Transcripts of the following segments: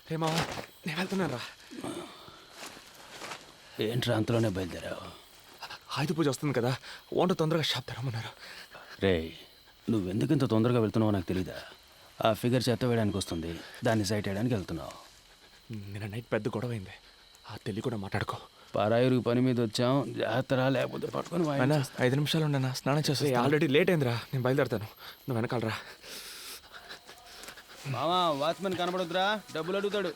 రే మావా నేను వెళ్తున్నాను రా. ఏంట్రా అంతలోనే బయలుదేరావు? ఆయుధ పూజ వస్తుంది కదా, వంట తొందరగా షాప్ తెరమన్నారు. రే, నువ్వెందుకు ఇంత తొందరగా వెళ్తున్నావో నాకు తెలీదా? ఆ ఫిగర్ చెత్త వేయడానికి వస్తుంది, దాన్ని సైట్ వేయడానికి వెళ్తున్నావు. నిన్న నైట్ పెద్ద గొడవ అయింది, ఆ తెలి కూడా మాట్లాడుకో. పరాయిరు పని మీద వచ్చాం, జాతర లేకపోతే పట్టుకొని అయినా 5 నిమిషాలు ఉండనా, స్నానం చేస్తే ఆల్రెడీ లేట్ అయిందిరా. నేను బయలుదేరుతాను, నువ్వు వెనకాలరా. మామా, వాచ్మెన్ కనబడుద్దురా, డబ్బులు అడుగుతాడు.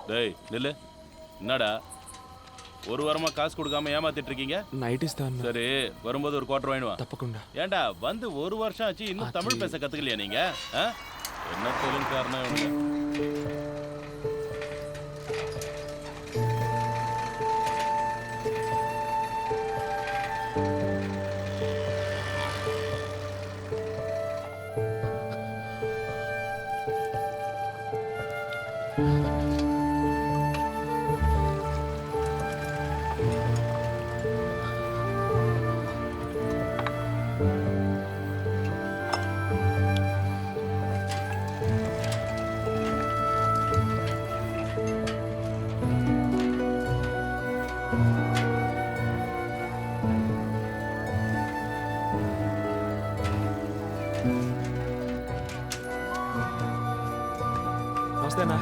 டேய் நில்லு, என்னடா ஒரு வாரமா காசு கொடுக்காம ஏமாத்திட்டு இருக்கீங்க? நைட் இஸ்தான். சரி, வரும்போது ஒரு குவார்டர் வாங்கிடுவா. தப்பకుండా. ஏன்டா வந்து ஒரு வருஷம் ஆச்சு, இன்னும் தமிழ் பேச கத்துக்கலையா நீங்க? என்ன தொழில் காரணம் இவனுக்கு? నమస్తేనా.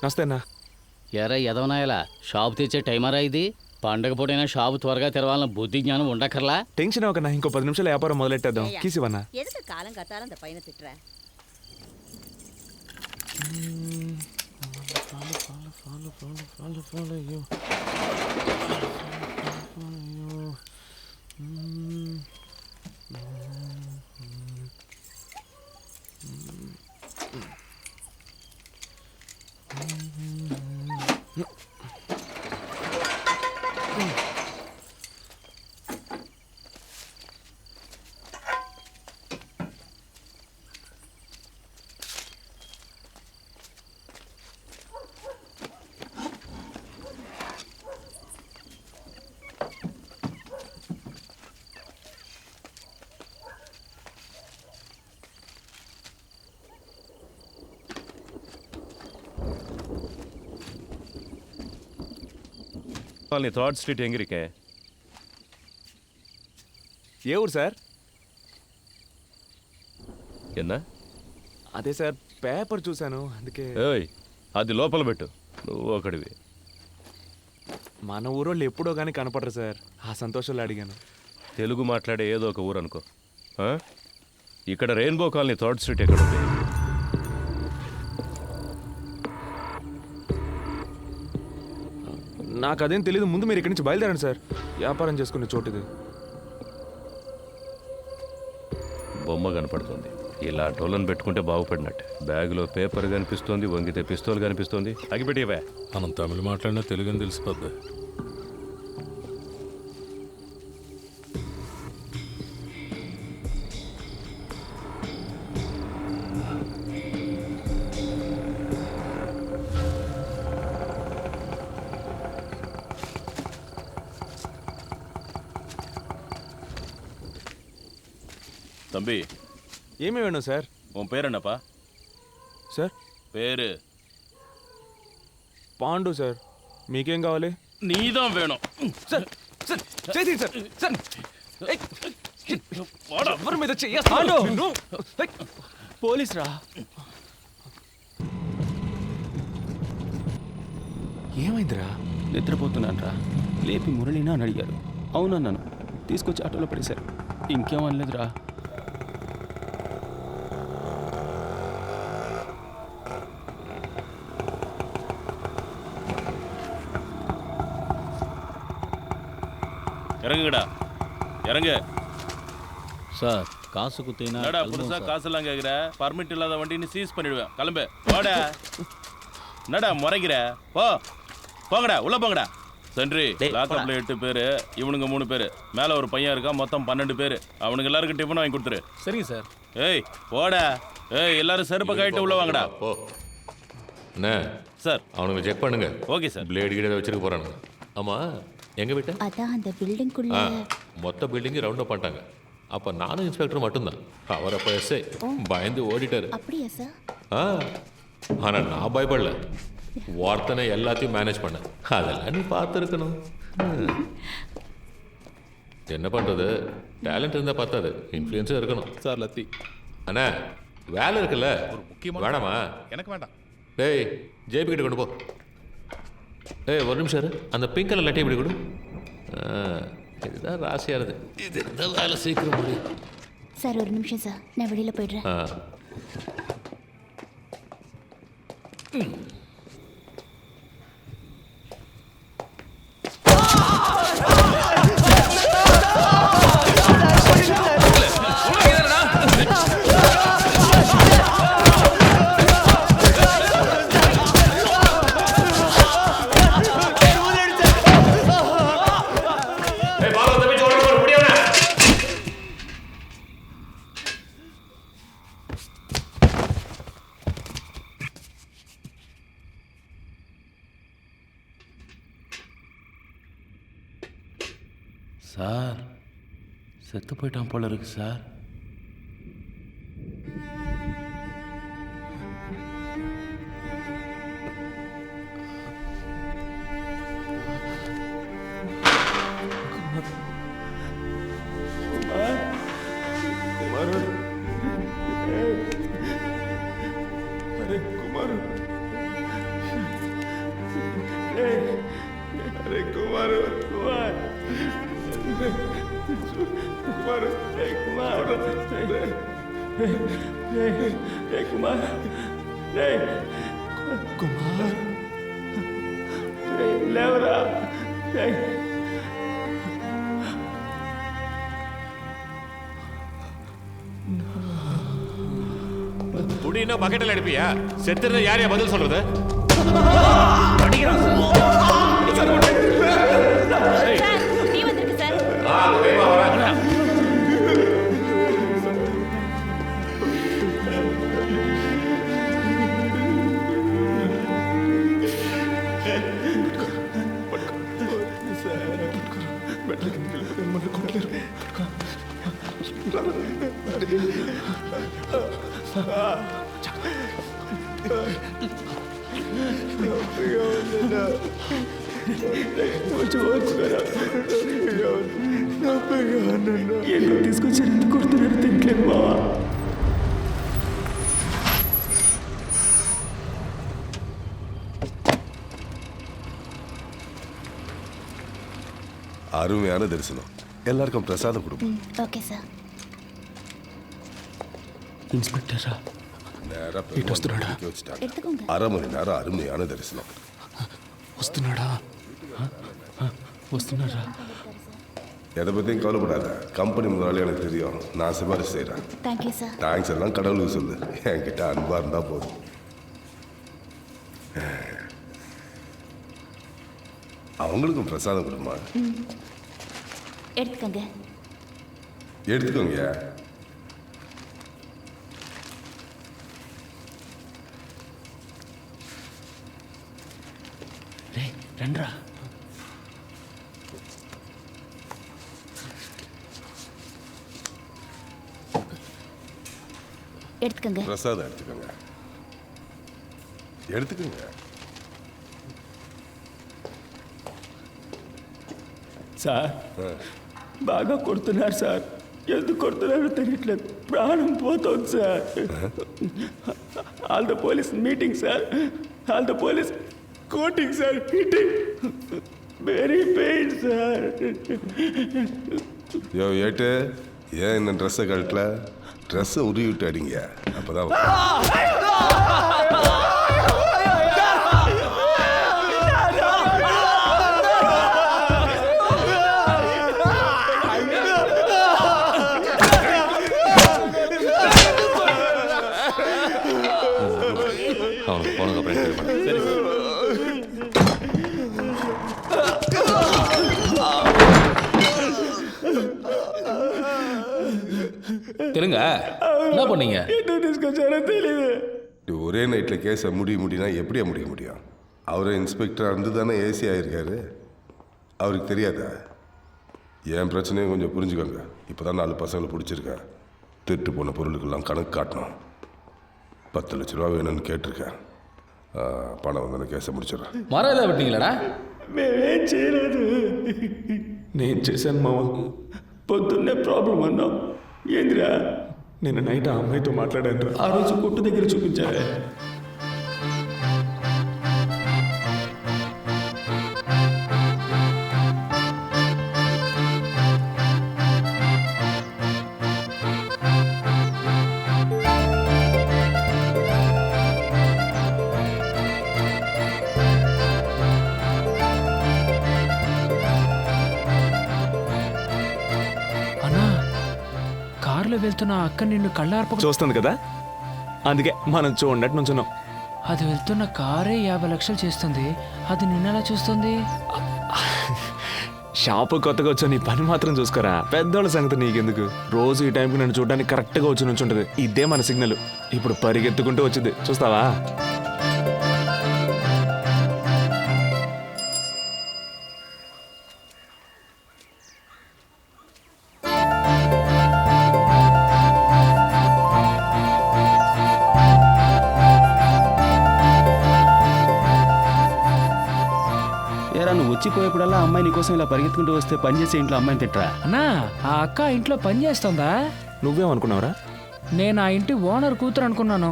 నమస్తేనా. ఎరా ఎదవనాయలా, షాపు తెచ్చే టైమరా ఇది? పండగ పూటైనా షాపు త్వరగా తెరవాలన్న బుద్ధి జ్ఞానం ఉండక్కర్లా? టెన్షన్ అవ్వకన్నా, ఇంకో 10 నిమిషాలు వ్యాపారం మొదలెట్టేద్దాం. కీసివన్నా எதுக்கு காலம் கத்தாலும் அந்த பையனை திட்டுற? நீ థర్డ్ స్ట్రీట్ எங்க இருக்க? ఏ ఊరు సార్? என்ன? అదే సార్, పేపర్ చూశాను అందుకే. ఏయ్, అది లోపల పెట్టు, నువ్వు ఒకడివి. మన ఊరోళ్ళు ఎప్పుడో కానీ కనపడరు సార్, ఆ సంతోషంలో అడిగాను. తెలుగు మాట్లాడే ఏదో ఒక ఊరు అనుకో. ఇక్కడ రెయిన్బో కాలనీ థర్డ్ స్ట్రీట్ ఎక్కడ ఉంది? నాకు అదేం తెలీదు, ముందు మీరు ఇక్కడి నుంచి బయలుదేరండి సార్, వ్యాపారం చేసుకునే చోటు ఇది. బొమ్మ కనపడుతుంది, ఇలా డోలను పెట్టుకుంటే బాగుపడినట్టు. బ్యాగులో పేపర్ కనిపిస్తుంది, వంగితే పిస్తోల్ కనిపిస్తుంది. అగిపెట్టివే. మనం తమిళ మాట్లాడినా తెలుగుని తెలిసిపోద్ది. தம்பி, ఏమి వేணும் సార్? உன் பேர் என்னப்பா? సార్ பேரு పాండు సార్. మీకేం కావాలి? நீதான் வேணும். సార్ సార్ చేతి సార్ సార్ ఎవరి మీద చెయ్యేస్తాడు? పోలీస్ రా. ఏమైందిరా? నిద్రపోతున్నాను రా, లేపి మురళినా అని అడిగారు. అవునన్నాను, తీసుకొచ్చి ఆటోలో పడేశారు. ఇంకేమనలేదురా. இறங்குங்கடா, இறங்கு. சார் காசு குத்தினா என்னடா புதுசா காசெல்லாம் கேட்குற? பர்மிட் இல்லாத வண்டின்னு சீஸ் பண்ணிடுவேன். கிளம்பு, போடா. என்னடா முறைக்கிற? போங்கடா, உள்ள போங்கடா. சென்ட்ரி, லாக்கப்ல 8 பேரு, இவனுங்க 3 பேரு, மேல ஒரு பையன் இருக்கா, மொத்தம் 12 பேரு. அவனுக்கு எல்லாருக்கும் டிஃபன் வாங்கி கொடுத்துரு. சரிங்க சார். ஏய் போடா. ஏய் எல்லாரும் செருப்பை கழிட்டு உள்ள வாங்கடா. போ அண்ணே சார். அவனுங்க செக் பண்ணுங்க. Okay sir. பிளேடு கீழே வச்சிருக்க போறானுங்க. ஆமா எங்க வீட்டை அதான் அந்த பில்டிங்குள்ள மொத்த பில்டிங்கு ரவுண்ட் அப் பண்ணிட்டாங்க. அப்போ நானும் இன்ஸ்பெக்டர் மட்டும்தான். அவர் அப்போ எஸ்ஐ பயந்து ஓடிட்டாரு. அப்படியா சார்? ஆனால் நான் பயப்படல. ஒருத்தனை எல்லாத்தையும் மேனேஜ் பண்ண. அதெல்லாம் நீ பார்த்துருக்கணும். என்ன பண்ணுறது, டேலண்ட் இருந்தால் பார்த்தாது, இன்ஃப்ளூயன்ஸும் இருக்கணும். சார் லத்தி. அண்ணா வேலை இருக்குல்ல, வேணாமா? எனக்கு வேண்டாம். டேய் ஜேபி கிட்ட கொண்டு போ. ஏய் ஒரு நிமிஷம் இரு. அந்த பிங்க் கலர் லட்டி இப்படி கொடு. இதுதான் ராசியானது. இது இருந்தால் வேலை சீக்கிரம் முடியும். சார் ஒரு நிமிஷம் சார், நான் வெளியில் போய்ட்றேன். சார் செத்து போயிட்டான் போல இருக்கு சார். குடினா பக்கெட்டில் எடுப்பியா? செத்துறத யாரையா பதில் சொல்றது? நீ வந்திருக்கு சார். తీసుకొచ్చారు కొడుతున్నారు తింటలేదు బావా. அருமையான தரிசனம். எல்லாருக்கும் பிரசாதம் கொடுப்போம். Okay sir. இன்ஸ்பெக்டரா எடுத்துக்கோங்க. 1/2 மணி நேரம் அருமையான தரிசனம். వస్తున్నాడా? వస్తున్నారా? எதை பற்றியும் கவலைப்படாத. கம்பெனி முதலாளி எனக்கு தெரியும். நான் சிபாரிசு செய்கிறேன். Thank you sir. தேங்க்ஸ் எல்லாம் கடவுளுக்கு சொல்லு. என்கிட்ட அன்பாக இருந்தால் போதும். அவங்களுக்கும் பிரசாதம் கொடுமா. எடுத்துக்கோங்க. எடுத்துக்கோங்க. రండ్రా. எடுத்துக்கோங்க. பிரசாதம் எடுத்துக்கோங்க. எடுத்துக்கோங்க. సార్ బాగా కొడుతున్నారు సార్. ఎందుకు కొడుతున్నారో తెలియట్లేదు. ప్రాణం పోతుంది sir. All the police meeting sir. All the police coating sir. Hitting very pain sir. யோ ஏட்டு, ஏன் இந்த ட்ரெஸ்ஸை கழட்டல? ட்ரெஸ்ஸை உருவி விட்டு அடிங்க. அப்போதான் அவனுக்கு போனதுக்கு அப்புறம் என்கொயரி பண்ணு. சரி சார். தெலுங்க என்ன பண்ணீங்க? என்ன டிஸ்கஸ் தெரியுது. ஒரே நைட்டில் கேஸை முடியும்னா எப்படியா முடிய முடியும்? அவரே இன்ஸ்பெக்டராக இருந்து தானே ஏசி ஆகியிருக்காரு. அவருக்கு தெரியாதா? என் பிரச்சனையும் கொஞ்சம் புரிஞ்சுக்கோங்க. இப்போ தான் 4 பசங்களை பிடிச்சிருக்கேன். திருட்டு போன பொருளுக்கெல்லாம் கணக்கு காட்டணும். 10 லட்ச ரூபா வேணும்னு கேட்டிருக்கேன். பணம் வந்தோடனே கேஸை முடிச்சிடுறேன். மரம் ஏதாவது வெட்டிங்களா? మేమేం చేయలేదు. నేను చేశాను మామ. పొద్దున్నే ప్రాబ్లం అన్నాం. ఏందిరా? నిన్న నైట్ ఆ అమ్మాయితో మాట్లాడాను. ఆ రోజు కొట్టు దగ్గర చూపించారే. అన్నా కారులో వెళ్తున్న ఆ అక్క నిన్ను కళ్ళార్పక చూస్తుంది కదా, అందుకే మనం చూడనట్టు నుంచున్నాం. అది వెళ్తున్న కారే 50 లక్షలు చేస్తుంది, అది నిన్నెలా చూస్తుంది? షాపు కొత్తగా వచ్చా, నీ పని మాత్రం చూసుకోరా. పెద్దోళ్ళ సంగతి నీకెందుకు? రోజు ఈ టైంకి నన్ను చూడడానికి కరెక్ట్గా వచ్చి నుంచుంటది. ఇదే మన సిగ్నల్. ఇప్పుడు పరిగెత్తుకుంటూ వచ్చింది, చూస్తావా? ఏరా నువ్వు వచ్చిపోయేప్పుడల్లా అమ్మాయి నీకోసం ఇలా పరిగెత్తుకుంటూ వస్తే పని చేసే ఇంట్లో అమ్మాయిని తిట్టరా? అన్నా ఆ అక్క ఇంట్లో పని చేస్తుందా? నువ్వేమనుకున్నావురా? నేను ఆ ఇంటి ఓనర్ కూతురు అనుకున్నాను.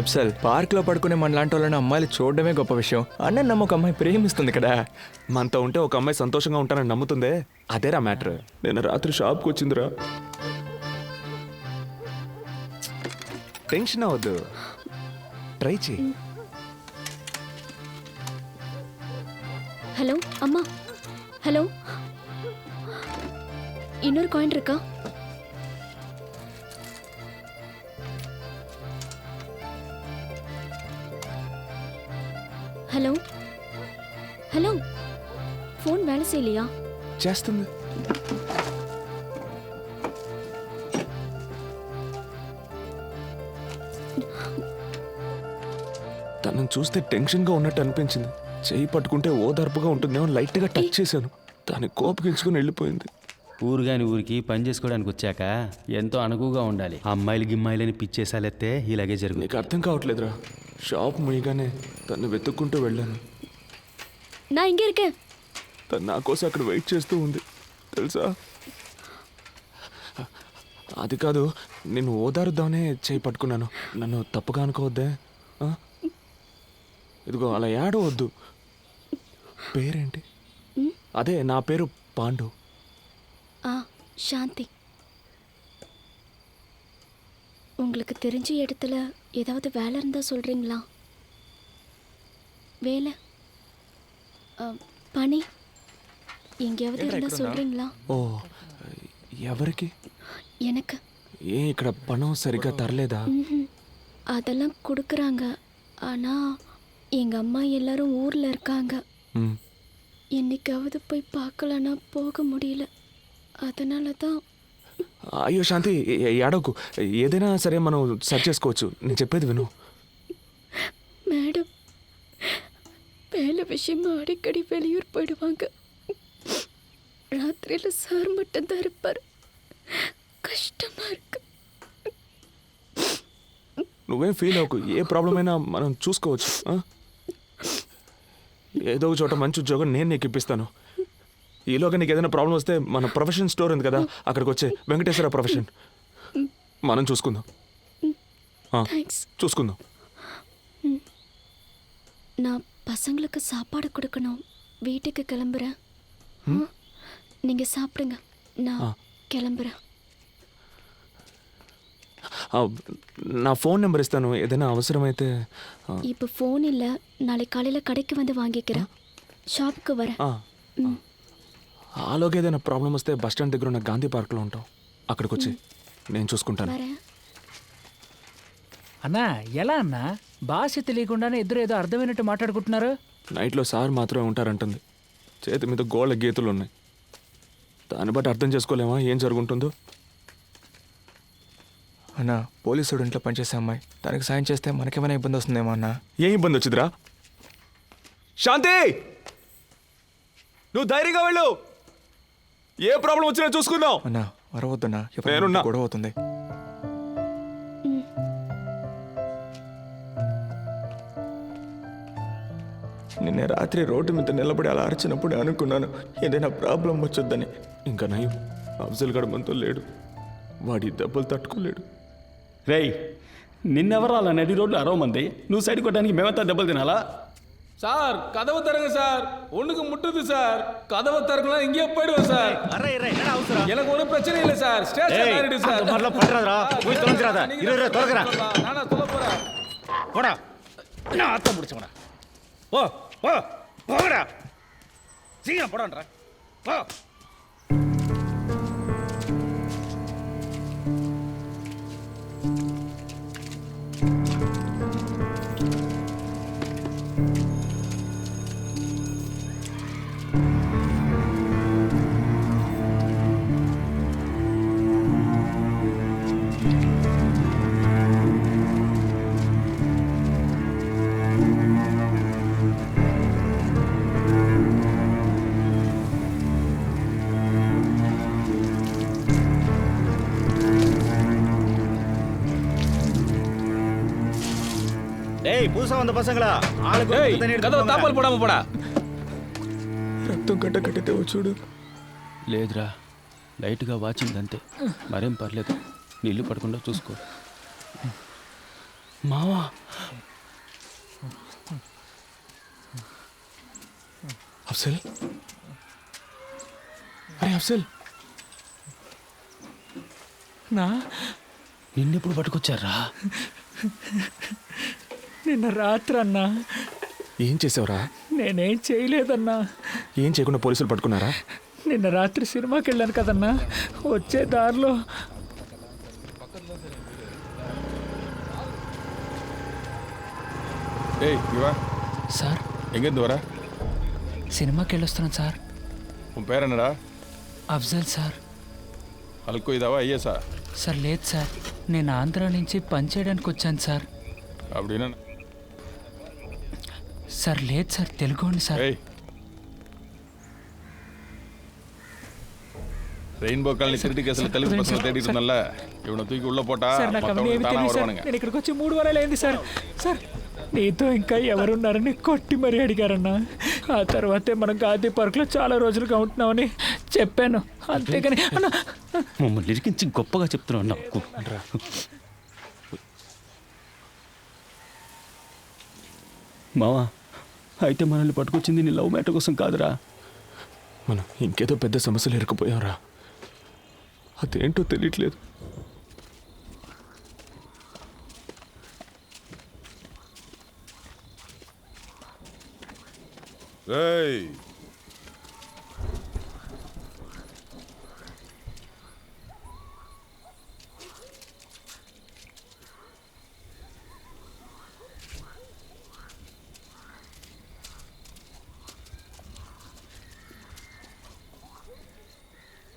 అప్సల్, పార్క్లో పడుకునే మన లాంటి వాళ్ళని అమ్మాయిలు చూడడమే గొప్ప విషయం. అన్న నమ్మ ఒక అమ్మాయి ప్రేమిస్తుంది కదా. మనతో ఉంటే ఒక అమ్మాయి సంతోషంగా ఉంటానని నమ్ముతుందే, అదేరా మ్యాటర్. నేను రాత్రి షాప్కి వచ్చిందిరా. టెన్షన్ అవ్వద్దు, ట్రై చేయి. ஹலோ அம்மா, ஹலோ, இன்னொரு காயின் இருக்கா? హలో హలో, ఫోన్ వేళ చేయలేయా? చేస్తుంది. తనను చూస్తే టెన్షన్గా ఉన్నట్టు అనిపించింది. చేయి పట్టుకుంటే ఓదార్పుగా ఉంటుందేమో లైట్గా టచ్ చేశాను. దాన్ని కోపగించుకుని వెళ్ళిపోయింది. ఊరుగాని ఊరికి పని చేసుకోవడానికి వచ్చాక ఎంతో అనుకువగా ఉండాలి. అమ్మాయిలు గిమ్మాయిలని పిచ్చేసాలెత్తే ఇలాగే జరుగుతుంది. నీకు అర్థం కావట్లేదురా. షాప్ ముయ్యగానే తను వెతుక్కుంటూ వెళ్ళాను. నా ఇంకే இருக்கேன். తను నా కోసం అక్కడ వెయిట్ చేస్తూ ఉంది తెలుసా. అది కాదు, నేను ఓదారుద్దామనే చేయి పట్టుకున్నాను. నన్ను తప్పుగా అనుకోవద్దే. ఆ? ఇదిగో అలా ఏడవద్దు. పేరేంటి? అదే నా పేరు పాండు. சாந்தி. உங்களுக்கு தெரிஞ்ச இடத்துல ஏதாவது வேலை இருந்தா சொல்றீங்களா? வேலை, పని எங்கேயாவது இருந்தா சொல்றீங்களா? ఓ, ఎవరికి? எனக்கு. ఏ ఇక్కడ పణం సరిగ్గా తరలేదా? அதெல்லாம் கொடுக்குறாங்க. ஆனா எங்க அம்மா எல்லாரும் ஊர்ல இருக்காங்க. என்னைக்காவது போய் பார்க்கலன்னா போக முடியல. அதனால தான். అయ్యో శాంతి, ఏడవకు. ఏదైనా సరే మనం సెర్చ్ చేసుకోవచ్చు. నేను చెప్పేది విను. மேடம் வேலை விஷயமா அடிக்கடி வெளியூர் போயிடுவாங்க. ராத்திரியில் சார் மட்டும்தான் இருப்பார். கஷ்டமா இருக்கு. నువ్వేం ఫీల్ అవ్వకు. ఏ ప్రాబ్లం అయినా మనం చూసుకోవచ్చు. ఏదో ఒక చోట మంచి ఉద్యోగం నేను నీకు ఇప్పిస్తాను. ఈలోగా నీకు ఏదైనా ప్రాబ్లం వస్తే మన ప్రొఫెషన్ స్టోర్ ఉంది కదా, అక్కడికి వచ్చే వెంకటేశ్వర ప్రొఫెషన్ మనం చూసుకుందాం. చూసుకుందాం. நான் பசங்களுக்கு சாப்பாடு கொடுக்கணும். வீட்டுக்கு கிளம்புறேன். நீங்கள் சாப்பிடுங்க, நான் கிளம்புறேன். నా ఫోన్ నెంబర్ ఇస్తాను. ఏదైనా అవసరమైతే. இப்போ ஃபோன் இல்லை, நாளைக்கு காலையில் கடைக்கு வந்து வாங்கிக்கிறேன். షాప్కి வரேன். ఆలోగా ఏదైనా ప్రాబ్లం వస్తే బస్ స్టాండ్ దగ్గర ఉన్న గాంధీ పార్క్లో ఉంటాం. అక్కడికి వచ్చి నేను చూసుకుంటాను. வரேன். అన్నా ఎలా అన్నా? భాష తెలియకుండానే ఇద్దరు ఏదో అర్థమైనట్టు మాట్లాడుకుంటున్నారు. నైట్లో సార్ మాత్రమే ఉంటారంటుంది. చేతి మీద గోళ్ళ గీతలు ఉన్నాయి. దాన్ని బట్టి అర్థం చేసుకోలేమా ఏం జరుగుంటుందో. అన్న పోలీసుడు ఇంట్లో పనిచేసే అమ్మాయి, తనకి సాయం చేస్తే మనకేమైనా ఇబ్బంది వస్తుందేమో అన్న. ఏం ఇబ్బంది వచ్చిందిరా? శాంతి, నువ్వు ధైర్యంగా వెళ్ళు. ఏ ప్రాబ్లం వచ్చినా చూసుకుందాం. అన్న వరవద్దన్నా, నేనున్నా. గొడవ అవుతుంది. నిన్న రాత్రి రోడ్డు మీద నిలబడి అలా అరిచినప్పుడు అనుకున్నాను ఏదైనా ప్రాబ్లం వచ్చొద్దని. ఇంకా నయం, అఫ్జల్ గడ మనతో లేడు. వాడి దెబ్బలు తట్టుకోలేడు. రేయ్, నిన్నెవరు అలా నడి రోడ్లు అరవమంది? నువ్వు సైడ్ కొట్టడానికి మేమంతా దెబ్బలు తినాలా? சார் கதவு தருங்க சார், ஒண்ணுக்கு முட்டுது சார். கதவை திறக்கலாம், இங்கேயே போயிடுவோம் சார். எனக்கு ஒன்றும் பிரச்சனை இல்லை சார். ஸ்டேஷன் ஆயிடுது சார். நானா சொல்ல போறேன். போடா, நான் ஆத்த முடிச்சவனா. போ போ போடா, சீக்கிரம் போடான்ற. போ. டேய், புதுசா வந்த பசங்களா, ஆளுக்கு ஒரு தண்ணி எடுத்து கதவை தாப்பால் போடாம போடா. రక్తం గడ్డ కట్టితే చూడు. లేదురా, లైట్గా వాచింది అంతే, మరేం పర్లేదు. నీళ్ళు పడకుండా చూసుకో. మావా, అఫ్జల్, అరే అఫ్జల్, నా నిన్నెప్పుడు పట్టుకొచ్చారా? నిన్న రాత్రి అన్నా. ఏం చేసావురా? నేనేం చేయలేదన్నా. ఏం చేయకుండా పోలీసులు పట్టుకున్నారా? నిన్న రాత్రి సినిమాకి వెళ్ళాను కదన్నా, వచ్చే దారిలో ஏய் இவா సార్ எங்கேருந்து வர? సినిమాకి వెళ్ళొస్తున్నాను సార్. உன் பேர் என்னடா? అఫ్జల్ సార్. అల్కో ఇదావా ఐఎస్ఆ? సార్ లేదు సార్, నేను ఆంధ్ర నుంచి పని చేయడానికి వచ్చాను సార్. அப்படின்னா సార్ లేదు సార్, తెలుగోండి సార్. ஏய் ரெயின்போ காலனி திருட்டு கேஸில் தெலுங்கு பசங்களை தேடிட்டு இருந்தல்ல, இவனை தூக்கி உள்ள போட்டா సార్ నాకు అవన్నీ ఏమి மற்றவங்க தானா తెలియదు సార్. வருவானுங்க. నేను ఇక్కడికి వచ్చి 3 వారాలు అయింది సార్. సార్ నీతో ఇంకా ఎవరున్నారని కొట్టి మరీ అడిగారన్నా. ఆ తర్వాతే మనం గాంధీ పార్క్లో చాలా రోజులుగా ఉంటున్నామని చెప్పాను, అంతేగాని అన్నా. మమ్మల్ని ఇరికించి గొప్పగా చెప్తున్నావు నాకు. మావా, అయితే మనల్ని పట్టుకొచ్చింది నీ లవ్ మ్యాటర్ కోసం కాదురా. మనం ఇంకేదో పెద్ద సమస్యలు ఇరుక్కుపోయావురా. అదేంటో తెలియట్లేదు. ఏయ్,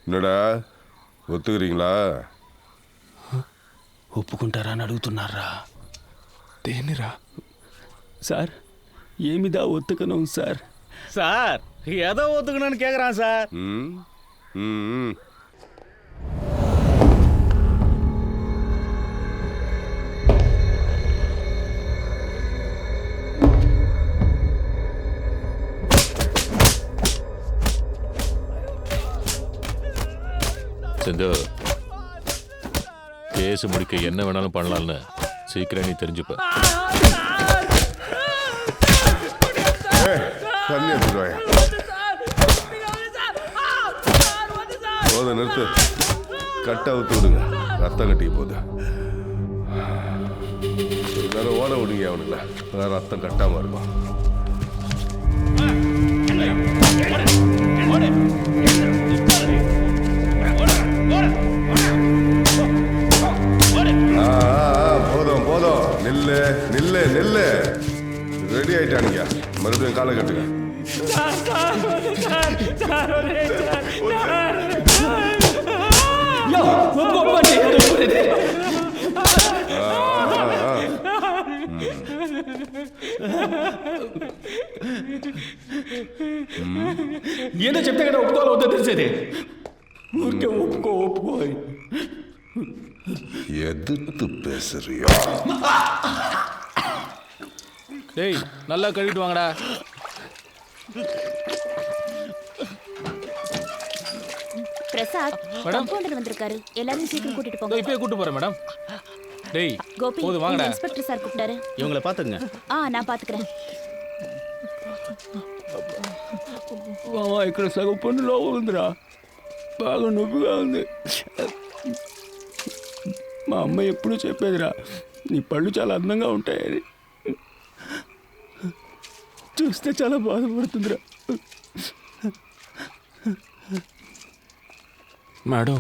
என்னடா ஒத்துக்கிறீங்களா? ఒప్పుకుంటారా అని అడుగుతున్నారా? దేనిరా? సార్, ఏమిదా ఒత్తుకను సార్? సార్, ఏదో ఒత్తుకున్నాను కేకరా సార్. ம் ம் செந்து, கேஸ் முடிக்க என்ன வேணாலும் பண்ணலாம்னு சீக்கிரம் நீ தெரிஞ்சுப்ப. தண்ணி எடுத்துட்டு வாயா. போத நிறுத்து, கட்டை அவுத்து விடுங்க, ரத்தம் கட்டிக்க போகுது. எல்லாரும் ஓட விடுங்க அவனுங்கள, அதான் ரத்தம் கட்டாம இருக்கும். போதும் போதும், நில்லு நில்லு நில்லு. కాలగట్టుగా ఏదో చెప్తే కదా ఒప్పుకోవాలి వద్దో తెలిసేది ఊరికే ఒప్పుకో எதிர்த்து பேசுறியா? டேய் நல்லா கழுவிட்டு வாங்கடா. பிரசாத் மேடம். கம்பவுண்டர் வந்திருக்காரு. எல்லாரையும் சீக்கிரம் கூட்டிட்டு இதோ போங்க. இப்பயே கூட்டு போறேன் மேடம். டேய் கோபி, போதும் வாங்கடா. இந்த இன்ஸ்பெக்டர் சார் கூப்பிட்டாரு. இவங்களை பார்த்துங்க. நான் பாத்துக்கிறேன். ఇక్కడ సగం పన్నులో ఉందిరా, బాగా నొప్పిగా ఉంది. మా అమ్మ ఎప్పుడూ చెప్పేదిరా, నీ పళ్ళు చాలా అందంగా ఉంటాయని. చూస్తే చాలా బాధపడుతుందిరా. మేడం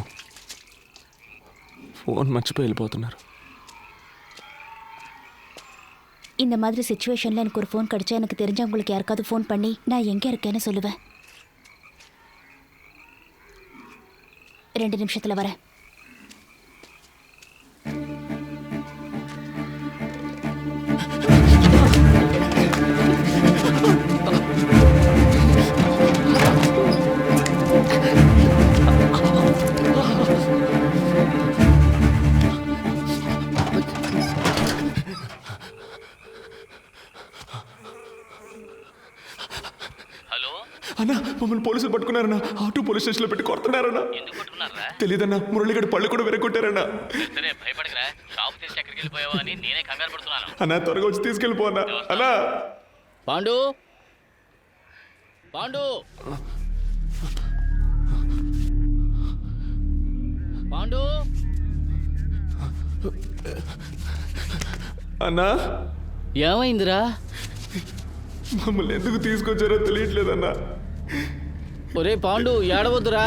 ఫోన్ మర్చిపోయి వెళ్ళిపోతున్నారు. இந்த மாதிரி சிச்சுவேஷன்ல எனக்கு ஒரு ஃபோன் கிடைச்சா எனக்கு தெரிஞ்சவங்களுக்கு யாருக்காவது ஃபோன் பண்ணி நான் எங்க இருக்கேன்னு சொல்லுவேன். 2 நிமிஷத்துல வரேன். అన్నా మమ్మల్ని పోలీసులు పట్టుకున్నారన్నా. ఆటో పోలీస్ స్టేషన్లో పెట్టి కొడుతున్నారన్నా. తెలియదన్నా, మురళిగడ పళ్ళు కూడా వెరగొట్టారన్నా. భయపడకరా, షాప్ తెరిచి ఎక్కడికి వెళ్ళిపోయావా అని నేనే కంగారు పడుతున్నాను. అన్నా త్వరగా వచ్చి తీసుకెళ్ళిపోన్నా. అన్నా పాండు పాండు పాండు అన్నా ఏమైందిరా? మమ్మల్ని ఎందుకు తీసుకొచ్చారో తెలియట్లేదన్నా. ఒరే పాండు ఏడవద్దురా.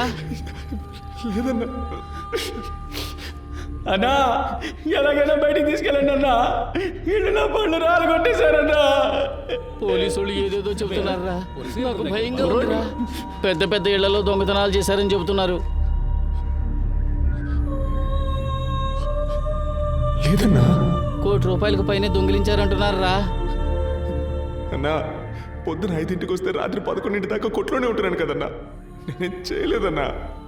లేదన్నా. అన్నా ఎలాగైనా బయటికి తీసుకెళ్ళండి అన్నా, ఇల్లు నా పళ్ళు రాలు కొట్టేశారన్నా. పోలీసులు ఏదేదో చెబుతున్నారా, నాకు భయంగా ఉందిరా. పెద్ద పెద్ద ఇళ్లలో దొంగతనాలు చేశారని చెబుతున్నారు. లేదన్నా. ₹1 కోటి పైనే దొంగిలించారంటున్నారా? అన్నా పొద్దున 5ంటికి వస్తే రాత్రి 11 దాకా కొట్లోనే ఉంటున్నాను కదన్నా. నేనేం చేయలేదన్నా.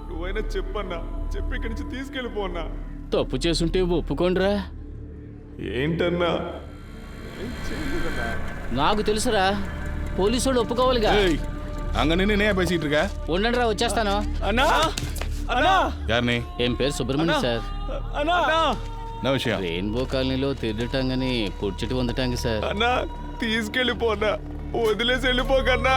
నువ్వైనా చెప్పన్నా, చెప్పి ఇక్కడి నుంచి తీసుకెళ్ళిపోన్నా. తప్పు చేసుంటే ఒప్పుకోండిరా. ఏంటన్నా? ఏం చేయలేదన్నా. నాకు తెలుసురా, పోలీసు వాళ్ళు ఒప్పుకోవాలిగా. அங்க நின்று என்ன பேசிட்டு இருக்க? ఉండండి రా, వచ్చేస్తాను. అన్నా అన్నా யாருனே? ఏం పేరు సుబ్రహ్మణ్యం సార్. అన్నా என்ன விஷயம்? రెయిన్బో కాలనీలో తిరగటాంగని పొడిచెట్టు వందటాంగి సార్. అన్నా తీసుకెళ్ళిపోన్నా, వదిలేసి వెళ్ళిపోకన్నా.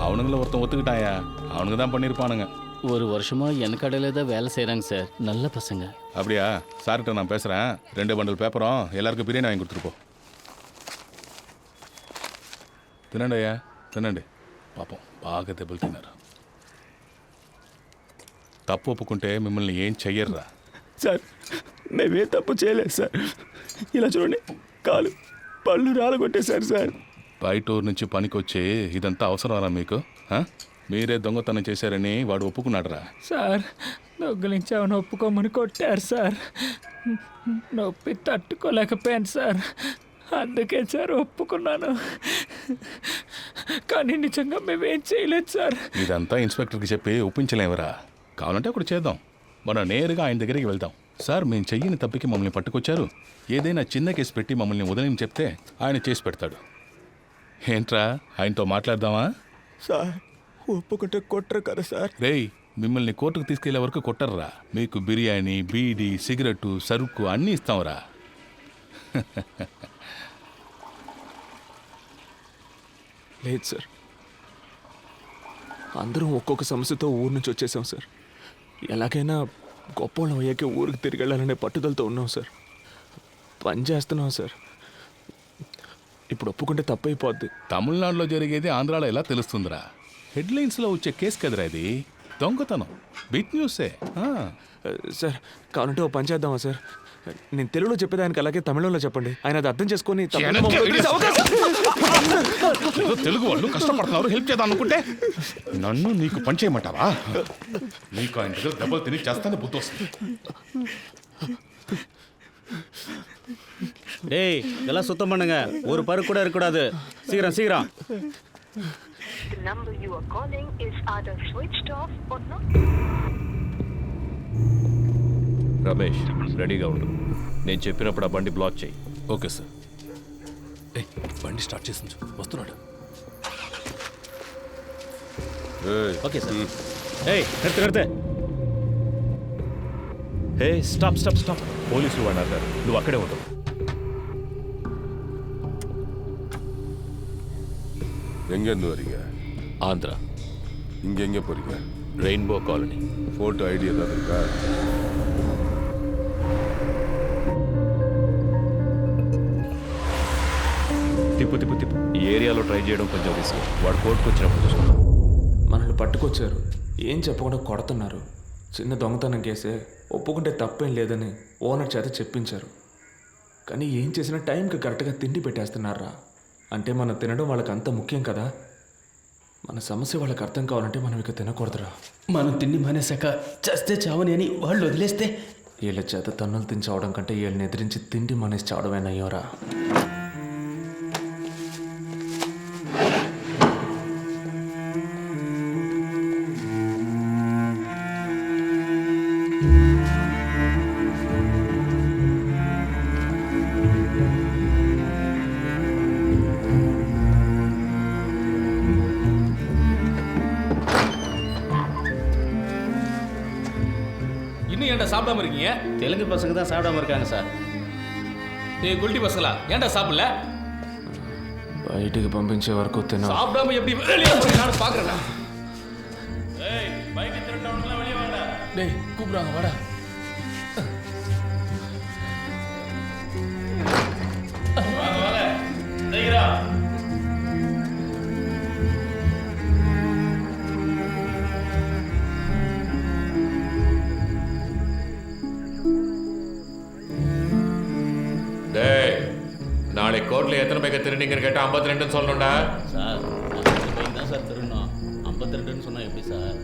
அவனுங்கள ஒருத்தன் ஒத்துக்கிட்டாயா, அவனுங்க தான் பண்ணியிருப்பானுங்க. ஒரு வருஷமா எனக்கடையில தான் வேலை செய்கிறாங்க சார். நல்ல பசங்க. அப்படியா? சார்கிட்ட நான் பேசுகிறேன். 2 பண்டல் பேப்பரும் எல்லாருக்கும் பிரியாணி வாங்கி கொடுத்துட்டு போ. తినండి అయ్యా, తినండి. పాపం బాగా దెబ్బలు తిన్నారు. తప్పు ఒప్పుకుంటే మిమ్మల్ని ఏం చెయ్యర్రా. సార్ మేమే తప్పు చేయలేదు సార్. ఇలా చూడండి, కాలు పళ్ళు రాలు కొట్టేశారు సార్. బయట ఊరు నుంచి పనికి వచ్చి ఇదంతా అవసరమా మీకు? మీరే దొంగతనం చేశారని వాడు ఒప్పుకున్నాడురా. సార్ దొంగిలించామని ఒప్పుకోమని కొట్టారు సార్. నొప్పి తట్టుకోలేకపోయాను సార్, అందుకే సార్ ఒప్పుకున్నాను. కానీ నిజంగా మేమేం చేయలేదు సార్. ఇదంతా ఇన్స్పెక్టర్కి చెప్పి ఒప్పించలేవరా. కావాలంటే ఒకటి చేద్దాం, మనం నేరుగా ఆయన దగ్గరికి వెళ్దాం. సార్ మేము చెయ్యని తప్పికి మమ్మల్ని పట్టుకొచ్చారు, ఏదైనా చిన్న కేసు పెట్టి మమ్మల్ని వదిలేని చెప్తే ఆయన చేసి పెడతాడు. ఏంట్రా, ఆయనతో మాట్లాడదామా? సార్ ఒప్పుకుంటే కొట్టరు కదా సార్. రేయ్, మిమ్మల్ని కోర్టుకు తీసుకెళ్లే వరకు కొట్టర్రా. మీకు బిర్యానీ, బీడీ, సిగరెట్టు, సరుకు అన్నీ ఇస్తాంరా. లేదు సార్, అందరం ఒక్కొక్క సమస్యతో ఊరు నుంచి వచ్చేసాం సార్. ఎలాగైనా గొప్పవాళ్ళం అయ్యాకే ఊరికి తిరిగి వెళ్ళాలనే పట్టుదలతో ఉన్నాం సార్. పని చేస్తున్నాం సార్. ఇప్పుడు ఒప్పుకుంటే తప్పైపోద్ది. తమిళనాడులో జరిగేది ఆంధ్రాలో ఎలా తెలుస్తుందిరా? హెడ్లైన్స్లో వచ్చే కేసు కదరా ఇది. దొంగతనం బిగ్ న్యూసే. సార్ కావాలంటే ఓ పని చేద్దామా సార్? నేను తెలుగులో చెప్పేదానికి అలాగే తమిళంలో చెప్పండి. ఆయన అది అర్థం చేసుకొని ఏదో తెలుగు వాళ్ళు కష్టపడుతున్నారు, హెల్ప్ చేద్దాం అనుకుంటే నన్ను నీకు పని చేయమంటావా? నీకు ఆయన దగ్గర దెబ్బలు తిని చేస్తానే బుద్ధి వస్తుంది. டேய் இதெல்லாம் சுத்தம் பண்ணுங்க, ஒரு பருக்கு கூட இருக்கக்கூடாது. சீக்கிரம் சீக்கிரம். The number you are calling is either switched off or not. Ramesh రెడీగా ఉండు. నేను చెప్పినప్పుడు ఆ బండి బ్లాక్ చేయి. Okay sir. బండి స్టార్ట్ చేసి వస్తున్నాడు. Okay sir. ஏய் நிறுத்து நிறுத்து. హే స్టాప్ స్టాప్ స్టాప్. పోలీసులు వాడు అన్నారు, నువ్వు అక్కడే ఉండవు. எங்கேருந்து வரீங்க? ஆந்திரா. இங்கே எங்கே போகிறீங்க? Rainbow colony. ஃபோட்டோ ஐடி ஏதாவது இருக்கா? తిప్పు తిప్పు తిప్పు. ఈ ఏరియాలో ట్రై చేయడం కొంచెం రిస్క్. వాడు కోర్టుకు వచ్చినప్పుడు చూసుకుందాం. మనల్ని పట్టుకొచ్చారు, ఏం చెప్పకుండా కొడుతున్నారు. చిన్న దొంగతనం కేసే, ఒప్పుకుంటే తప్పేం లేదని ఓనర్ చేత చెప్పించారు. కానీ ఏం చేసినా టైంకి కరెక్ట్గా తిండి పెట్టేస్తున్నారా. అంటే మనం తినడం వాళ్ళకి అంత ముఖ్యం కదా. మన సమస్య వాళ్ళకి అర్థం కావాలంటే మనం ఇక తినకూడదురా. మనం తిండి మానేశాక చస్తే చావని అని వాళ్ళు వదిలేస్తే వీళ్ళ చేత తన్నులు తిని చావడం కంటే వీళ్ళని ఎదిరించి తిండి మానేసి చావడమేనయ్యోరా. இன்னும் ஏன்டா சாப்பிடாம இருக்கீங்க? தெலுங்கு பசங்க தான் சாப்பிடாம இருக்காங்க சார். டேய் குல்டி பசங்களா, ஏன்டா சாப்பிடல? బయటికి పంపించే వరకు తిన. சாப்பிடாம எப்படி வெளியே போய் நான் பாக்குறேன்டா. ஏய் பைக் திருட்டவனுங்களா வெளியே வாங்கடா. டேய் கூப்பிடுறாங்க வாடா. வாங்க வாங்க சீக்கிரம். டேய், நாளைக்கு கோர்ட்ல எத்தனை பேக்க திருநீங்கன்னு கேட்டா 52ன்னு சொல்லணும்டா. சார் 50 பைக் தான் சார் திருடணும். 52ன்னு சொன்னால் எப்படி சார்?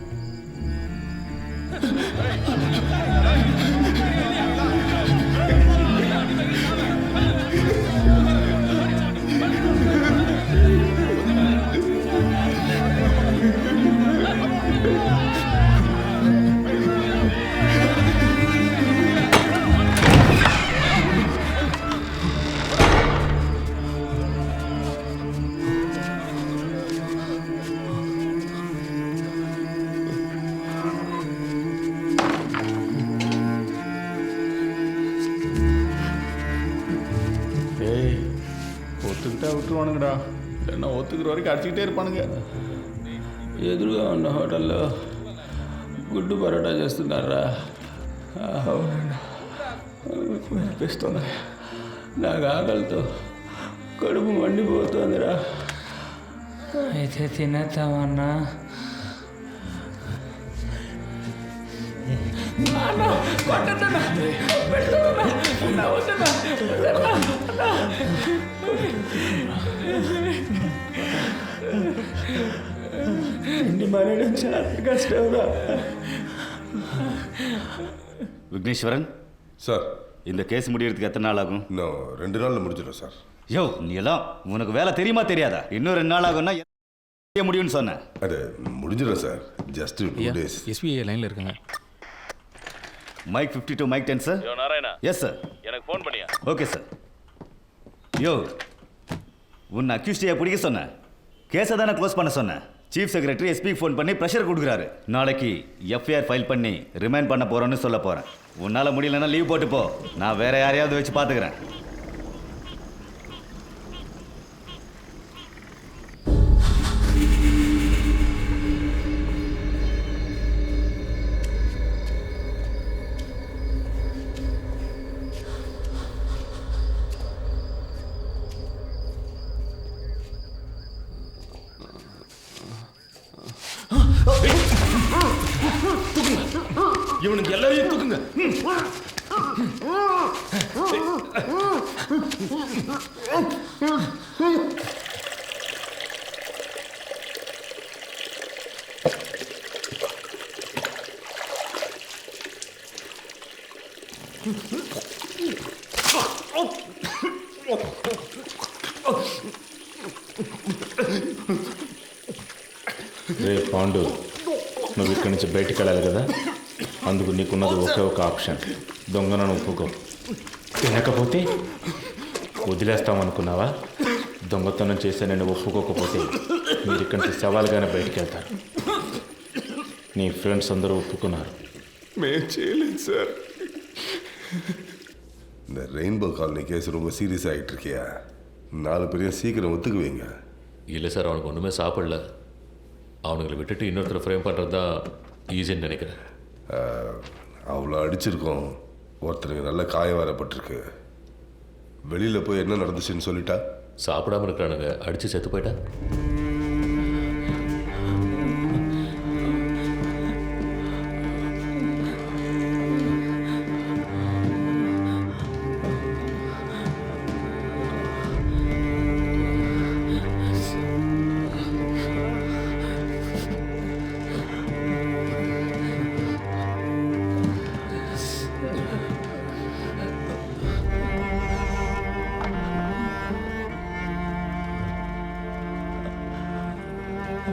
ஏய் ஒத்துக்கிட்டா விட்டுருவானுங்கடா, இல்லைன்னா ஒத்துக்கிற வரைக்கும் அடிச்சுக்கிட்டே இருப்பானுங்க. ఎదురుగా ఉన్న హోటల్లో గుడ్డు పరోటా చేస్తున్నారా? అనిపిస్తుంది. నాకు ఆకలితో కడుపు మండిపోతుందిరా. అయితే తినేద్దామన్నా. తిండి మానేయడం చాలా కష్టంరా. விக்னேஸ்வரன் சார், இந்த கேஸ் முடியறதுக்கு எத்தனை நாள் ஆகும்? இன்னும் 2 நாளில் முடிஞ்சிடும் சார். யோ நீ எல்லாம் உனக்கு வேலை தெரியுமா தெரியாதா? இன்னும் 2 நாள் ஆகும்னா செய்ய முடியும்னு சொன்னேன். அது முடிஞ்சிடும் சார். Just 2 days. எஸ்பிஐ லைனில் இருக்குங்க. Mike 52 mike 10 sir. யோ நாராயணா. Yes sir. எனக்கு ஃபோன் பண்ணியா? Okay sir. யோ உன்னை அக்யூஸ்டியை பிடிக்க சொன்னேன், கேஸை தானே க்ளோஸ் பண்ண சொன்னேன். சீஃப் செக்ரட்டரி எஸ்பிக்கு ஃபோன் பண்ணி ப்ரெஷர் கொடுக்குறாரு. நாளைக்கு எஃப்ஐஆர் ஃபைல் பண்ணி ரிமைண்ட் பண்ண போகிறோன்னு சொல்ல போகிறேன். உன்னால் முடியலன்னா லீவ் போட்டு போ, நான் வேற யாரையாவது வச்சு பார்த்துக்கிறேன். இவனுக்கு எல்லாரையும் தூக்குங்க. రే పాండు, నువ్వు ఇక్కడి నుంచి బయటికి వెళ్ళాలి కదా, అందుకు నీకున్నది ఒకే ఒక ఆప్షన్. దొంగను ఒప్పుకో, తినకపోతే వదిలేస్తామనుకున్నావా? దొంగతనం చేస్తే నేను ఒప్పుకోకపోతే మీరు ఇక్కడి నుంచి సవాల్గానే బయటికి వెళ్తారు. నీ ఫ్రెండ్స్ అందరూ ఒప్పుకున్నారు. మేము చేయలేదు சார். இந்த ரெயின்போ காலனி கேஸ் ரொம்ப சீரியஸ் ஆகிட்டு இருக்கியா? 4 பேரையும் சீக்கிரம் ஒத்துக்குவீங்க. இல்லை சார், அவனுக்கு ஒன்றுமே சாப்பிடல. அவனுங்களை விட்டுட்டு இன்னொருத்தர் ஃப்ரேம் பண்ணுறது தான் ஈஸின்னு நினைக்கிறேன். அவ்வளோ அடிச்சிருக்கோம், ஒருத்தருக்கு நல்ல காயம் வரப்பட்டிருக்கு. வெளியில் போய் என்ன நடந்துச்சுன்னு சொல்லிட்டா? சாப்பிடாம இருக்கிறானுங்க, அடித்து செத்து போயிட்டா.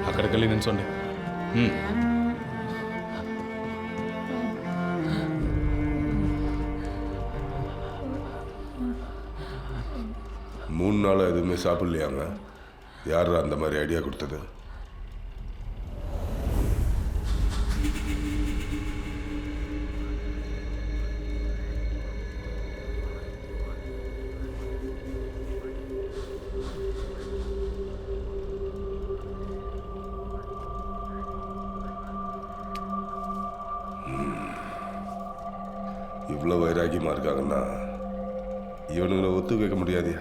అక్కడికి వెళ్ళి నిల్చోండి. மூணு நாளாக எதுவுமே சாப்பிட்லையாங்க? யார் அந்த மாதிரி ஐடியா கொடுத்தது? இவ்வளோ வைராக்கியமாக இருக்காங்கன்னா இவனுங்களை ஒத்து வைக்க முடியாதியா?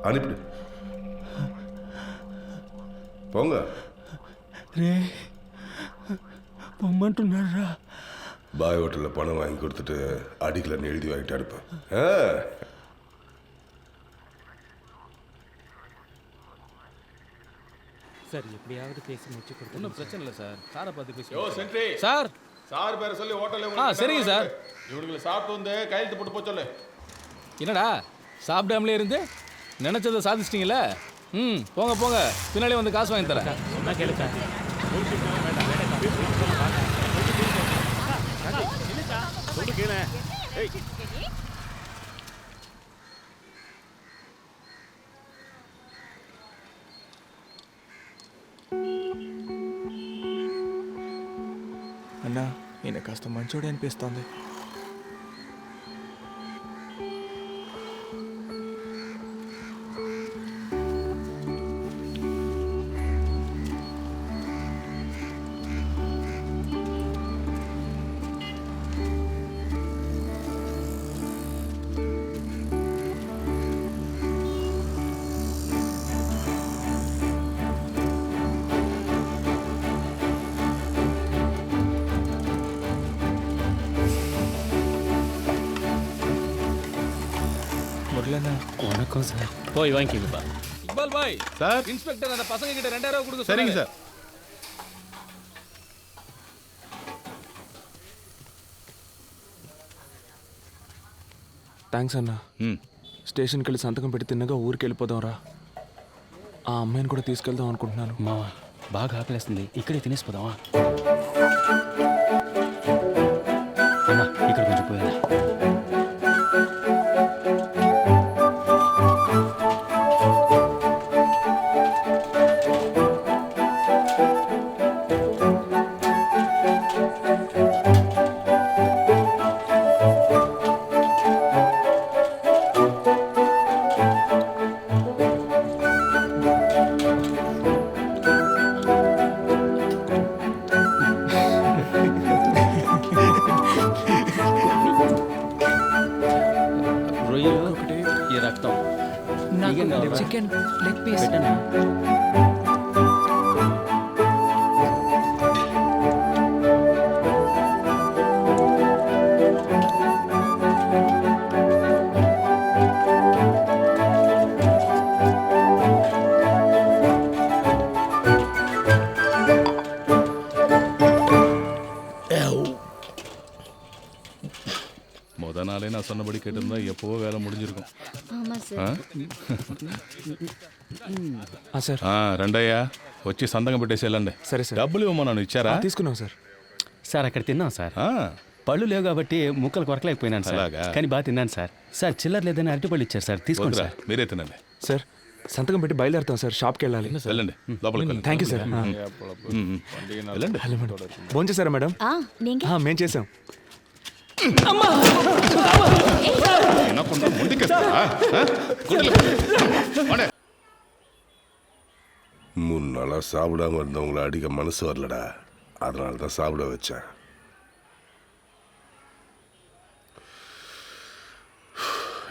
அனுப்பிடு, போங்க. రే పొమ్మంటున్నారా? பாய் ஹோட்டலில் பணம் வாங்கி கொடுத்துட்டு அடிக்கலன்னு எழுதி வாங்கிட்டு அனுப்பேன். சார் எப்படியாவது பேசி முடிச்சு கொடுத்து. ஒன்றும் பிரச்சனை இல்லை சார், சாரை பார்த்து பேசி. யோ சென்ட்ரி சார், சார் பேரை சொல்லி ஹோட்டலில் சரிங்க சார். இவனுங்களை சாப்பிட்டு வந்து கையெழுத்து போட்டு போக சொல்லு. என்னடா சாப்பிடாமலே இருந்து நினைச்சதை சாதிச்சிட்டீங்களே? போங்க போங்க, பின்னாலே வந்து காசு வாங்கி தரேன். சொன்னா கேளு சார். అన్నా, ఈయన కాస్త మంచోడే అనిపిస్తోంది. வணக்கம் சார். போய் வாங்கிக்கப்பா. இக்பால் பாய் సార్. இன்ஸ்பெக்டர் அந்த பசங்க கிட்ட 2000 கொடுக்க சரிங்க சொன்னாரு. సార్. థ్యాంక్స్ అన్నా. స్టేషన్కి వెళ్ళి సంతకం పెట్టి తిన్నగా ఊరికి వెళ్ళిపోదాం రా. ఆ అమ్మాయిని కూడా తీసుకెళ్దాం అనుకుంటున్నాను. మావా బాగా ఆకలేస్తుంది, ఇక్కడే తినేసిపోదామా? అన్నా ఇక్కడ కొంచెం పోయాలా? రొయ్యలు ఒకటి, ఈ రక్తం, చికెన్ లెగ్ పీస్. పెట్టనా? முத நாளே நான் சொன்னபடி கேட்டிருந்தா எப்போவோ வேலை முடிஞ்சிருக்கும். ஆமாம் సార్ రండయ్యా వచ్చి సంతకం పెట్టేసి వెళ్ళండి. సరే సార్. డబ్బులు ఇవ్వమన్నాను, ఇచ్చారా? తీసుకున్నాం సార్. సార్ అక్కడ తిన్నాం సార్. పళ్ళు లేవు కాబట్టి ముక్కలు కొరకలేకపోయినాను సార్. కానీ బాగా తిన్నాను సార్. సార్ చిల్లర లేదని అరటిపళ్ళు ఇచ్చారు సార్, తీసుకోండి సార్. మీరే తినండి సార్. సంతకం పెట్టి బయలుదేరుతాం సార్, షాప్కి వెళ్ళాలి. వెళ్ళండి, లోపలికి వెళ్ళండి. Thank you sir. వెళ్ళండి. హలో మేడం, భోజనం చేశారా మేడం? మేము చేసాం. மூணு நாளாக சாப்பிடாம இருந்தவங்கள அடிக்க மனசு வரலடா, அதனால தான் சாப்பிட வச்சேன்.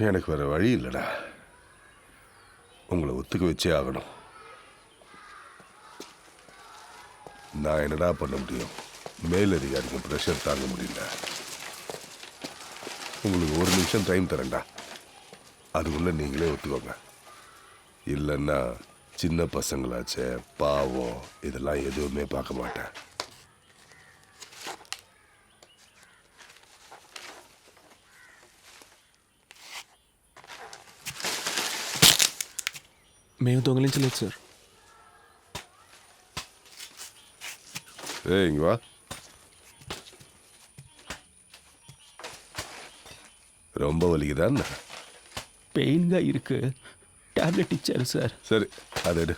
எனக்கு வேற வழி இல்லைடா, உங்களை ஒத்துக்க வச்சே ஆகணும். நான் என்னடா பண்ண முடியும்? மேலதிகாரிக்கு ப்ரெஷர் தாங்க முடியல. உங்களுக்கு ஒரு நிமிஷம் டைம் தரேன்டா, அதுக்குள்ளே நீங்களே ஒத்துக்கோங்க. இல்லைன்னா சின்ன பசங்களாச்சே, பாவம், இதெல்லாம் எதுவுமே பார்க்க மாட்டேன். మేము దొంగలించలేదు సార్. இங்க வா. ரொம்ப வலிக்குதா? పెయిన్గా ఇருக்கு, టాబ్లెట్ ఇచ్చారు సార్. சரி, அதை எடு.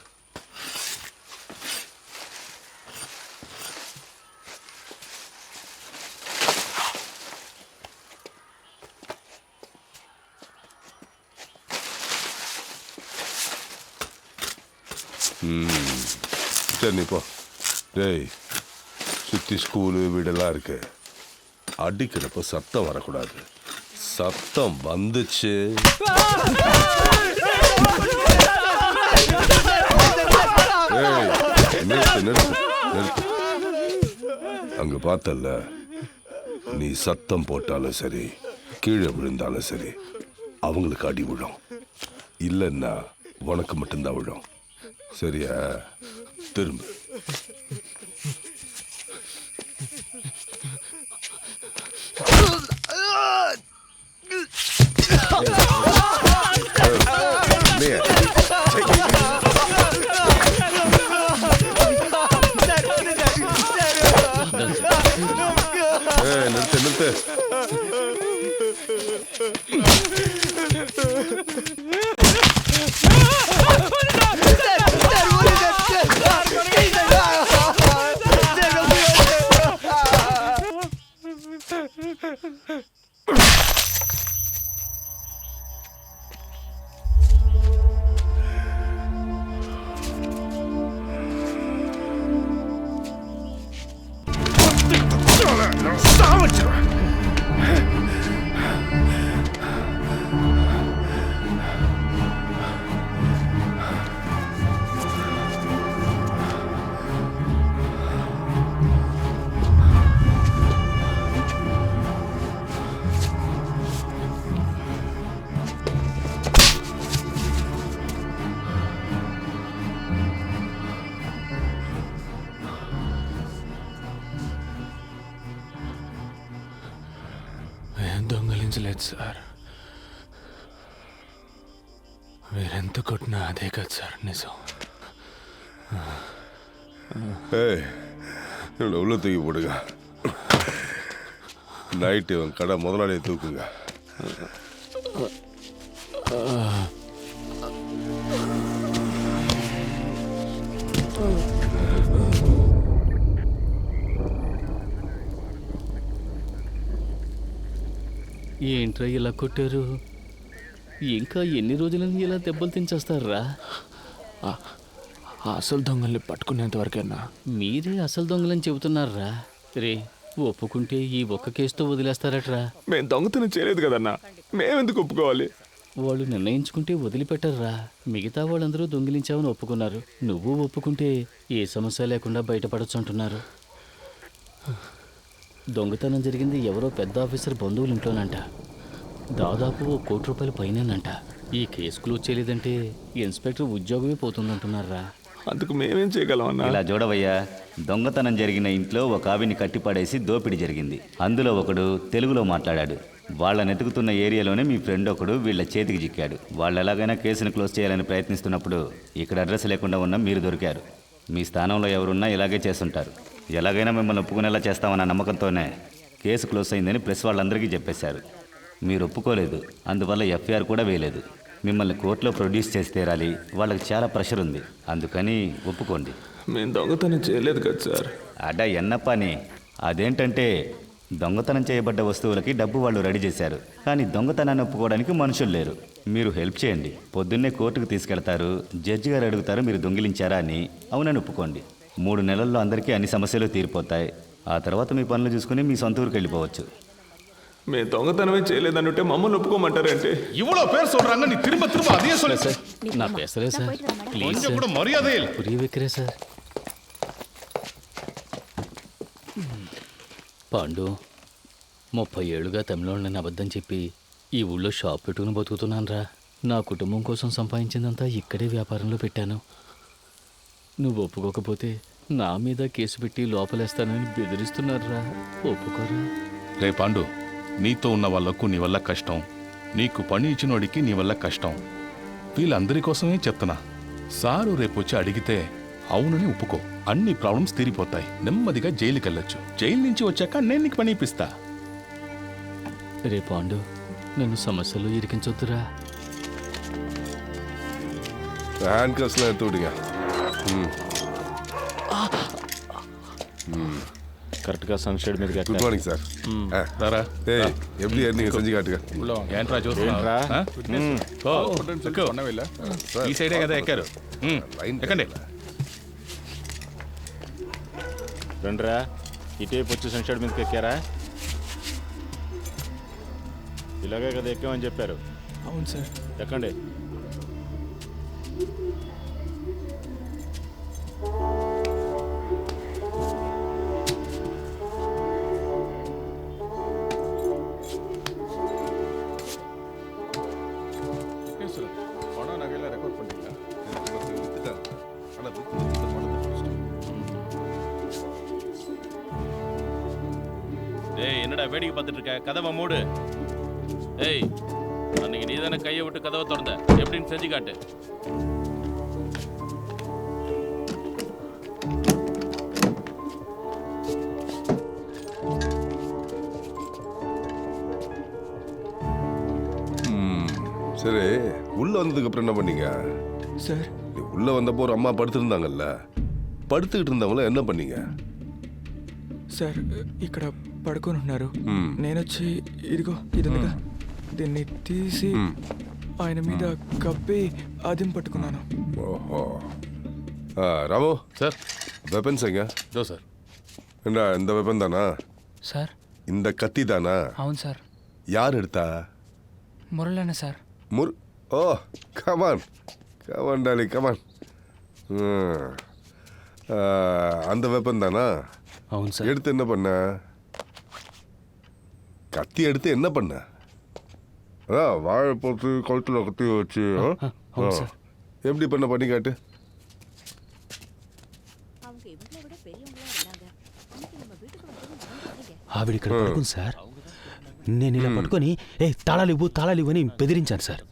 சரி நீ போ. டேய், சுற்றி ஸ்கூலு வீடெல்லாம் இருக்கு, அடிக்கிறப்ப சத்தம் வரக்கூடாது. சத்தம் வந்துச்சு நிறுத்து நிறுத்து நிறுத்து. அங்க பார்த்தல்ல, நீ சத்தம் போட்டாலும் சரி, கீழே விழுந்தாலும் சரி, அவங்களுக்கு அடி விழும். இல்லைன்னா உனக்கு மட்டும்தான் விழும். சரியா? திரும்ப. நிறுத்து நிறுத்து. దొంగలించలేదు సార్. మీరెంత కొట్టినా అదే కదా సార్ నిజం. இவனை உள்ள தூக்கி போடுங்க. நைட்டு இவன் கடை முதலாளியை தூக்குங்க. ఏంట్రా ఇలా కొట్టారు? ఇంకా ఎన్ని రోజులని ఇలా దెబ్బలు తించేస్తారా? అసలు దొంగల్ని పట్టుకునేంత వరకైనా. మీరే అసలు దొంగలని చెబుతున్నారా? రే, ఒప్పుకుంటే ఈ ఒక్క కేసుతో వదిలేస్తారట్రా? మేము దొంగతనం చేయలేదు కదన్నా, మేమెందుకు ఒప్పుకోవాలి? వాళ్ళు నిర్ణయించుకుంటే వదిలిపెట్టర్రా. మిగతా వాళ్ళందరూ దొంగిలించావని ఒప్పుకున్నారు, నువ్వు ఒప్పుకుంటే ఏ సమస్య లేకుండా బయటపడచ్చు అంటున్నారు. దొంగతనం జరిగింది ఎవరో పెద్ద ఆఫీసర్ బంధువుల ఇంట్లోనంట. దాదాపు ₹1 కోటి పైనేనంట. ఈ కేసు క్లోజ్ చేయలేదంటే ఇన్స్పెక్టర్ ఉద్యోగమే పోతుందంటున్నారా. అందుకు మేమేం చేయగలం అన్న? ఇలా చూడవయ్యా, దొంగతనం జరిగిన ఇంట్లో ఒక ఆవిని కట్టిపడేసి దోపిడీ జరిగింది. అందులో ఒకడు తెలుగులో మాట్లాడాడు. వాళ్ళని ఎతుకుతున్న ఏరియాలోనే మీ ఫ్రెండ్ ఒకడు వీళ్ళ చేతికి చిక్కాడు. వాళ్ళు ఎలాగైనా కేసును క్లోజ్ చేయాలని ప్రయత్నిస్తున్నప్పుడు ఇక్కడ అడ్రస్ లేకుండా ఉన్న మీరు దొరికారు. మీ స్థానంలో ఎవరున్నా ఇలాగే చేస్తుంటారు. ఎలాగైనా మిమ్మల్ని ఒప్పుకునేలా చేస్తామన్న నమ్మకంతోనే కేసు క్లోజ్ అయిందని ప్రెస్ వాళ్ళందరికీ చెప్పేశారు. మీరు ఒప్పుకోలేదు, అందువల్ల ఎఫ్ఐఆర్ కూడా వేయలేదు. మిమ్మల్ని కోర్టులో ప్రొడ్యూస్ చేసి తీరాలి, వాళ్ళకి చాలా ప్రెషర్ ఉంది, అందుకని ఒప్పుకోండి. మేము దొంగతనం చేయలేదు కదా సార్. అడా ఎన్నప్పని అదేంటంటే దొంగతనం చేయబడ్డ వస్తువులకి డబ్బు వాళ్ళు రెడీ చేశారు, కానీ దొంగతనాన్ని ఒప్పుకోవడానికి మనుషులు లేరు. మీరు హెల్ప్ చేయండి. పొద్దున్నే కోర్టుకు తీసుకెళ్తారు, జడ్జి గారు అడుగుతారు మీరు దొంగిలించారా అని. అవునని ఒప్పుకోండి. 3 నెలల్లో అందరికీ అన్ని సమస్యలు తీరిపోతాయి. ఆ తర్వాత మీ పనులు చూసుకుని మీ సొంత ఊరికి వెళ్ళిపోవచ్చు. మేము దొంగతనమే చేయలేదనుంటే మమ్మల్ని ఒప్పుకోమంటారంటే இவ்வளோ பேர் சொல்றாங்க நீ திரும்ப திரும்ப அதையே சொல்லு సార్ నా పేసరే సార్ ప్లీజ్ கொஞ்சம் கூட மரியாதை இல்லை. పురి విక్రే సార్. పాండు 30 ఏళ్ళుగా తమిళోళ్ళని అబద్ధం చెప్పి ఈ ఊళ్ళో షాప్ పెట్టుకుని బతుకుతున్నానురా. నా కుటుంబం కోసం సంపాదించిందంతా ఇక్కడే వ్యాపారంలో పెట్టాను. నువ్వు ఒప్పుకోకపోతే నా మీద కేసు పెట్టి లోపలేస్తానని బెదిరిస్తున్నారా. ఒప్పుకోరా. రే పాండు, నీతో ఉన్న వాళ్ళకు నీ వల్ల కష్టం, నీకు పని ఇచ్చినోడికి నీ వల్ల కష్టం. వీళ్ళందరి కోసమే చెప్తున్నా. సారు రేపొచ్చి అడిగితే అవునని ఒప్పుకో. అన్ని ప్రాబ్లమ్స్ తీరిపోతాయి. నెమ్మదిగా జైలుకి వెళ్ళొచ్చు. జైలు నుంచి వచ్చాక నేను నీకు పని ఇప్పిస్తా. రే పాండు, నన్ను సమస్యలు ఇరికించొద్దురా. హ్యాండ్ కస్లో తోడిగా కరెక్ట్గా సన్షెడ్ మీద గుడ్ మార్నింగ్ సార్. రారా. எப்படி நீங்க செஞ்சு காட்டுங்க. ఏంట్రా చూస్తున్నా? ఈ సైడే కదా ఎక్కారు. ఎక్కండి. రండిరా, ఇటేపు వచ్చి సన్షెడ్ మీదకి ఎక్కారా? ఇలాగే కదా ఎక్కామని చెప్పారు. అవును సార్. ఎక్కండి. ஏய் என்னடா வேடிக்கை பார்த்துட்டு இருக்க? கதவை மூடு. ஏய் அன்னைக்கு நீ தானே கையை விட்டு கதவை திறந்த, எப்படின்னு செஞ்சு காட்டு. சரி, உள்ள வந்ததுக்கு அப்புறம் என்ன பண்ணீங்க సార్? நீ உள்ள வந்தப்போ ஒரு அம்மா படுத்திருந்தாங்கல்ல, படுத்துக்கிட்டு இருந்தவங்கள என்ன பண்ணீங்க? సార్ ఇక్కడ పడుకొని ఉన్నారు. నేనొచ్చి ఇదిగో ఇదిగా దీన్ని తీసి ఆయన మీద కప్పి అదిం పట్టుకున్నాను. ஓஹோ. ராமு సార్. வெப்பன்ஸ் எங்க? దో సార్. ஏண்டா இந்த வெப்பன் தானா? సార్ இந்த கத்தி தானா? అవును సార్. யார் எடுத்தா? మురళన్న సార్. ஓ கமான் கமான் டாலி கமான். அந்த வெப்பன் தானா? అవును సార్. எடுத்து என்ன பண்ண? கத்தி எடுத்து என்ன பண்ண? அதான் வாழை போட்டு கழுத்தில் கத்தி வச்சு எப்படி பண்ணி காட்டு. ఆవిడ ఇక్కడ పడుకుంది సార్. నేను ఇలా పట్టుకొని తాళాలు ఇవ్వు అని బెదిరించాను సార్.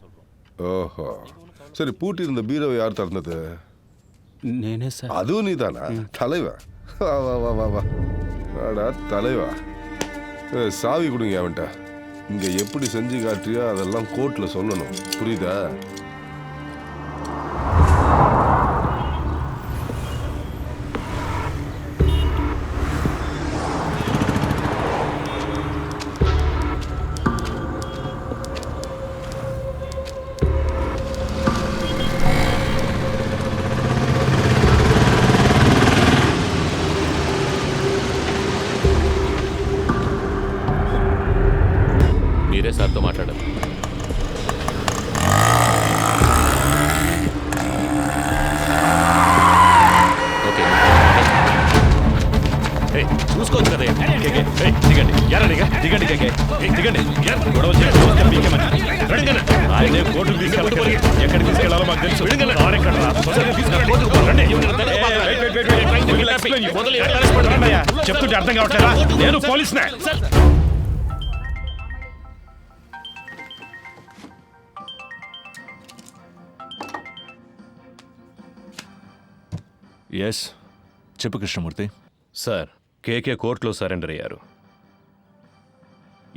ஓஹோ. சரி, பூட்டி இருந்த பீரோவை யார் திறந்தது? నేనే సార్. அதுவும் நீ தானா? தலைவா, வா வா வா வா வா வாடா தலைவா. சாவி கொடுங்க அவன்கிட்ட. இங்க எப்படி செஞ்சு காட்டுறியோ அதெல்லாம் கோர்ட்ல சொல்லணும், புரியுதா? మీరే సార్తో మాట్లాడాలి. ఓకే, చూసుకోవచ్చు కదా. దిగండి, దిగండి, దిగండి. ఆయనే కోర్టుకు తీసుకెళ్ళాలి. ఎక్కడికి తీసుకెళ్లాలో మాకు తెలుసు. చెప్తుంటే అర్థం కావట్లేదా? నేను పోలీసునే. ఎస్ చెప్పు కృష్ణమూర్తి. సార్ కేకే కోర్టులో సరెండర్ అయ్యారు.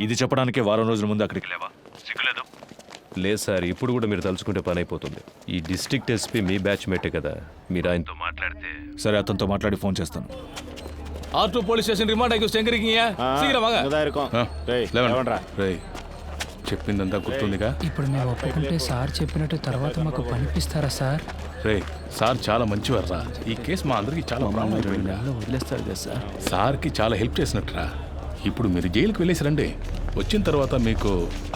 ఇది చెప్పడానికే వారం రోజుల ముందు అక్కడికి లేవా? సిగ్గులేదు? లేదు సార్, ఇప్పుడు కూడా మీరు తలుచుకుంటే పని అయిపోతుంది. ఈ డిస్ట్రిక్ట్ ఎస్పీ మీ బ్యాచ్ మేటే కదా, మీరు ఆయనతో మాట్లాడితే. సరే, అతనితో మాట్లాడి ఫోన్ చేస్తాను. R2 போலீஸ் ஸ்டேஷன் ரிமாண்ட் ஆகி எங்கறீங்க? சீக்கிரம் வாங்க. రేయ్ చెప్పిందంతా గుర్తుందిగా? ఇప్పుడు మేము ఒప్పుకుంటే సార్ చెప్పినట్టు తర్వాత మాకు పనిపిస్తారా సార్? రే సార్ చాలా మంచివారా. ఈ కేసు మా అందరికి చాలా ప్రాబ్లం అయిపోయింది. వదిలేస్తారు కదా సార్. సార్కి చాలా హెల్ప్ చేసినట్టురా. ఇప్పుడు మీరు జైలుకి వెళ్ళేసి రండి. వచ్చిన తర్వాత మీకు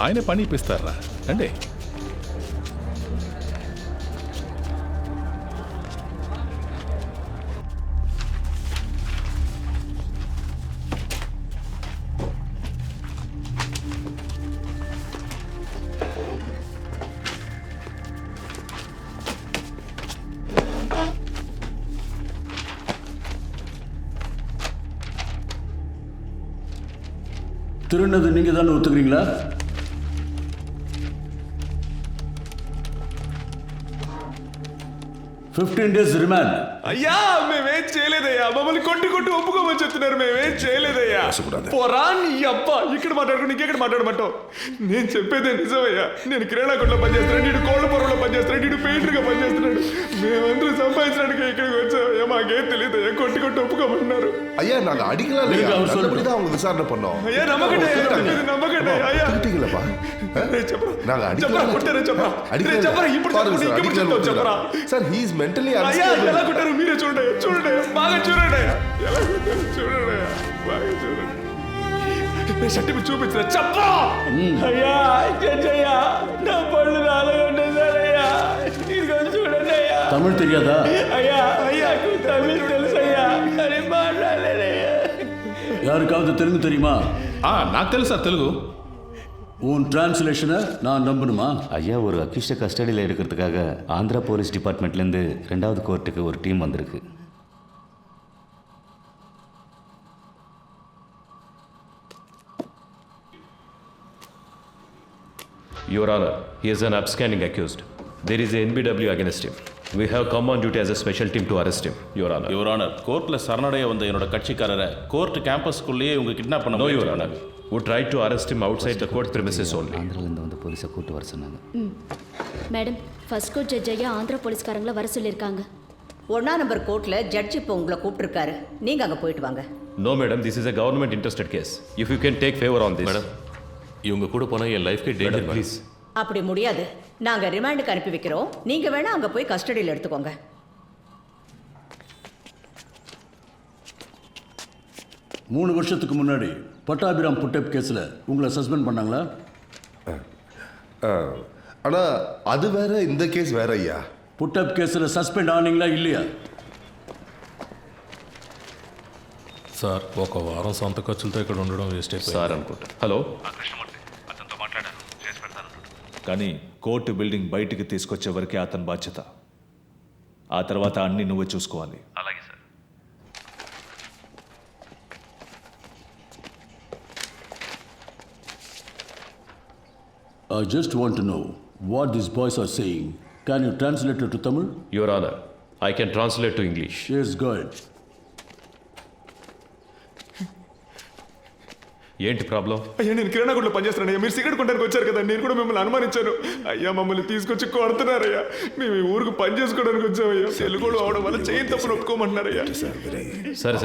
ఆయనే పని ఇప్పిస్తారా. రండి. திருநது நீங்க தானே ஒத்துக்கிறீங்களா? $15 days రిమాండ్. అయ్యా మేమేం చేయలేదయ్యా. మమ్మల్ని కొట్టి ఒప్పుకోమని చెప్తున్నారు. మేమేం చేయలేదయ్యా. పోరా నీ అబ్బా. ఇక్కడ మాట్లాడుకుని ఇంకెక్కడ మాట్లాడమంటావు? నేను చెప్పేదే నిజమయ్యా. నేను కిరాణా కొట్లో పనిచేస్తున్నాడు, నీడు కోళ్ళ పొరలో పనిచేస్తున్నాడు, నీడు పెయింటర్గా పనిచేస్తున్నాడు. మేమందరూ సంపాదించడానికి ఇక్కడికి వచ్చామయ్యా. మాకేం తెలియదయ్యా. కొట్టి ఒప్పుకోమంటున్నారు. ஐயா நாங்க அடிக்கலாம் நல்லபடிதான் அவங்க விசாரணை பண்ணோம். ஐயா நம்பகட்டே நம்பகட்டே ஐயா கேட்டீங்களப்பா? நாங்க அடிக்கலாம் sir he is mentally unstable. ఎలా కొట్టారు మీరే చూడండి బాగా చూడండి. ఎలా కొట్టారు చూడండి బాగా చూడండి. సర్టిఫికెట్ చూపించిన చెప్పా. అయ్యా చెయ్యా నా పళ్ళు నాలుగుంటే సార్. అయ్యా ఇదిగో చూడండి అయ్యా. తమిళ్ తెలియదా? అయ్యా తమిళ్ తెలుసయ్యా, కానీ మాట్లాడలేదయ్యా. யாருக்காவது தெலுங்கு தெரியுமா? నాకు తెలుసు సార్ తెలుగు. உன் டிரான்ஸ்லேஷனை நான் நம்பணுமா? ஐயா, ஒரு அக்யூஸ்டை கஸ்டடியில் எடுக்கிறதுக்காக ஆந்திரா போலீஸ் டிபார்ட்மெண்ட்லேருந்து 2வது கோர்ட்டுக்கு ஒரு டீம் வந்திருக்கு. Your Honor, he is an upstanding accused. There is a NBW against him. We have come on duty as a special team to arrest him, Your Honor. Your Honor, கோர்ட்டில் சரணடைய வந்த என்னோட கட்சிக்காரரை court கேம்பஸ்க்குள்ளேயே இவங்க kidnap பண்ண No, Your Honor. We tried to arrest him outside the court premises only. ஆந்திராலேருந்து வந்து போலீஸை கூட்டு வர சொன்னாங்க. மேடம், ஃபர்ஸ்ட் கோர்ட் ஜட்ஜ் ஐயா ஆந்திரா போலீஸ்காரங்கள வர சொல்லியிருக்காங்க. 1ஆம் நம்பர் கோர்ட்டில் ஜட்ஜ் இப்போ உங்களை கூப்பிட்டுருக்காரு. நீங்கள் அங்கே போயிட்டு வாங்க. No, madam, this is a government interested case. If you can take favor on this. Madam, இவங்க கூட போனால் என் லைஃப்க்கு டேஞ்சர். ப்ளீஸ். அப்படி முடியாது. நாங்கள் ரிமாண்டுக்கு அனுப்பி வைக்கிறோம். நீங்கள் வேணால் அங்கே போய் கஸ்டடியில் எடுத்துக்கோங்க. 3 வருஷத்துக்கு முன்னாடி பட்டாபிராம் புட்டப் கேஸில் உங்களை சஸ்பெண்ட் பண்ணாங்களா? ஆனால் அது வேற, இந்த கேஸ் வேற ஐயா. புட்டப் கேஸில் సస్పెండ్ ఆనీங்களா இல்லையா? సార్, ఒక వారం సొంత ఖర్చులతో ఇక్కడ ఉండడం వేస్ట్ అయిపోయింది సార్ అనుకుంటా. హలో, అతనితో మాట్లాడాను, చేసి పెడతాను. కానీ కోర్టు బిల్డింగ్ బయటికి తీసుకొచ్చే వరకే అతని బాధ్యత. ఆ తర్వాత అన్ని నువ్వే చూసుకోవాలి. అలాగే sir. I just want to know what these boys are saying. Can you translate it to Tamil? Your Honor, I can translate to English. Yes, go ahead. ఏంటి ప్రాబ్లం? అయ్యా నేను కిరాణా కొట్లో పనిచేస్తున్నాను అయ్యా. మీరు సిగరెట్ కొనడానికి వచ్చారు కదా, నేను కూడా మిమ్మల్ని అనుమానించాను అయ్యా. మమ్మల్ని తీసుకొచ్చి కొడుతున్నారయ్యా. మేము ఈ ఊరికి పని చేసుకోవడానికి వచ్చామయ్యా. తెలుగులో అవడం వల్ల చేయని తప్పును ఒప్పుకోమంటున్నారయ్యా. సరే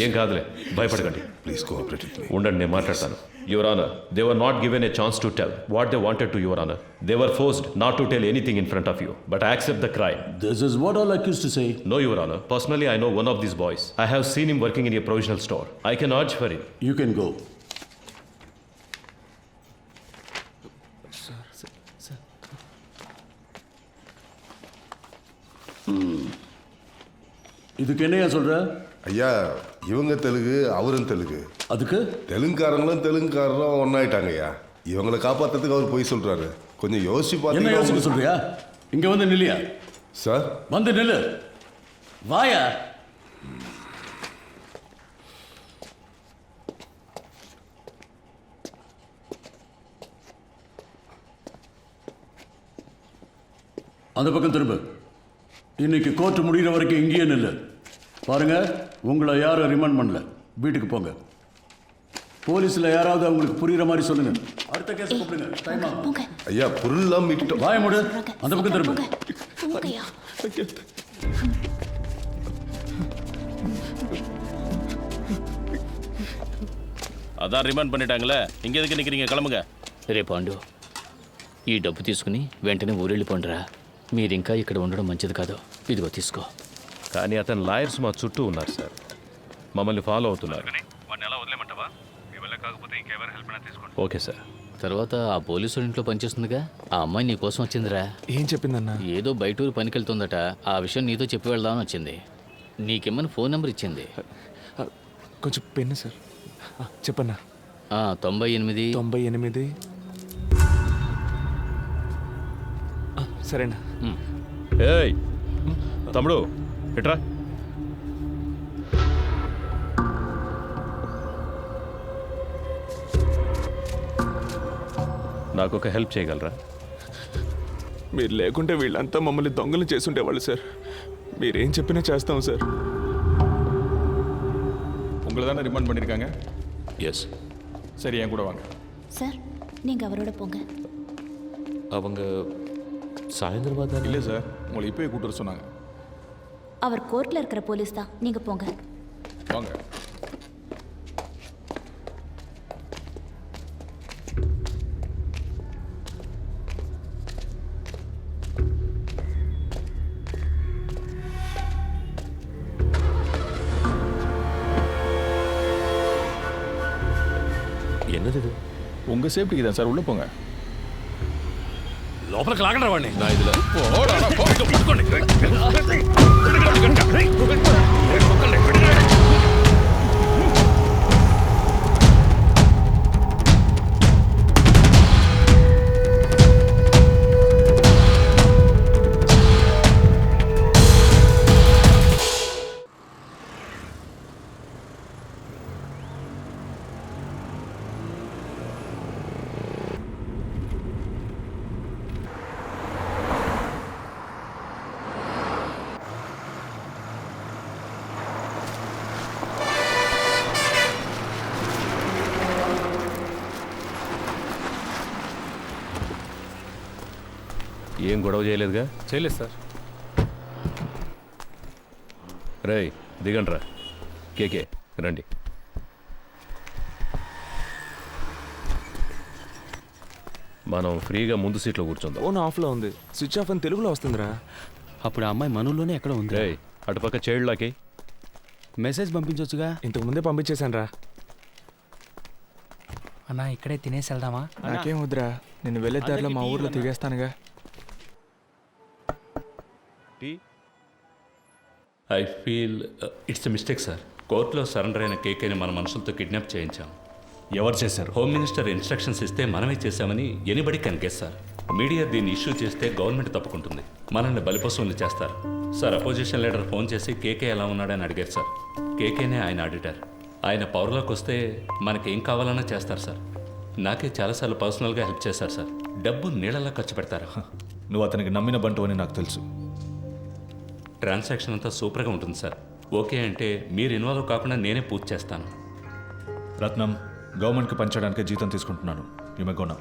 ఏం కాదులే, భయపడకండి. Please cooperate with me. ఉండండి, నేను మాట్లాడతాను. Your Honor, they were not given a chance to tell what they wanted to, Your Honor. They were forced not to tell anything in front of you, but I accept the crime. This is what all accused to say. No, Your Honor. Personally, I know one of these boys. I have seen him working in a provisional store. I can urge for him. You can go. இதுக்கு என்னையா சொல்ற? ஐயா இவங்க தெலுங்கு, அவரும் தெலுங்கு. அதுக்கு தெலுங்குக்காரங்களும் தெலுங்குக்காரரும் ஒன்னாயிட்டாங்க ஐயா. இவங்களை காப்பாற்றுறதுக்கு அவர் போய் சொல்றாரு. கொஞ்சம் யோசிச்சு என்ன பார்த்தீங்கன்னா யோசிக்க சொல்றியா? இங்க வந்து நில்லியா? சார் வந்து நில்லு. வாயா. அந்த பக்கம் திரும்ப. இன்னைக்கு கோர்ட் முடிகிற வரைக்கும் இங்கேயே நில்லு. பாருங்க, உங்களை யாரும் ரிமாண்ட் பண்ணல. வீட்டுக்கு போங்க. போலீஸ்ல யாராவது உங்களுக்கு புரியுற மாதிரி சொல்லுங்க. அடுத்த கேஸ் கூப்பிடுங்க. டைம் ஆகும். ஐயா பொருள்லாம் மீட்டோம். வாய மூடு. அந்த பக்கம் திரும்ப. అదా రిమాండ్ பண்ணிட்டாங்களே, ఇంక ఎదుకు నిక్కறீங்க? கிளம்புங்க. రే పాండు, ఈ డబ్బు తీసుకుని వెంటనే ఊరెళ్ళిపోండిరా. మీరింకా ఇక్కడ ఉండడం మంచిది కాదు. ఇదిగో తీసుకో. కానీ అతని లాయర్స్ మా చుట్టూ ఉన్నారు సార్, మమ్మల్ని ఫాలో అవుతున్నారు. Okay sir. తర్వాత ఆ పోలీసు ఇంట్లో పనిచేస్తుందిగా, ఆ అమ్మాయి నీ కోసం వచ్చిందిరా. ఏం చెప్పిందన్నా? ఏదో బయటూరు పనికి వెళ్తుందట. ఆ విషయం నీతో చెప్పి వెళ్దామని వచ్చింది. నీకేమని ఫోన్ నెంబర్ ఇచ్చింది. కొంచెం పెన్ను సార్. చెప్పన్నా. 98 సరేనా? ఏయ్ తమ్ముడు ఎట్రా. నాకు ఒక హెల్ప్ చేయగలరా? మీరు లేకుంటే వీళ్ళంతా మమ్మల్ని దొంగలు చేసుండేవాళ్ళు సార్. మీరేం చెప్పినా చేస్తాం సార్. உங்களை தானே ரிமாண்ட் பண்ணியிருக்காங்க? எஸ். சரி, என் கூட வாங்க. சார், நீங்கள் அவரோட போங்க. அவங்க சாயந்தரமா தான். இல்லை சார், உங்களை இப்போயே கூட்டு வர சொன்னாங்க. அவர் கோர்ட்டில் இருக்கிற போலீஸ் தான். நீங்கள் போங்க. வாங்க. என்னது இது? உங்கள் சேஃப்டிக்கு தான் சார், உள்ளே போங்க. లోపలికి లాగండి వాడిని. నా ఇదిలో ఏం గొడవ చేయలేదుగా? చేయలేదు సార్. రేయ్ దిగండ్రా. కేకే రండి. మనం ఫ్రీగా ముందు సీట్లో కూర్చుందాం. ఫోన్ ఆఫ్లో ఉంది. స్విచ్ ఆఫ్ అని తెలుగులో వస్తుందిరా. అప్పుడు ఆ అమ్మాయి మనలోనే ఎక్కడ ఉంది? రేయ్ అటుపక్క చైల్డ్లాకి మెసేజ్ పంపించవచ్చుగా. ఇంతకు ముందే పంపించేశాను రా. అన్నా, ఇక్కడే తినేసి వెళ్దామా? నాకేం వద్దురా, నేను వెళ్ళే దారిలో మా ఊర్లో తిరిగేస్తానుగా. I feel it's a mistake sir. కోర్టులో సరెండర్ అయిన కేకేని మన మనుషులతో కిడ్నాప్ చేయించాం. ఎవరు చేశారు? హోమ్ మినిస్టర్ ఇన్స్ట్రక్షన్స్ ఇస్తే మనమే చేశామని anybody can guess sir. Media దీన్ని ఇష్యూ చేస్తే గవర్నమెంట్ తప్పుకుంటుంది, మనల్ని బలిపశువులు చేస్తారు సార్. అపోజిషన్ లీడర్ ఫోన్ చేసి కేకే ఎలా ఉన్నాడని అడిగారు సార్. కేకేనే ఆయన ఆడిటర్. ఆయన పవర్లోకి వస్తే మనకేం కావాలన్నా చేస్తారు సార్. నాకే చాలాసార్లు పర్సనల్గా హెల్ప్ చేశారు సార్. డబ్బు నీళ్ళలా ఖర్చు పెడతారు. నువ్వు అతనికి నమ్మిన బంటు అని నాకు తెలుసు. ట్రాన్సాక్షన్ అంతా సూపర్గా ఉంటుంది సార్. ఓకే అంటే మీరు ఇన్వాల్వ్ కాకుండా నేనే పూర్తి చేస్తాను. రత్నం, గవర్నమెంట్కి పనిచేయడానికి జీతం తీసుకుంటున్నాను. You may go now.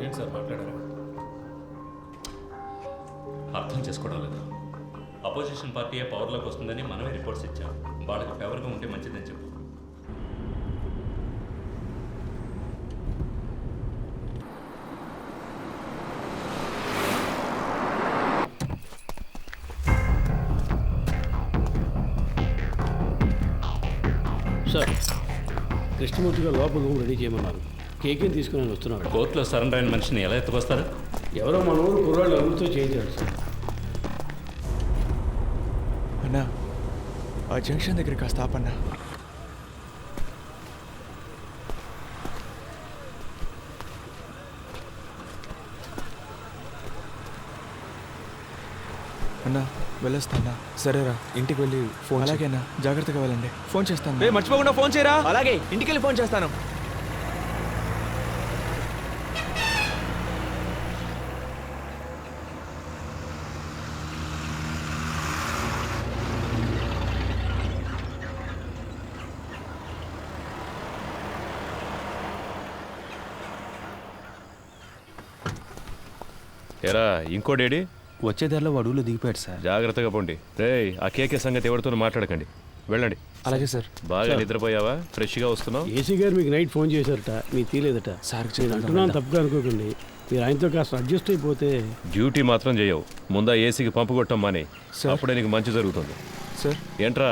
ఏంటి సార్ మాట్లాడారా? అర్థం చేసుకోవడం లేదు. అపోజిషన్ పార్టీయే పవర్లోకి వస్తుందని మనమే రిపోర్ట్స్ ఇచ్చాం. వాళ్ళకి ఫేవర్గా ఉంటే మంచిదని చెప్పు. సార్, కృష్ణమూర్తి గారు లోపల రూమ్ రెడీ చేయమన్నారు. కేకేని తీసుకుని వస్తున్నాడు. కోర్టులో సరెండర్ అయిన మనిషిని ఎలా ఎత్తుకొస్తారు? ఎవరో మన ఊరు కుర్రాళ్ళు అమృతో చేయించాడు సార్. అన్నా, ఆ జంక్షన్ దగ్గర కాస్త ఆపన్నా. అన్నా, వెళ్ళొస్తానా? సరేరా, ఇంటికి వెళ్ళి ఫోన్. అలాగేనా, జాగ్రత్తగా వెళ్ళండి. ఫోన్ చేస్తాను. మర్చిపోకుండా ఫోన్ చేయరా. అలాగే, ఇంటికి వెళ్ళి ఫోన్ చేస్తాను. ఎరా ఇంకోడేడి వచ్చే దారిలో వాడులో దిగిపోయాడు సార్. జాగ్రత్తగా పోండి. రేయ్ ఆ కేకే సంగతి ఎవరితో మాట్లాడకండి, వెళ్ళండి. అలాగే సార్. బాగా నిద్రపోయావా? ఫ్రెష్గా వస్తున్నావు? ఏసీ గారు మీకు నైట్ ఫోన్ చేశారట, మీకు తీలేదట. నేను అంటున్నాను తప్పుగా అనుకోకండి, మీరు ఆయనతో కాస్త అడ్జస్ట్ అయిపోతే. డ్యూటీ మాత్రం చేయవు, ముందా ఏసీకి పంపు కొట్టం మాని, అప్పుడే నీకు మంచి జరుగుతుంది. సార్ ఏంట్రా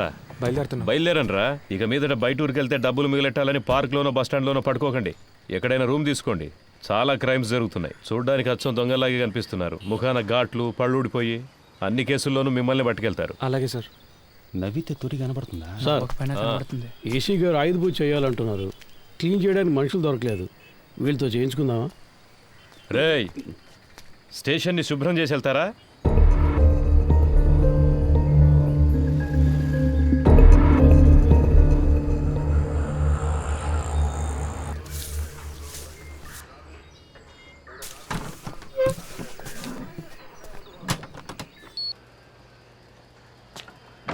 బయలుదేరనరా? ఇక మీదట బయట ఊరికి వెళ్తే డబ్బులు మిగిలెట్టాలని పార్క్లోనో బస్టాండ్లోనో పడుకోకండి. ఎక్కడైనా రూమ్ తీసుకోండి. చాలా క్రైమ్స్ జరుగుతున్నాయి. చూడ్డానికి అచ్చం దొంగలాగే కనిపిస్తున్నారు. ముఖాన ఘాట్లు, పళ్ళూడిపోయి అన్ని కేసుల్లోనూ మిమ్మల్ని పట్టుకెళ్తారు. అలాగే సార్. నవ్వితే తొలి కనబడుతుందా సార్? ఏసీ గారు ఆయుధ పూజ చేయాలంటున్నారు, క్లీన్ చేయడానికి మనుషులు దొరకలేదు, వీళ్ళతో చేయించుకుందామా? రేయ్ స్టేషన్ని శుభ్రం చేసి వెళ్తారా?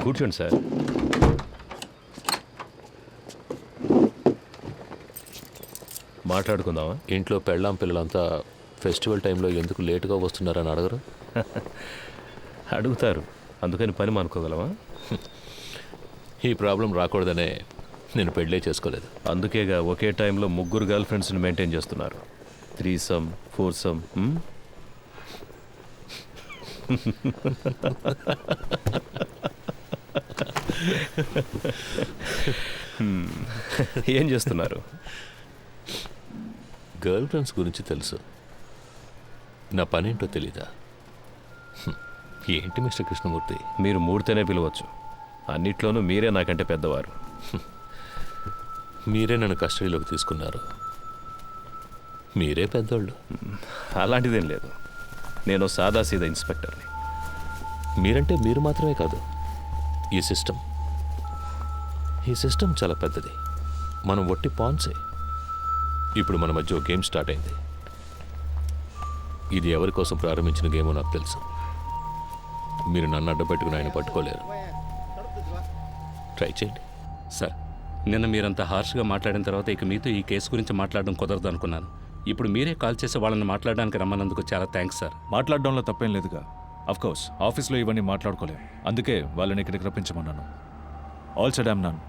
కూర్చోండి సార్. మాట్లాడుకుందామా? ఇంట్లో పెళ్ళాం పిల్లలంతా ఫెస్టివల్ టైంలో ఎందుకు లేటుగా వస్తున్నారని అడగరు? అడుగుతారు, అందుకని పని మానుకోగలమా? ఈ ప్రాబ్లం రాకూడదనే నేను పెళ్ళే చేసుకోలేదు. అందుకేగా ఒకే టైంలో 3 గర్ల్ ఫ్రెండ్స్ని మెయింటైన్ చేస్తున్నారు. 3సమ్ 4సమ్. ఏం చేస్తున్నారు? గర్ల్ ఫ్రెండ్స్ గురించి తెలుసు, నా పనేంటో తెలీదా? ఏంటి మిస్టర్ కృష్ణమూర్తి? మీరు మూడితేనే పిలవచ్చు, అన్నిట్లోనూ మీరే నాకంటే పెద్దవారు. మీరే నన్ను కస్టడీలోకి తీసుకున్నారు, మీరే పెద్దోళ్ళు. అలాంటిదేం లేదు, నేను సాదాసీదా ఇన్స్పెక్టర్ని. మీరంటే మీరు మాత్రమే కాదు, ఈ సిస్టమ్ చాలా పెద్దది. మనం ఒట్టి పాన్సే. ఇప్పుడు మన మధ్య గేమ్ స్టార్ట్ అయింది. ఇది ఎవరి కోసం ప్రారంభించిన గేమో నాకు తెలుసు. మీరు నన్ను అడ్డపెట్టుకుని ఆయన పట్టుకోలేరు. ట్రై చేయండి. సార్, నిన్న మీరంతా హార్ష్గా మాట్లాడిన తర్వాత ఇక మీతో ఈ కేసు గురించి మాట్లాడడం కుదరదు అనుకున్నాను. ఇప్పుడు మీరే కాల్ చేసి వాళ్ళని మాట్లాడడానికి రమ్మన్నందుకు చాలా థ్యాంక్స్ సార్. మాట్లాడడంలో తప్పేం లేదుగా. అఫ్కోర్స్ ఆఫీస్లో ఇవన్నీ మాట్లాడుకోలేం, అందుకే వాళ్ళని ఇక్కడికి రప్పించమన్నాను. All said I'm none,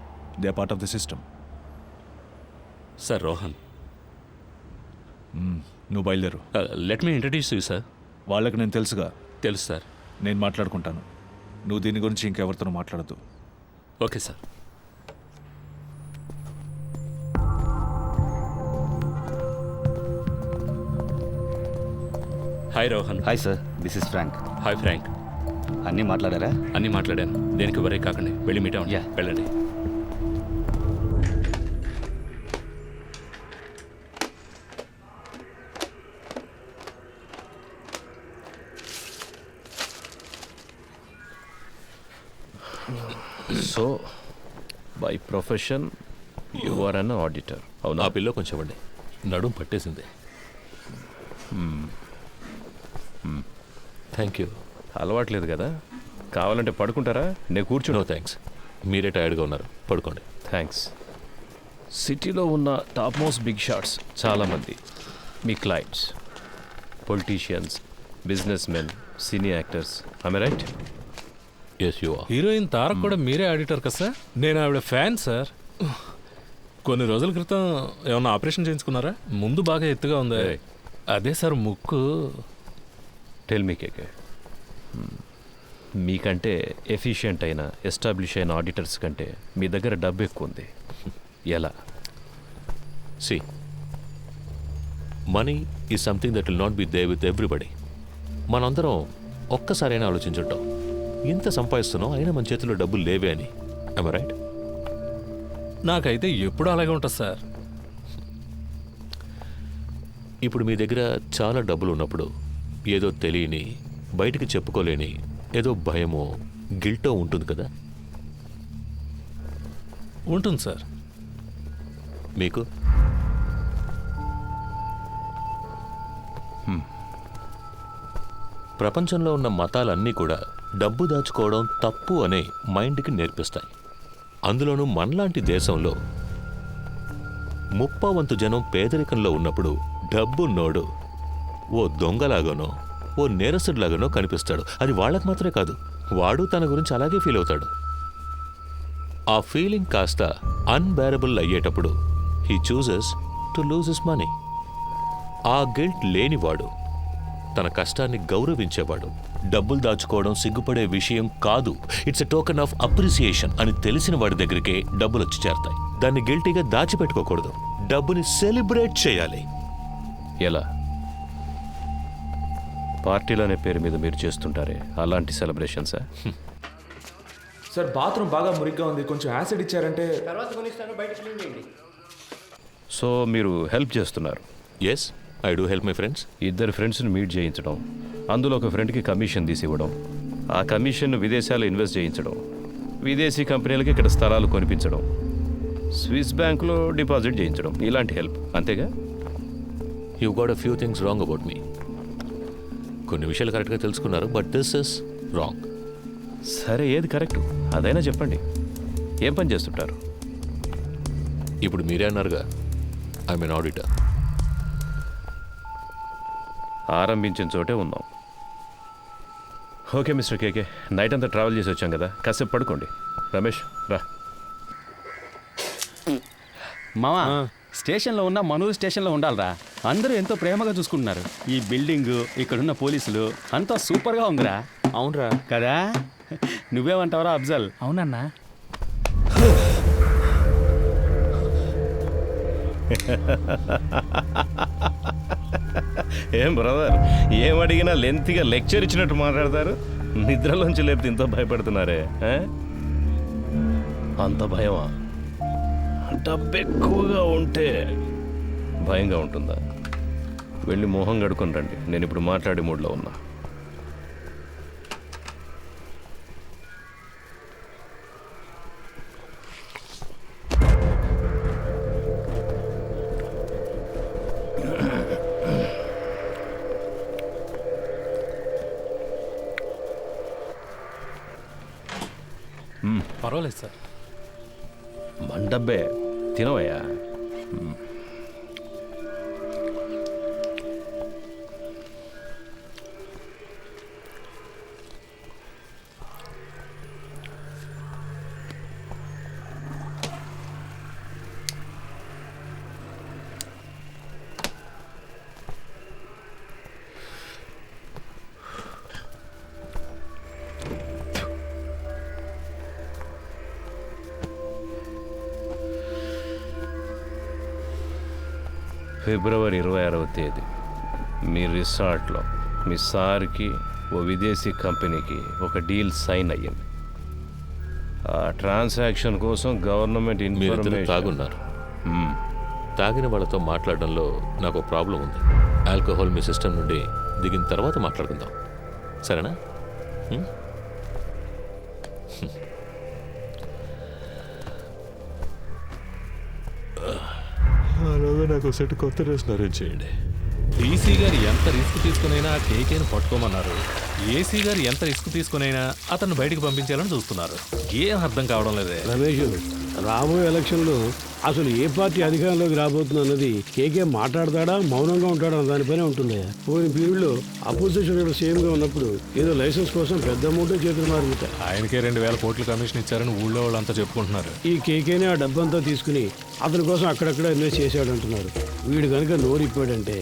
they are part of the system. Sir Rohan, నువ్వు బయలుదేరు. Let me introduce you sir. వాళ్ళకి నేను తెలుసుగా. తెలుసు సార్. నేను మాట్లాడుకుంటాను, నువ్వు దీని గురించి ఇంకెవరితో మాట్లాడద్దు. Okay sir. Hi Rohan. Hi sir, this is Frank. Hi Frank. అన్నీ మాట్లాడారా? అన్నీ మాట్లాడాను. దేనికి వరే కాకండి, వెళ్ళి మీట్ అవ్వండి. వెళ్ళండి. So by profession you are an auditor. అవును. ఆ పిల్లో కొంచెం ఇవ్వండి, నడుం పట్టేసింది. Thank you. అలవాట్లేదు కదా, కావాలంటే పడుకుంటారా? నేను కూర్చుని. నో థ్యాంక్స్, మీరే టైర్డ్గా ఉన్నారు, పడుకోండి. థ్యాంక్స్. సిటీలో ఉన్న టాప్ మోస్ట్ బిగ్ షాట్స్ చాలామంది మీ clients, politicians, business men, cine actors. I right? Yes you are. Heroine Tarak కూడా మీరే ఆడిటర్ కదా సార్? నేను ఆవిడ ఫ్యాన్ సార్. కొన్ని రోజుల క్రితం ఏమన్నా ఆపరేషన్ చేయించుకున్నారా? ముందు బాగా ఎత్తుగా ఉంది. అదే సార్ ముక్కు. టెల్ మీ కేకే, మీకంటే ఎఫిషియెంట్ అయిన ఎస్టాబ్లిష్ అయిన ఆడిటర్స్ కంటే మీ దగ్గర డబ్బు ఎక్కువ ఉంది. ఎలా? See, money is something that will not be there with everybody. మనందరం ఒక్కసారైనా ఆలోచించుంటాం, ఇంత సంపాదిస్తున్నాం అయినా మన చేతిలో డబ్బులు లేవే అని. I'm right? నాకైతే ఎప్పుడు అలాగే ఉంటుంది సార్. ఇప్పుడు మీ దగ్గర చాలా డబ్బులు ఉన్నప్పుడు ఏదో తెలియని, బయటికి చెప్పుకోలేని ఏదో భయమో గిల్టో ఉంటుంది కదా? ఉంటుంది సార్. మీకు? ప్రపంచంలో ఉన్న మతాలన్నీ కూడా డబ్బు దాచుకోవడం తప్పు అనే మైండ్కి నేర్పిస్తాయి. అందులోనూ మనలాంటి దేశంలో 30% జనం పేదరికంలో ఉన్నప్పుడు డబ్బున్నోడు ఓ దొంగలాగానో ఓ నేరస్తుడిలాగానో కనిపిస్తాడు. అది వాళ్ళకు మాత్రమే కాదు, వాడు తన గురించి అలాగే ఫీల్ అవుతాడు. ఆ ఫీలింగ్ కాస్త అన్బేరబుల్ అయ్యేటప్పుడు he chooses to lose his money. ఆ గిల్ట్ లేనివాడు, తన కష్టాన్ని గౌరవించేవాడు, డబ్బులు దాచుకోవడం సిగ్గుపడే విషయం కాదు, it's a token of appreciation అని తెలిసిన వాడి దగ్గరికే డబ్బులు వచ్చి చేరతాయి. దాన్ని గిల్టీగా దాచిపెట్టుకోకూడదు, డబ్బుని సెలబ్రేట్ చేయాలి. ఎలా? పార్టీలనే పేరు మీద మీరు చేస్తుంటారే అలాంటి సెలబ్రేషన్సా? సార్ బాత్రూమ్ బాగా మురిగ్గా ఉంది, కొంచెం యాసిడ్ ఇచ్చారంటే. తర్వాత కొనిస్తాను, బయట క్లీన్ చేయండి. సో మీరు హెల్ప్ చేస్తున్నారు? Yes, I do help my friends. ఇద్దరు ఫ్రెండ్స్ని మీట్ చేయించడం, అందులో ఒక ఫ్రెండ్కి కమిషన్ తీసి ఇవ్వడం, ఆ కమిషన్ను విదేశాల్లో ఇన్వెస్ట్ చేయించడం, విదేశీ కంపెనీలకి ఇక్కడ స్థలాలు కొనిపించడం, స్విస్ బ్యాంకులో డిపాజిట్ చేయించడం, ఇలాంటి హెల్ప్, అంతేగా? You got a few things wrong about me. కొన్ని విషయాలు కరెక్ట్గా తెలుసుకున్నారు, బట్ దిస్ ఇస్ రాంగ్. సరే, ఏది కరెక్ట్ అదైనా చెప్పండి. ఏం పని చేస్తుంటారు? ఇప్పుడు మీరే అన్నారుగా, ఐ మీన్ ఆడిటర్. ఆరంభించిన చోటే ఉందాం. ఓకే మిస్టర్ కేకే, నైట్ అంతా ట్రావెల్ చేసి వచ్చాం కదా, కాసేపు పడుకోండి. రమేష్ రా. మావా, స్టేషన్లో ఉన్న మనూరు స్టేషన్లో ఉండాలిరా. అందరూ ఎంతో ప్రేమగా చూసుకుంటున్నారు. ఈ బిల్డింగ్, ఇక్కడున్న పోలీసులు అంతా సూపర్గా ఉందిరా. అవునరా కదా? నువ్వేమంటావరా అఫ్జల్? అవునన్నా. ఏం బ్రదర్, ఏం అడిగినా లెంత్గా లెక్చర్ ఇచ్చినట్టు మాట్లాడతారు. నిద్రలోంచి లేపితే ఇంత భయపడుతున్నారే? అంత భయమా? డబ్బు ఎక్కువగా ఉంటే భయంగా ఉంటుందా? వెళ్ళి మొహం కడుకొని రండి, నేను ఇప్పుడు మాట్లాడే మూడ్లో ఉన్నా. పర్వాలేదు సార్. మండబ్బే తినవయ్యా. ఫిబ్రవరి 26వ తేదీ మీ రిసార్ట్లో మీ సార్కి ఓ విదేశీ కంపెనీకి ఒక డీల్ సైన్ అయ్యింది. ఆ ట్రాన్సాక్షన్ కోసం గవర్నమెంట్ ఇన్ఫర్మేషన్. తాగున్నారు. తాగిన వాళ్ళతో మాట్లాడడంలో నాకు ఒక ప్రాబ్లం ఉంది. ఆల్కహాల్ మీ సిస్టమ్ నుండి దిగిన తర్వాత మాట్లాడుకుందాం, సరేనా? అలాగే నాకు సెట్ కొత్త డ్రెస్ అరేంజ్ చేయండి. డీసీ గారు ఎంత రిస్క్ తీసుకునైనా కేకేని పట్టుకోమన్నారు. ఏసీ గారు ఎంత రిస్క్ తీసుకునైనా అతన్ని బయటకు పంపించాలని చూస్తున్నారు. ఏం అర్థం కావడం లేదే. రమేష్, రాబోయే ఎలక్షన్లో అసలు ఏ పార్టీ అధికారంలోకి రాబోతుంది అన్నది కేకే మాట్లాడతాడా మౌనంగా ఉంటాడా అన్న దానిపైనే ఉంటుంది. పోయిన పీరియడ్లో అపోజిషన్ లీడర్ సీఎంగా ఉన్నప్పుడు ఏదో లైసెన్స్ కోసం పెద్ద అమౌంట్ చేతులు మారుతాయి. ఆయనకే 2000 కోట్ల కమిషన్ ఇచ్చారని ఊళ్ళో వాళ్ళంతా చెప్పుకుంటున్నారు. ఈ కేకేనే ఆ డబ్బంతా తీసుకుని అతని కోసం అక్కడక్కడ ఇన్వెస్ట్ చేశాడు అంటున్నారు. వీడు కనుక నోరిప్పాడంటే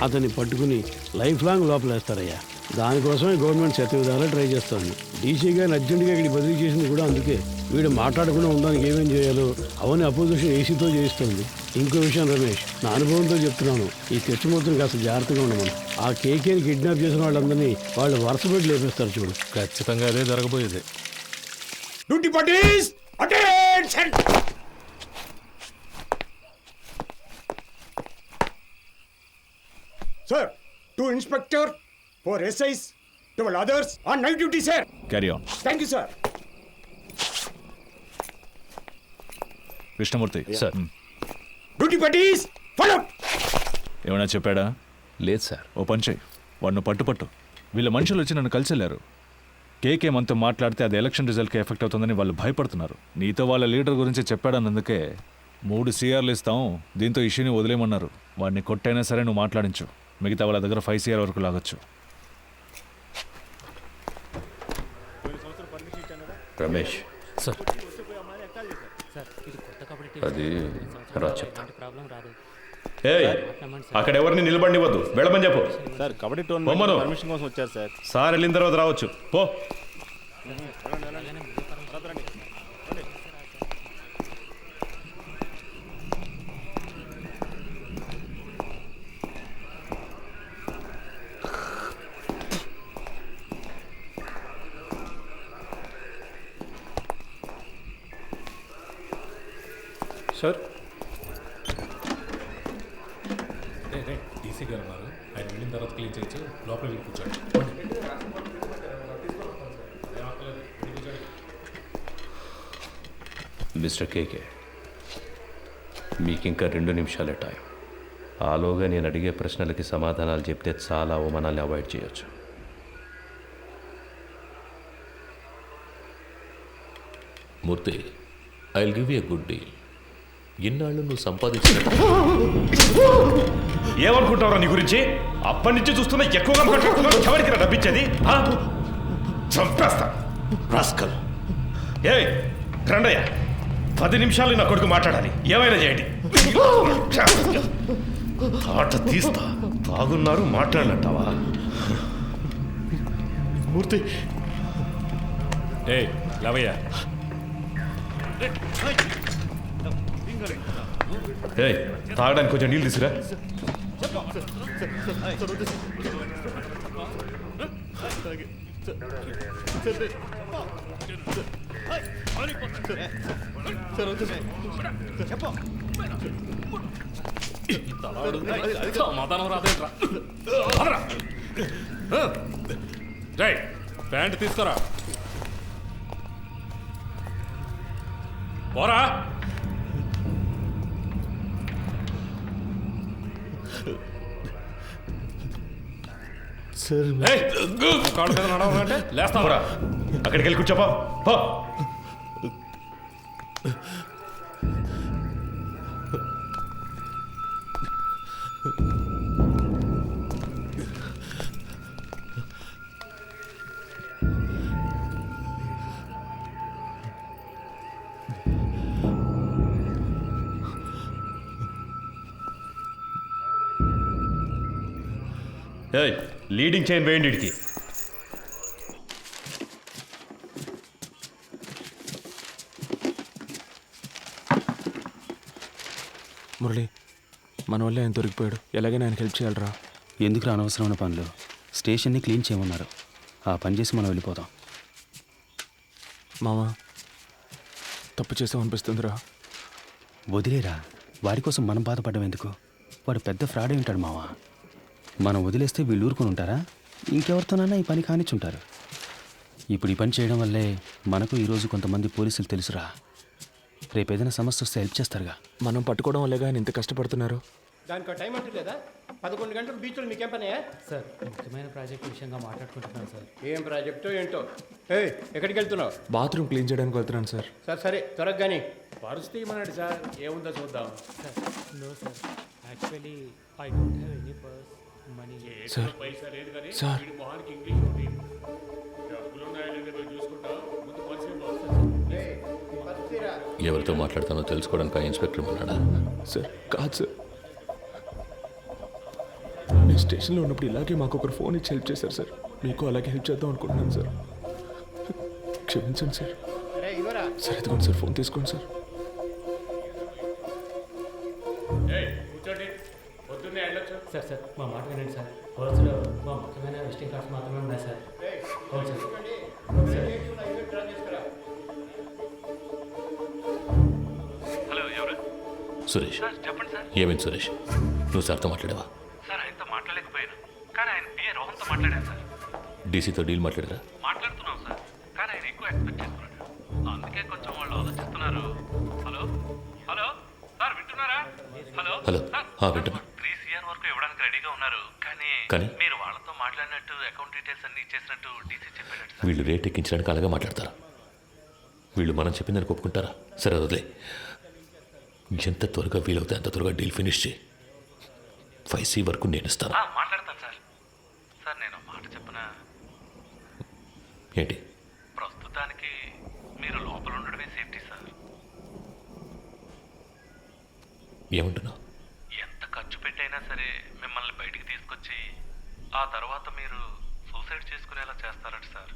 అతన్ని పట్టుకుని లైఫ్ లాంగ్ లోపలేస్తారయ్యా. దానికోసమే గవర్నమెంట్ శతవిధాలా ట్రై చేస్తుంది. డీసీ గారిని అర్జెంటుగా ఇక్కడికి బదిలీ చేసింది కూడా అందుకే. వీడు మాట్లాడకుండా ఉండడానికి ఏమేం చేయాలో అవన్నీ అపోజిషన్ ఏసీతో చేయిస్తుంది. ఇంకో విషయం రమేష్, నా అనుభవంతో చెప్తున్నాను, ఈ తెచ్చుమూర్తిని కాస్త జాగ్రత్తగా ఉండమని. ఆ కేకేని కిడ్నాప్ చేసిన వాళ్ళందరినీ వాళ్ళు వరుస పెట్టి లేపేస్తారు చూడు. ఖచ్చితంగా అదే జరగబోయేది. Duty parties attention. Sir, 2 inspector, 4 SIs, 12 others on night duty, sir. Carry on. Thank you, sir. Krishnamurthy sir. Duty parties follow. ఏమైనా చెప్పాడా? లేదు సార్. ఓ పని చేయి, వాడిని పట్టు. వీళ్ళ మనుషులు వచ్చి నన్ను కలిసి వెళ్ళారు. కేకే మనతో మాట్లాడితే అది ఎలక్షన్ రిజల్ట్కి ఎఫెక్ట్ అవుతుందని వాళ్ళు భయపడుతున్నారు. నీతో వాళ్ళ లీడర్ గురించి చెప్పాడన్నందుకే 3 CRలు ఇస్తాం, దీంతో ఇష్యూని వదిలేయమన్నారు. వాడిని కొట్టైనా సరే నువ్వు మాట్లాడించు. మిగతా వాళ్ళ దగ్గర 5 CR వరకు లాగొచ్చు. రమేష్ సార్ అది రా చెప్తా ఏయ్ అక్కడ ఎవరిని నిలబడివద్దు వెళ్ళమని చెప్పు సార్ కబడ్డీ పొమ్మను. టోర్నమెంట్ పర్మిషన్ కోసం వచ్చారు సార్. సార్ వెళ్ళిన తర్వాత రావచ్చు పో. సార్ డీసీ గారు ఉన్నారు, ఆయన వెళ్ళిన తర్వాత క్లీన్ చేయొచ్చు. లోపల వెళ్ళి కూర్చోండి. మిస్టర్ కేకే, మీకు ఇంకా 2 నిమిషాలే టైం. ఆలోగా నేను అడిగే ప్రశ్నలకి సమాధానాలు చెప్తే చాలా అవమానాలు అవాయిడ్ చేయొచ్చు. Murthy, I will give you a good deal. ఇన్నాళ్ళు నువ్వు సంపాదించిన ఏమనుకుంటావురా నీ గురించి? అప్పటి నుంచి చూస్తున్నా ఎక్కువగా మాట్లాడుతున్నావు. ఎవరికి డబ్బిచ్చేది? చంపేస్తా రాస్కల్. ఏ రండయ్య, 10 నిమిషాలు నా కొడుకు మాట్లాడాలి. ఏమైనా చేయండి. తాట తీస్తా. తాగున్నారు మాట్లాడినట్టావా? మూర్తి ఏ లవయ్య, ఏయ్ తాగడానికి కొంచెం నీళ్ళు తీసురా. సమాధానం రాదేంట్రా? రేయ్ ప్యాంట్ తీసుకురా. పోరా. కాళ్ళు మీద నడవాలంటే లేస్తావరా? అక్కడికి వెళ్ళి కూర్చోపా. ఏయ్ లీడింగ్ చైన్ వేయండి ఇడికి. మురళి, మన వల్ల ఆయన దొరికిపోయాడు. ఎలాగైనా ఆయనకి హెల్ప్ చేయాలరా. ఎందుకు అనవసరమైన పనులు? స్టేషన్ని క్లీన్ చేయమన్నారు. ఆ పని చేసి మనం వెళ్ళిపోతాం. మామ, తప్పు చేసాం అనిపిస్తుందిరా. వదిలేరా, వాడి కోసం మనం బాధపడడం ఎందుకు? వాడు పెద్ద ఫ్రాడే ఉంటాడు మావా. మనం వదిలేస్తే వీళ్ళు ఊరుకొని ఉంటారా? ఇంకెవరితోనైనా ఈ పని కానిచ్చుంటారు. ఇప్పుడు ఈ పని చేయడం వల్లే మనకు ఈరోజు కొంతమంది పోలీసులు తెలుసురా. రేపు ఏదైనా సమస్య వస్తే హెల్ప్ చేస్తారుగా. మనం పట్టుకోవడం వల్లే ఆయన ఇంత కష్టపడుతున్నారు. దానికి టైం అంటూ లేదా? 11 గంటలు బీచ్లో మీకేం పనే? సార్ ముఖ్యమైన ప్రాజెక్ట్ విషయంగా మాట్లాడుకుంటున్నాను సార్. ఏం ప్రాజెక్టో ఏంటో. ఎక్కడికి వెళ్తున్నావు? బాత్రూమ్ క్లీన్ చేయడానికి వెళ్తున్నాను సార్. సరే త్వరగా కానీ. పరిస్థితి ఏమన్నాడు సార్? ఏముందో చూద్దాం. No sir, actually I don't have any purse money. Sir పైసా లేదు కానీ సార్ వీడి మొహానికి ఇంగ్లీష్ ఉంది. డబ్బులు ఉన్నాయో లేదో చూసుకుంటా. ముందు పరిస్థితి ఎవరితో మాట్లాడతానో తెలుసుకోవడానికి ఆ ఇన్స్పెక్టర్ ఉన్నాడా? సార్ కాదు సార్, నేను స్టేషన్లో ఉన్నప్పుడు ఇలాగే మాకు ఒకరు ఫోన్ ఇచ్చి హెల్ప్ చేశారు సార్. మీకు అలాగే హెల్ప్ చేద్దాం అనుకుంటున్నాను సార్. క్షమించండి సార్. సార్ ఎదుగుండి సార్, ఫోన్ తీసుకోండి సార్. కూర్చోండి, పొద్దున్నే వెళ్ళొచ్చు. సార్ సార్ మా మాట వినండి సార్. పర్సులో మా ముఖ్యమైన విజిటింగ్ కార్డ్స్ మాత్రమే ఉన్నాయి సార్. అవును సార్. హలో ఎవరు? సురేష్. చెప్పండి సార్. ఏమైంది సురేష్? నువ్వు సార్తో మాట్లాడావా? సార్ ఆయనతో మాట్లాడలేకపోయాను, కానీ ఆయన పిఏ రోహన్తో మాట్లాడాను సార్. డీసీతో డీల్ మాట్లాడరా? మాట్లాడుతున్నాం సార్, కానీ ఆయన ఎక్కువ ఎక్స్పెక్ట్ చేస్తున్నాడు. అందుకే కొంచెం వాళ్ళు ఆలోచిస్తున్నారు. హలో హలో సార్ వింటున్నారా? హలో హలో సార్ వింటున్నా. 3 CR వరకు ఇవ్వడానికి రెడీగా ఉన్నారు, కానీ మీరు వాళ్ళతో మాట్లాడినట్టు అకౌంట్ డీటెయిల్స్ అన్ని ఇచ్చేసినట్టు డీసీ చెప్పాడు సార్. వీళ్ళు రేట్ ఎక్కించడానికి అలాగే మాట్లాడతారా? వీళ్ళు మనం చెప్పిందని ఒప్పుకుంటారా? సరే వదిలే. ఎంత త్వరగా వీలవుతే అంత త్వరగా డీల్ ఫినిష్ చేయి. 5C వరకు నేను ఇస్తాను. మాట్లాడతాను సార్. సార్ నేను మాట చెప్పనా? ఏంటి? ప్రస్తుతానికి ఏమంటున్నావు? ఎంత ఖర్చు పెట్టైనా సరే మిమ్మల్ని బయటికి తీసుకొచ్చి ఆ తర్వాత మీరు సూసైడ్ చేసుకునేలా చేస్తారట sir.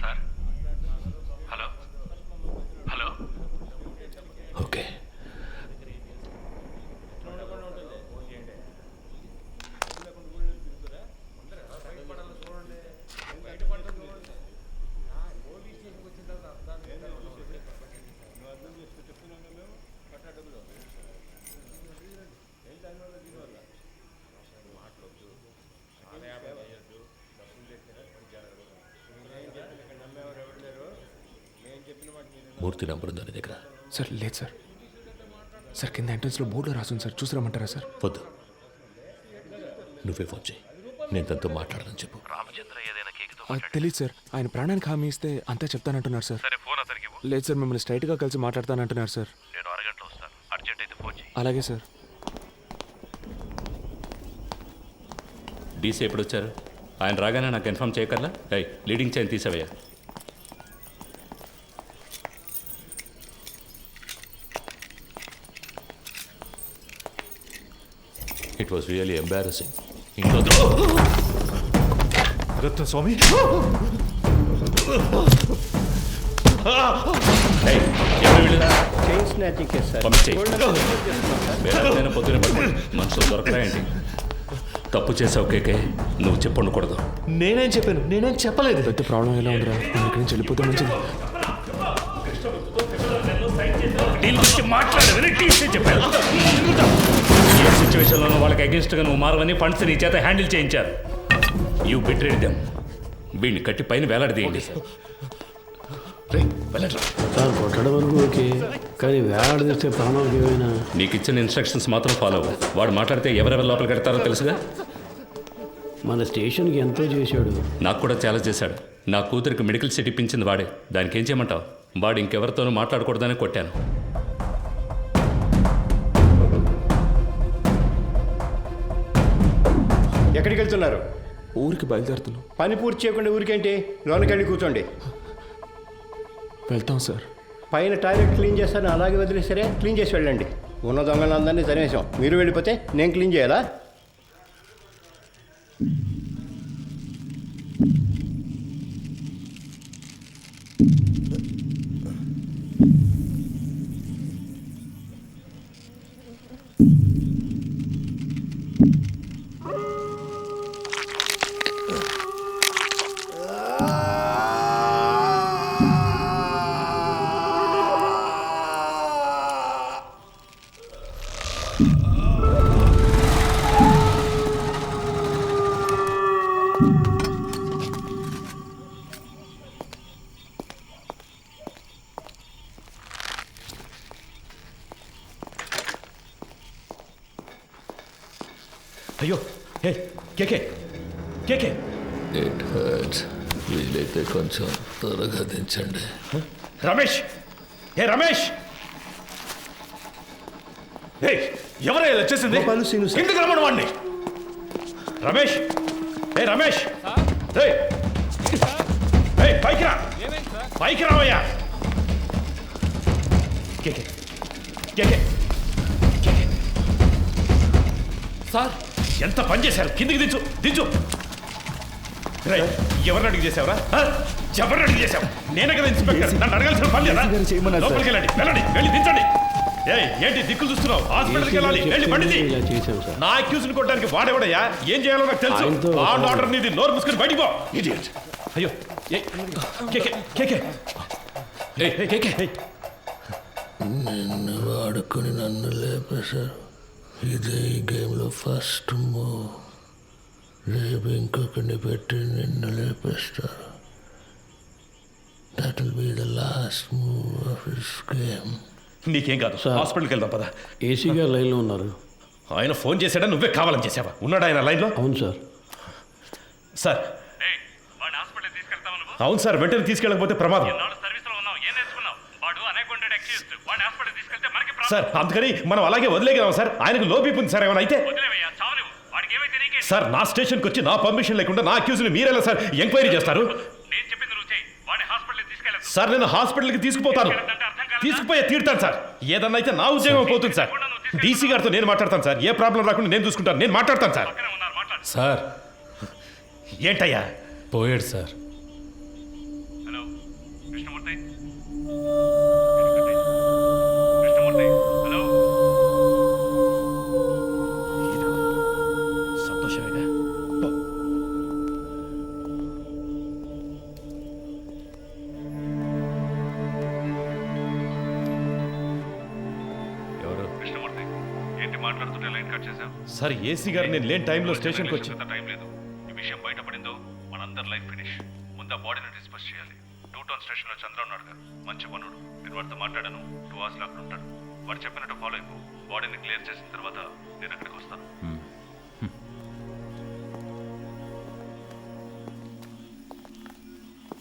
Sir hello hello. Okay. Murthy number ఉందా నీ దగ్గర? సార్ లేదు సార్. సార్ కింద ఎంట్రన్స్లో బోర్డులో రాసుంది సార్, చూసిరమ్మంటారా సార్? వద్దు, నువ్వే ఫోన్ చేయి. నేను తనతో మాట్లాడాలని చెప్పు. రామచంద్ర ఏదైనా కేకుతో అది తెలియదు సార్. ఆయన ప్రాణానికి హామీ ఇస్తే అంతా చెప్తానంటున్నారు సార్. సరే ఫోన్ అతనికి ఇవ్వు. లేదు సార్, మిమ్మల్ని స్ట్రైట్గా కలిసి మాట్లాడతానంటున్నారు సార్. నేను అరగంటలో వస్తాను, అర్జెంట్ అయితే ఫోన్ చేయి. అలాగే సార్. డీసీ ఎప్పుడు వచ్చారు? ఆయన రాగానే నాకు ఇన్ఫార్మ్ చేయగలరా? లీడింగ్ చైన్ తీసేవయ్యా. It was really embarrassing. Ratna Swamy, పొద్దున మనుషులు దొరకరా ఏంటి? తప్పు చేసావు కేకే, నువ్వు చెప్పండకూడదు. నేనేం చెప్పాను? నేనేం చెప్పలేదు. పెద్ద ప్రాబ్లం ఎలా ఉందిరా? ఇక్కడి నుంచి వెళ్ళిపోతే మంచిది. ఏ సిచ్యువేషన్లోనూ వాళ్ళకి అగేన్స్ట్గా నువ్వు మారవని ఫండ్స్ నీ చేత హ్యాండిల్ చేయించారు. You betrayed them. వీడిని కట్టి పైన వేలాడదీయండి. సార్ కొట్టడం వరకు ఓకే, కానీ వేలాడదీస్తే ప్రాణాలకు ఏమైనా. నీకు ఇచ్చిన ఇన్స్ట్రక్షన్స్ మాత్రం ఫాలో అవ్వు. వాడు మాట్లాడితే ఎవరెవరు లోపల కడతారో తెలుసుగా. మన స్టేషన్కి ఎంతో చేశాడు. నాకు కూడా చాలా చేశాడు. నా కూతురికి మెడికల్ సీట్ ఇప్పించింది వాడే. దానికి ఏం చేయమంటావు? వాడు ఇంకెవరితోనూ మాట్లాడకూడదని కొట్టాను. ఎక్కడికి వెళ్తున్నారు? ఊరికి బయలుదేరుతున్నాం. పని పూర్తి చేయకుండా ఊరికేంటి? లోనకెళ్ళి కూర్చోండి. వెళ్తాం సార్. పైన టాయిలెట్ క్లీన్ చేస్తాను, అలాగే వదిలేసరే క్లీన్ చేసి వెళ్ళండి. ఉన్న దొంగలందరినీ తరిమేశాం. మీరు వెళ్ళిపోతే నేను క్లీన్ చేయాలా? అయ్యో, హే కేకే కేకే. It hurts. వీలైతే కొంచెం త్వరగా దించండి. రమేష్, ఏ రమేష్, ఎవరే ఇలా చేసింది? కిందకి రమ్మను వాడిని. రమేష్, ఏ రమేష్, పైకి రా, పైకి రావయ్యా. కేకే కేకే కేకే. సార్ ఎంత పని చేశారు? కిందికి దించు దించు. ఎవరిని అడిగి చేసావురా? ఎవరిని అడిగి చేసావు? నేనే కదా ఇన్స్పెక్టర్, నన్ను అడగాల్సిన పని లేదా? లోపలికి వెళ్ళండి, వెళ్ళండి, వెళ్ళి దించండి. ఏంటి దిక్కులు చూస్తున్నావు? హాస్పిటల్కి వెళ్ళాలి, వెళ్ళి బండిది. నా అక్యూజ్ని కొట్టడానికి వాడేవాడయ్యా? ఏం చేయాలో నాకు తెలుసు. ఆర్డర్ నీది, నోరు మూసుకొని బయటికి పో. అయ్యో నిన్ను వాడుకొని నన్ను లేపేశారు. ఇదే ఈ గేమ్లో ఫస్ట్ మూవ్. రేపు ఇంకొకరిని పెట్టి నిన్ను లేపేస్తారు. That will be the last move of this game. నీకేం కాదు, హాస్పిటల్కి వెళ్దాం పద. ఏసీ గారు లైన్లో ఉన్నారు. ఆయన ఫోన్ చేశాడా? నువ్వే కావాలని చేసావా? ఉన్నాడా ఆయన లైన్లో? అవును సార్. సార్ అవును సార్, వెంటనే తీసుకెళ్ళకపోతే ప్రమాదం సార్. అందుకని మనం అలాగే వదిలేగలం సార్. ఆయనకు లో బీపీ ఉంది సార్. ఏమైనా అయితే సార్, నా స్టేషన్కి వచ్చి నా పర్మిషన్ లేకుండా నా అక్యూజ్ని మీరెలా సార్ ఎంక్వైరీ చేస్తారు? సార్ నేను హాస్పిటల్కి తీసుకుపోతాను. తీసుకుపోయే తీరుతాను సార్. ఏదన్నా అయితే నా ఉద్యోగం పోతుంది సార్. డీసీ గారితో నేను మాట్లాడతాను సార్. ఏ ప్రాబ్లం రాకుండా నేను చూసుకుంటాను. నేను మాట్లాడతాను సార్. సార్ ఏంటయ్యా? పోయాడు సార్. సంతోషమేగా. ఎవరు? కృష్ణమూర్తి, ఏంటి మాట్లాడుతుంటే లైన్ కట్ చేశావు? సార్ ఏసీ గారు నేను లేని టైంలో స్టేషన్కి వచ్చి టైం లేదు. ఈ విషయం బయటపడిందో మనందరి లైఫ్ ఫినిష్. ముందు ఆ బాడీని డిస్పస్ చేయాలి. 2 టౌన్ స్టేషన్లో చంద్ర ఉన్నాడు కదా, మంచి పనుడు. నేను వాడితో మాట్లాడాను. 2 hours అక్కడ ఉంటాడు. వాడు చెప్పినట్టు ఫాలో అయిపో. బాడీని క్లియర్ చేసిన తర్వాత నేను అక్కడికి వస్తాను.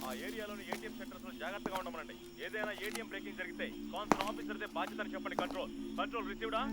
ఆ ఏరియాలోని ఏటీఎం సెంటర్స్ లో జాగ్రత్తగా ఉండమనండి. ఏదైనా ఏటీఎం బ్రేకింగ్ జరిగితే కాన్సర్న్ ఆఫీసర్దే బాధ్యత అని చెప్పండి. కంట్రోల్ రిసీవ్డా?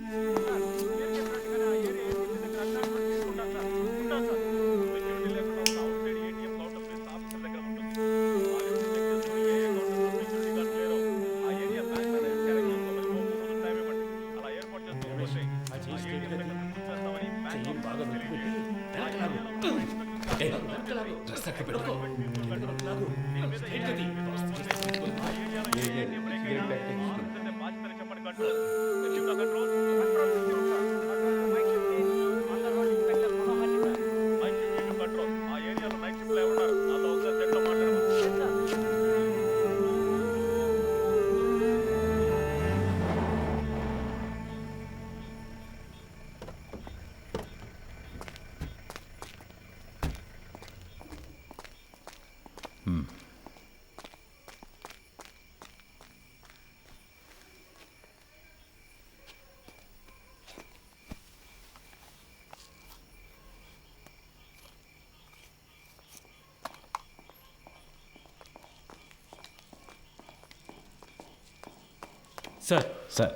సార్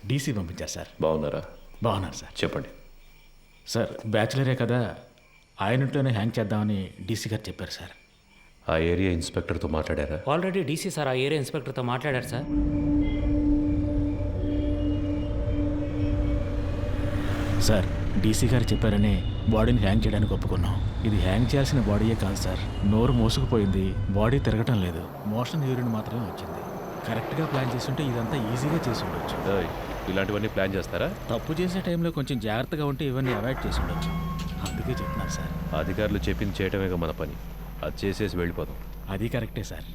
డీసీ పంపించారు సార్. బాగున్నారా? బాగున్నారు సార్. చెప్పండి సార్. బ్యాచులరే కదా, ఆయనట్లోనే హ్యాంగ్ చేద్దామని డీసీ గారు చెప్పారు సార్. ఆ ఏరియా ఇన్స్పెక్టర్తో మాట్లాడారా? ఆల్రెడీ డీసీ సార్ ఆ ఏరియా ఇన్స్పెక్టర్తో మాట్లాడారు సార్. సార్ డీసీ గారు చెప్పారని బాడీని హ్యాంగ్ చేయడానికి ఒప్పుకున్నాం. ఇది హ్యాంగ్ చేయాల్సిన బాడీయే కాదు సార్. నోరు మోసుకుపోయింది, బాడీ తిరగటం లేదు, మోషన్ యూరిన్ మాత్రమే వచ్చింది. కరెక్ట్గా ప్లాన్ చేస్తుంటే ఇదంతా ఈజీగా చేసి ఉండొచ్చు. ఇలాంటివన్నీ ప్లాన్ చేస్తారా? తప్పు చేసే టైంలో కొంచెం జాగ్రత్తగా ఉంటే ఇవన్నీ అవాయిడ్ చేసి ఉండొచ్చు. అందుకే చెప్తున్నారు సార్. అధికారులు చెప్పింది చేయటమేగా మన పని. అది చేసేసి వెళ్ళిపోదాం. అది కరెక్టే సార్.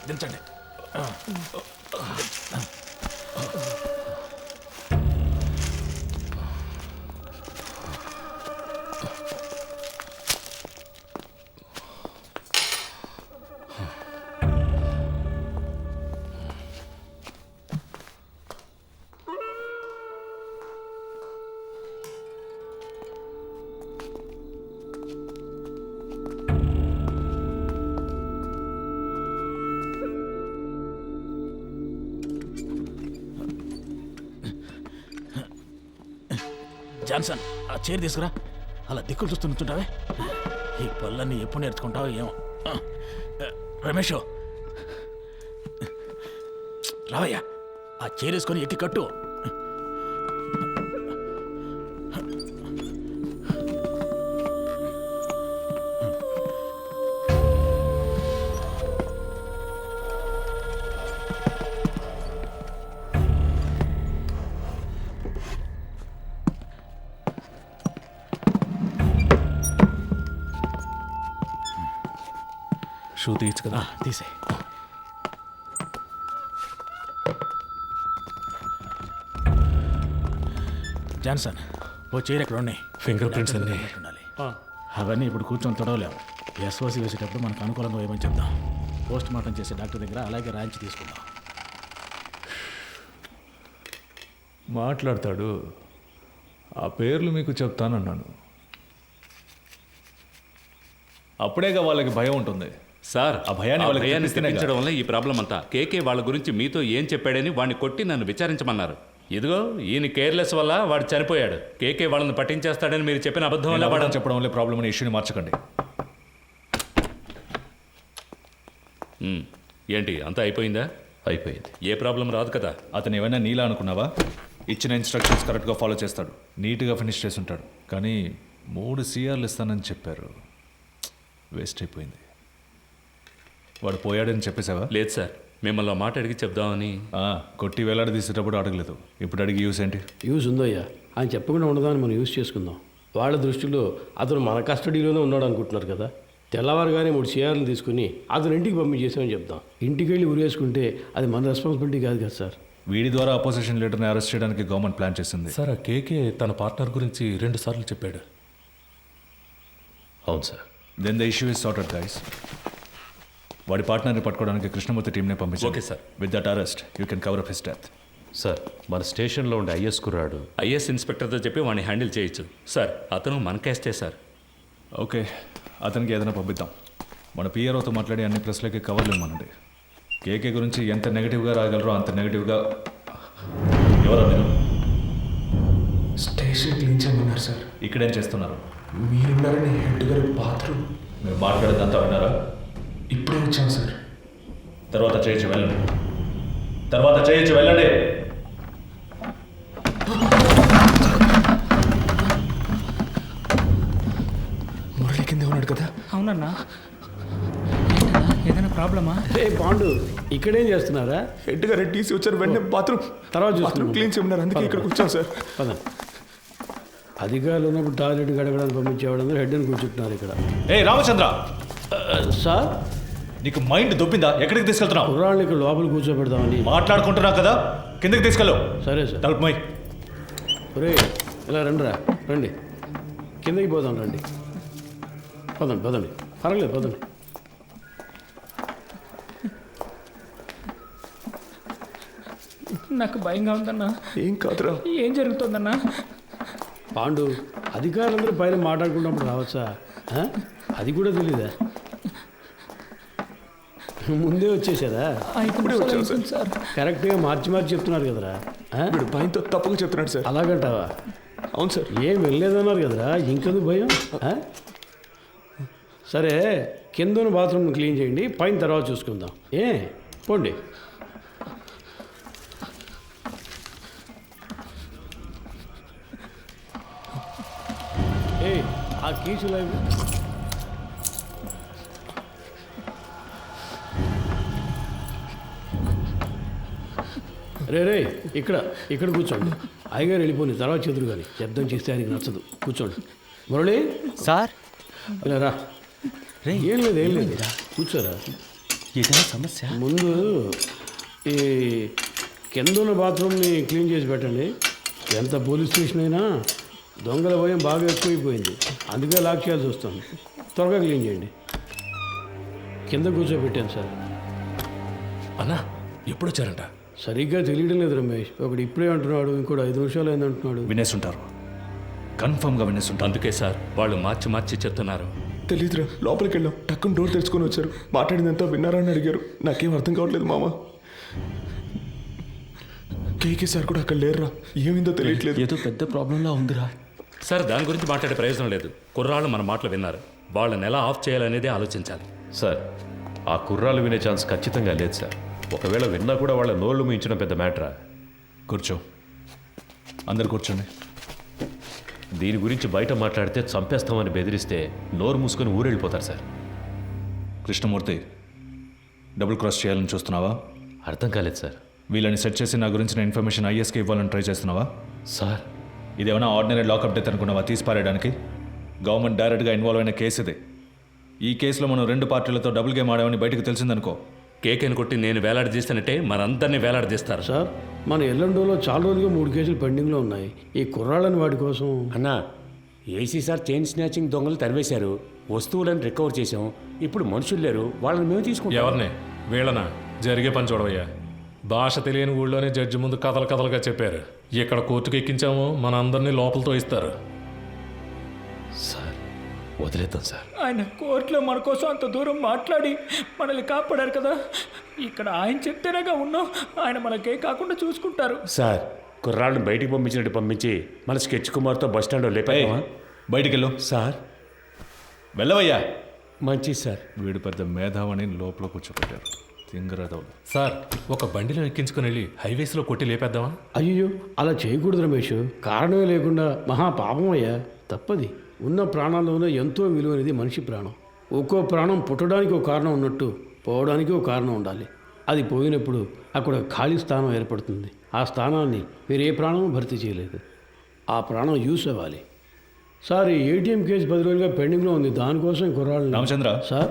దించండి. జాన్సన్, ఆ చైర్ తీసుకురా. అలా దిక్కులు చూస్తూ నుంచుంటావే. ఈ పళ్ళన్నీ ఎప్పుడు నేర్చుకుంటావో ఏమో. రమేష్, రావయ్యా, ఆ చైర్ వేసుకొని ఎక్కి కట్టు. షూ తీయచ్చు కదా? తీసే. జాన్సన్, ఓ చైర్ ఎక్కడ ఉన్నాయి? ఫింగర్ ప్రింట్స్ అన్నీ అవన్నీ ఇప్పుడు కూర్చొని తొడవలేము. ఎస్ఓసి వేసేటప్పుడు మనకు అనుకూలంగా ఏమని చెప్దాం. పోస్ట్ మార్టం చేసే డాక్టర్ దగ్గర అలాగే రాయించి తీసుకుందాం. మాట్లాడతాడు. ఆ పేర్లు మీకు చెప్తానన్నాను. అప్పుడేగా వాళ్ళకి భయం ఉంటుంది. సార్ ఆ భయాన్ని వాళ్ళకి భయాన్ని తెప్పిస్తేనే తెప్పించడం వల్ల ఈ ప్రాబ్లం అంతా. కేకే వాళ్ళ గురించి మీతో ఏం చెప్పాడని వాడిని కొట్టి నన్ను విచారించమన్నారు. ఇదిగో ఈయన కేర్లెస్ వల్ల వాడు చనిపోయాడు. కేకే వాళ్ళని పట్టించేస్తాడని మీరు చెప్పిన అబద్ధం వల్ల వాడు చెప్పడం వల్ల ప్రాబ్లం అనే ఇష్యూని మార్చకండి. ఏంటి అంతా అయిపోయిందా? అయిపోయింది. ఏ ప్రాబ్లం రాదు కదా. అతను ఏమైనా నీలా అనుకున్నావా? ఇచ్చిన ఇన్స్ట్రక్షన్స్ కరెక్ట్గా ఫాలో చేస్తాడు, నీట్గా ఫినిష్ చేసి ఉంటాడు. కానీ 3 CRలు ఇస్తానని చెప్పారు. వేస్ట్ అయిపోయింది. వాడు పోయాడని చెప్పేసావా? లేదు సార్, మిమ్మల్ని మాట అడిగి చెప్దామని. కొట్టి వేలాడి తీసేటప్పుడు అడగలేదు, ఇప్పుడు అడిగి యూస్ ఏంటి? యూస్ ఉందయ్యా. ఆయన చెప్పకుండా ఉండదాన్ని మనం యూస్ చేసుకుందాం. వాళ్ళ దృష్టిలో అతను మన కస్టడీలోనే ఉన్నాడు అనుకుంటున్నారు కదా. తెల్లవారుగానే 3 CRలు తీసుకుని అతను ఇంటికి పంపించేసామని చెప్తాం. ఇంటికి వెళ్ళి ఉరేసుకుంటే అది మన రెస్పాన్సిబిలిటీ కాదు కదా సార్. వీడి ద్వారా అపోజిషన్ లీడర్ని అరెస్ట్ చేయడానికి గవర్నమెంట్ ప్లాన్ చేసింది. సార్, ఆ కేకే తన పార్ట్నర్ గురించి 2 సార్లు చెప్పాడు. అవును sir. Then the issue is sorted guys. వాడి పార్ట్నర్ని పట్టుకోవడానికి కృష్ణమూర్తి టీంనే పంపించారు. Okay sir. With that arrest you can cover up his death. Sir, మన స్టేషన్లో ఉండే ఐఎస్ కుర్రాడు ఐఎస్ ఇన్స్పెక్టర్తో చెప్పి వాడిని హ్యాండిల్ చేయొచ్చు సార్. అతను మన కేస్టే సార్. ఓకే, అతనికి ఏదైనా పంపిద్దాం. మన పిఆర్ఓతో మాట్లాడి అన్ని ప్రెస్లకి కవర్లు ఇవ్వమనండి. కేకే గురించి ఎంత నెగిటివ్గా రాగలరో అంత నెగిటివ్గా. ఎవరో మీరు స్టేషన్ క్లీన్ చేయమన్నారు సార్. ఇక్కడేం చేస్తున్నారు? మీరున్నారని హెడ్ గారు బాత్రూమ్. మీరు మాట్లాడేదంతా విన్నారా? ఇప్పుడే వచ్చాం సార్. తర్వాత చేయొచ్చు, వెళ్ళండి. తర్వాత చేయొచ్చు, వెళ్ళండి. మురళి కింద ఉన్నాడు కదా. అవునన్నా. ఏదైనా ప్రాబ్లమా? పాండు ఇక్కడేం చేస్తున్నారా? హెడ్ గారు టీసీ వచ్చారు, వెంటనే బాత్రూమ్ తర్వాత క్లీన్ చేయమన్నారు. అందుకే ఇక్కడికి వచ్చాం సార్. పద. అధికారులు ఉన్నప్పుడు టాయిలెట్ గడగడానికి పంపించేవాడు హెడ్ని కూర్చుంటున్నారు ఇక్కడ. రామచంద్ర సార్, నీకు మైండ్ దొబ్బిందా? ఎక్కడికి తీసుకెళ్తున్నావు? కుర్రాళ్ళు ఇక్కడ లోపల కూర్చోబెడదామని మాట్లాడుకుంటున్నావు కదా, కిందకి తీసుకెళ్ళు. సరే సార్. తలుపు మై. ఒరే ఇలా రండిరా, రండి. కిందకి పోదాం, రండి. పదండి పదండి, పర్వాలేదు పదండి. నాకు భయంగా ఉందన్నా. ఏం కాదురా. ఏం జరుగుతుందన్నా? పాండు, అధికారులందరూ పైన మాట్లాడుకున్నప్పుడు రావచ్చా? అది కూడా తెలీదా? ముందే వచ్చేసారా? ఇప్పుడే వచ్చాను సార్. కరెక్ట్గా మార్చి చెప్తున్నారు కదరా. వీడు భయంతో తప్పుగా చెప్తున్నాడు సార్. అలాగంటావా? అవును సార్. ఏం వెళ్ళలేదన్నారు కదరా, ఇంకెందుకు భయం? సరే, కింద బాత్రూమ్ క్లీన్ చేయండి, పైన తర్వాత చూసుకుందాం. పోండి. ఆ కీసులు రే ఇక్కడ కూర్చోండి. అయ్యగారు వెళ్ళిపోయి తర్వాత చెదురు కానీ శబ్దం చేస్తే ఆయనకి నచ్చదు. కూర్చోండి. మురళి సార్, ఇలా రా. ఏం లేదు కూర్చోరా. ఏదైనా సమస్య? ముందు ఈ కింద ఉన్న బాత్రూమ్ని క్లీన్ చేసి పెట్టండి. ఎంత పోలీస్ స్టేషన్ అయినా దొంగల భయం బాగా ఎక్కువైపోయింది, అందుకే లాక్ చేయాల్సి వస్తుంది. త్వరగా క్లీన్ చేయండి. కింద కూర్చోబెట్టాను సార్. అన్నా, ఎప్పుడు వచ్చారంట? సరిగ్గా తెలియడం లేదు రమేష్. ఒకడు ఇప్పుడే అంటున్నాడు, ఇంకోటి 5 నిమిషాలు అయిందంటున్నాడు. వినేస్తుంటారు, కన్ఫర్మ్గా వినేస్తుంటారు. అందుకే సార్ వాళ్ళు మార్చి చెప్తున్నారు. తెలీదురా. లోపలికి వెళ్ళాం, టక్కున డోర్ తెరుచుకొని వచ్చారు. మాట్లాడిందంతా విన్నారా అని అడిగారు. నాకేం అర్థం కావట్లేదు మామ. కేకే సార్ కూడా అక్కడ లేరురా. ఏమైందో తెలియట్లేదు. ఏదో పెద్ద ప్రాబ్లంలా ఉందిరా. సార్, దాని గురించి మాట్లాడే ప్రయోజనం లేదు. కుర్రాళ్ళు మన మాటలు విన్నారు, వాళ్ళని ఎలా ఆఫ్ చేయాలనేదే ఆలోచించాలి. సార్, ఆ కుర్రాలు వినే ఛాన్స్ ఖచ్చితంగా లేదు సార్. ఒకవేళ విన్నా కూడా వాళ్ళ నోళ్లు మించడం పెద్ద మ్యాటరా. కూర్చో, అందరు కూర్చోండి. దీని గురించి బయట మాట్లాడితే చంపేస్తామని బెదిరిస్తే నోరు మూసుకొని ఊరెళ్ళిపోతారు సార్. కృష్ణమూర్తి, డబుల్ క్రాస్ చేయాలని చూస్తున్నావా? అర్థం కాలేదు సార్. వీళ్ళని సెట్ చేసి నా గురించిన ఇన్ఫర్మేషన్ ఐఎస్కి ఇవ్వాలని ట్రై చేస్తున్నావా? సార్, ఇదేమైనా ఆర్డినరీ లాకప్ డెత్ అనుకున్నావా తీసి పారేయడానికి? గవర్నమెంట్ డైరెక్ట్గా ఇన్వాల్వ్ అయిన కేసు ఇది. ఈ కేసులో మనం 2 పార్టీలతో డబుల్ గేమ్ ఆడామని బయటకు తెలిసిందనుకో, కేకేని కొట్టి నేను వేలాడదీస్తానంటే మనందరినీ వేలాడదీస్తారు. సార్, మన ఎల్లండోలో చాలా రోజులుగా 3 కేసులు పెండింగ్లో ఉన్నాయి. ఈ కుర్రాళ్ళని వాడి కోసం. అన్నా, ఏసీ సార్ చైన్ స్నాచింగ్ దొంగలు తరివేశారు. వస్తువులను రికవర్ చేసాం. ఇప్పుడు మనుషులు లేరు, వాళ్ళని మేము తీసుకుంటాం. ఎవరిని? వీళ్ళనా? జరిగే పని చూడవయ్యా. భాష తెలియని ఊళ్ళోనే జడ్జి ముందు కథలుగా చెప్పారు. ఇక్కడ కోర్టుకు ఎక్కించాము, మన అందరినీ లోపలతో ఇస్తారు. సార్ వదిలేద్దాం సార్. ఆయన కోర్టులో మన కోసం అంత దూరం మాట్లాడి మనల్ని కాపాడారు కదా, ఇక్కడ ఆయన చెప్తేనేగా ఉన్నాం. ఆయన మనకే కాకుండా చూసుకుంటారు. సార్, కుర్రాళ్ళని బయటికి పంపించినట్టు పంపించి మన స్కెచ్ కుమార్తో బస్ స్టాండ్లో లేపామా? బయటికి వెళ్ళు. సార్ వెళ్ళవయ్యా. మంచిది సార్. వీడు పెద్ద మేధావని లోపల కూర్చోబెట్టారు. తింగరదవులు. సార్, ఒక బండిలో ఎక్కించుకుని వెళ్ళి హైవేస్లో కొట్టి లేపేద్దామా? అయ్యో, అలా చేయకూడదు రమేష్. కారణమే లేకుండా మహా పాపం అయ్యా, తప్పది. ఉన్న ప్రాణాల్లోనే ఎంతో విలువైనది మనిషి ప్రాణం. ఒక్కో ప్రాణం పుట్టడానికి ఒక కారణం ఉన్నట్టు పోవడానికి ఒక కారణం ఉండాలి. అది పోయినప్పుడు అక్కడ ఖాళీ స్థానం ఏర్పడుతుంది. ఆ స్థానాన్ని వేరే ప్రాణం భర్తీ చేయలేదు. ఆ ప్రాణం యూస్ అవ్వాలి. సార్, ఈ ఏటీఎం కేసు 10 రోజులుగా పెండింగ్లో ఉంది. దానికోసం కుర్రాళ్ళు. రామచంద్ర సార్,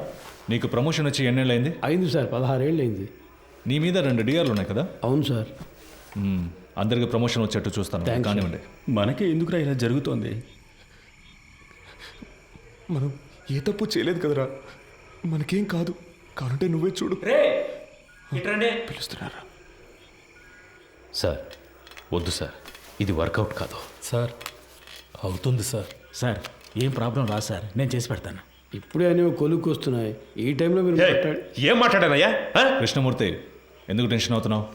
నీకు ప్రమోషన్ వచ్చి ఎన్నేళ్ళైంది? అయింది సార్, 16 ఏళ్ళు అయింది. నీ మీద 2 డిఆర్లు ఉన్నాయి కదా? అవును సార్. అందరికి ప్రమోషన్ వచ్చేట్టు చూస్తాను. కానివ్వండి. మనకే ఎందుకురా ఇలా జరుగుతోంది? మనం ఏ తప్పు చేయలేదు కదరా, మనకేం కాదు. కానంటే నువ్వే చూడు. పిలుస్తున్నారా? సార్ వద్దు సార్, ఇది వర్కౌట్ కాదు. సార్ అవుతుంది సార్. సార్, ఏం ప్రాబ్లం రా సార్, నేను చేసి పెడతాను. ఇప్పుడే అనేవి కొలుక్కు వస్తున్నాయి. ఈ టైంలో మీరు ఏం మాట్లాడానయ్యా? కృష్ణమూర్తి, ఎందుకు టెన్షన్ అవుతున్నావు?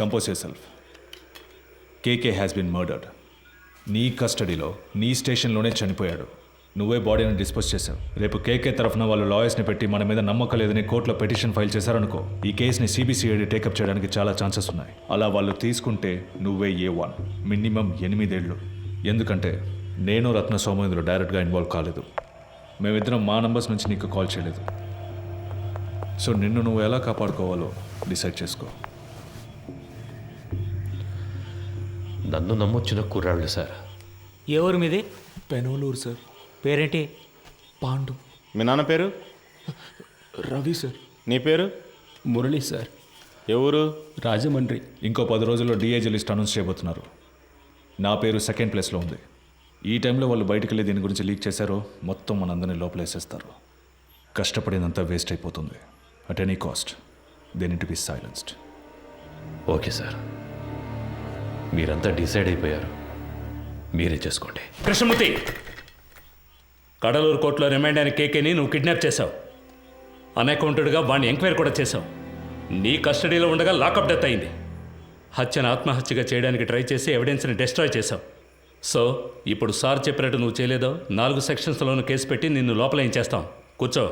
Compose yourself. KK has been murdered. నీ కస్టడీలో, నీ స్టేషన్లోనే చనిపోయాడు. నువ్వే బాడీని డిస్పోజ్ చేశావు. రేపు కేకే తరఫున వాళ్ళు లాయర్స్ని పెట్టి మన మీద నమ్మకం లేదని కోర్టులో పిటిషన్ ఫైల్ చేశారనుకో, ఈ కేసుని సిబిసిఐడి టేకప్ చేయడానికి చాలా ఛాన్సెస్ ఉన్నాయి. అలా వాళ్ళు తీసుకుంటే నువ్వే A1, మినిమం 8 ఏళ్ళు. ఎందుకంటే నేను రత్నస్వామి ఇందులో డైరెక్ట్గా ఇన్వాల్వ్ కాలేదు. మేమిద్దరం మా నంబర్స్ నుంచి నీకు కాల్ చేయలేదు. సో నిన్ను నువ్వు ఎలా కాపాడుకోవాలో డిసైడ్ చేసుకో. నన్ను నమ్మొచ్చిన కుర్రాళ్ళు సార్. ఏ ఊరు మీది? పెనోలూరు సార్. పేరేంటి? పాండు. మీ నాన్న పేరు? రవి సార్. నీ పేరు? మురళి సార్. ఎవరు? రాజమండ్రి. ఇంకో 10 రోజుల్లో డిఐజీ లిస్ట్ అనౌన్స్ చేయబోతున్నారు. నా పేరు 2nd ప్లేస్లో ఉంది. ఈ టైంలో వాళ్ళు బయటకు వెళ్ళి దీని గురించి లీక్ చేశారో మొత్తం మనందరినీ లోపలేసేస్తారు. కష్టపడినంతా వేస్ట్ అయిపోతుంది. At any cost they need to be silenced. Okay sir, మీరంతా డిసైడ్ అయిపోయారు, మీరే చేసుకోండి. కృష్ణమూర్తి, కడలూరు కోర్టులో రిమైండ్ అయిన కేకేని నువ్వు కిడ్నాప్ చేశావు. అన్అకౌంటెడ్గా వాడిని ఎంక్వైరీ కూడా చేశావు. నీ కస్టడీలో ఉండగా లాకప్ డెత్ అయింది. హత్యను ఆత్మహత్యగా చేయడానికి ట్రై చేసి ఎవిడెన్స్ని డిస్ట్రాయ్ చేశావు. సో ఇప్పుడు సార్ చెప్పినట్టు నువ్వు చేయలేదో 4 సెక్షన్స్లోనూ కేసు పెట్టి నిన్ను లోపల ఏం చేస్తాం. కూర్చో.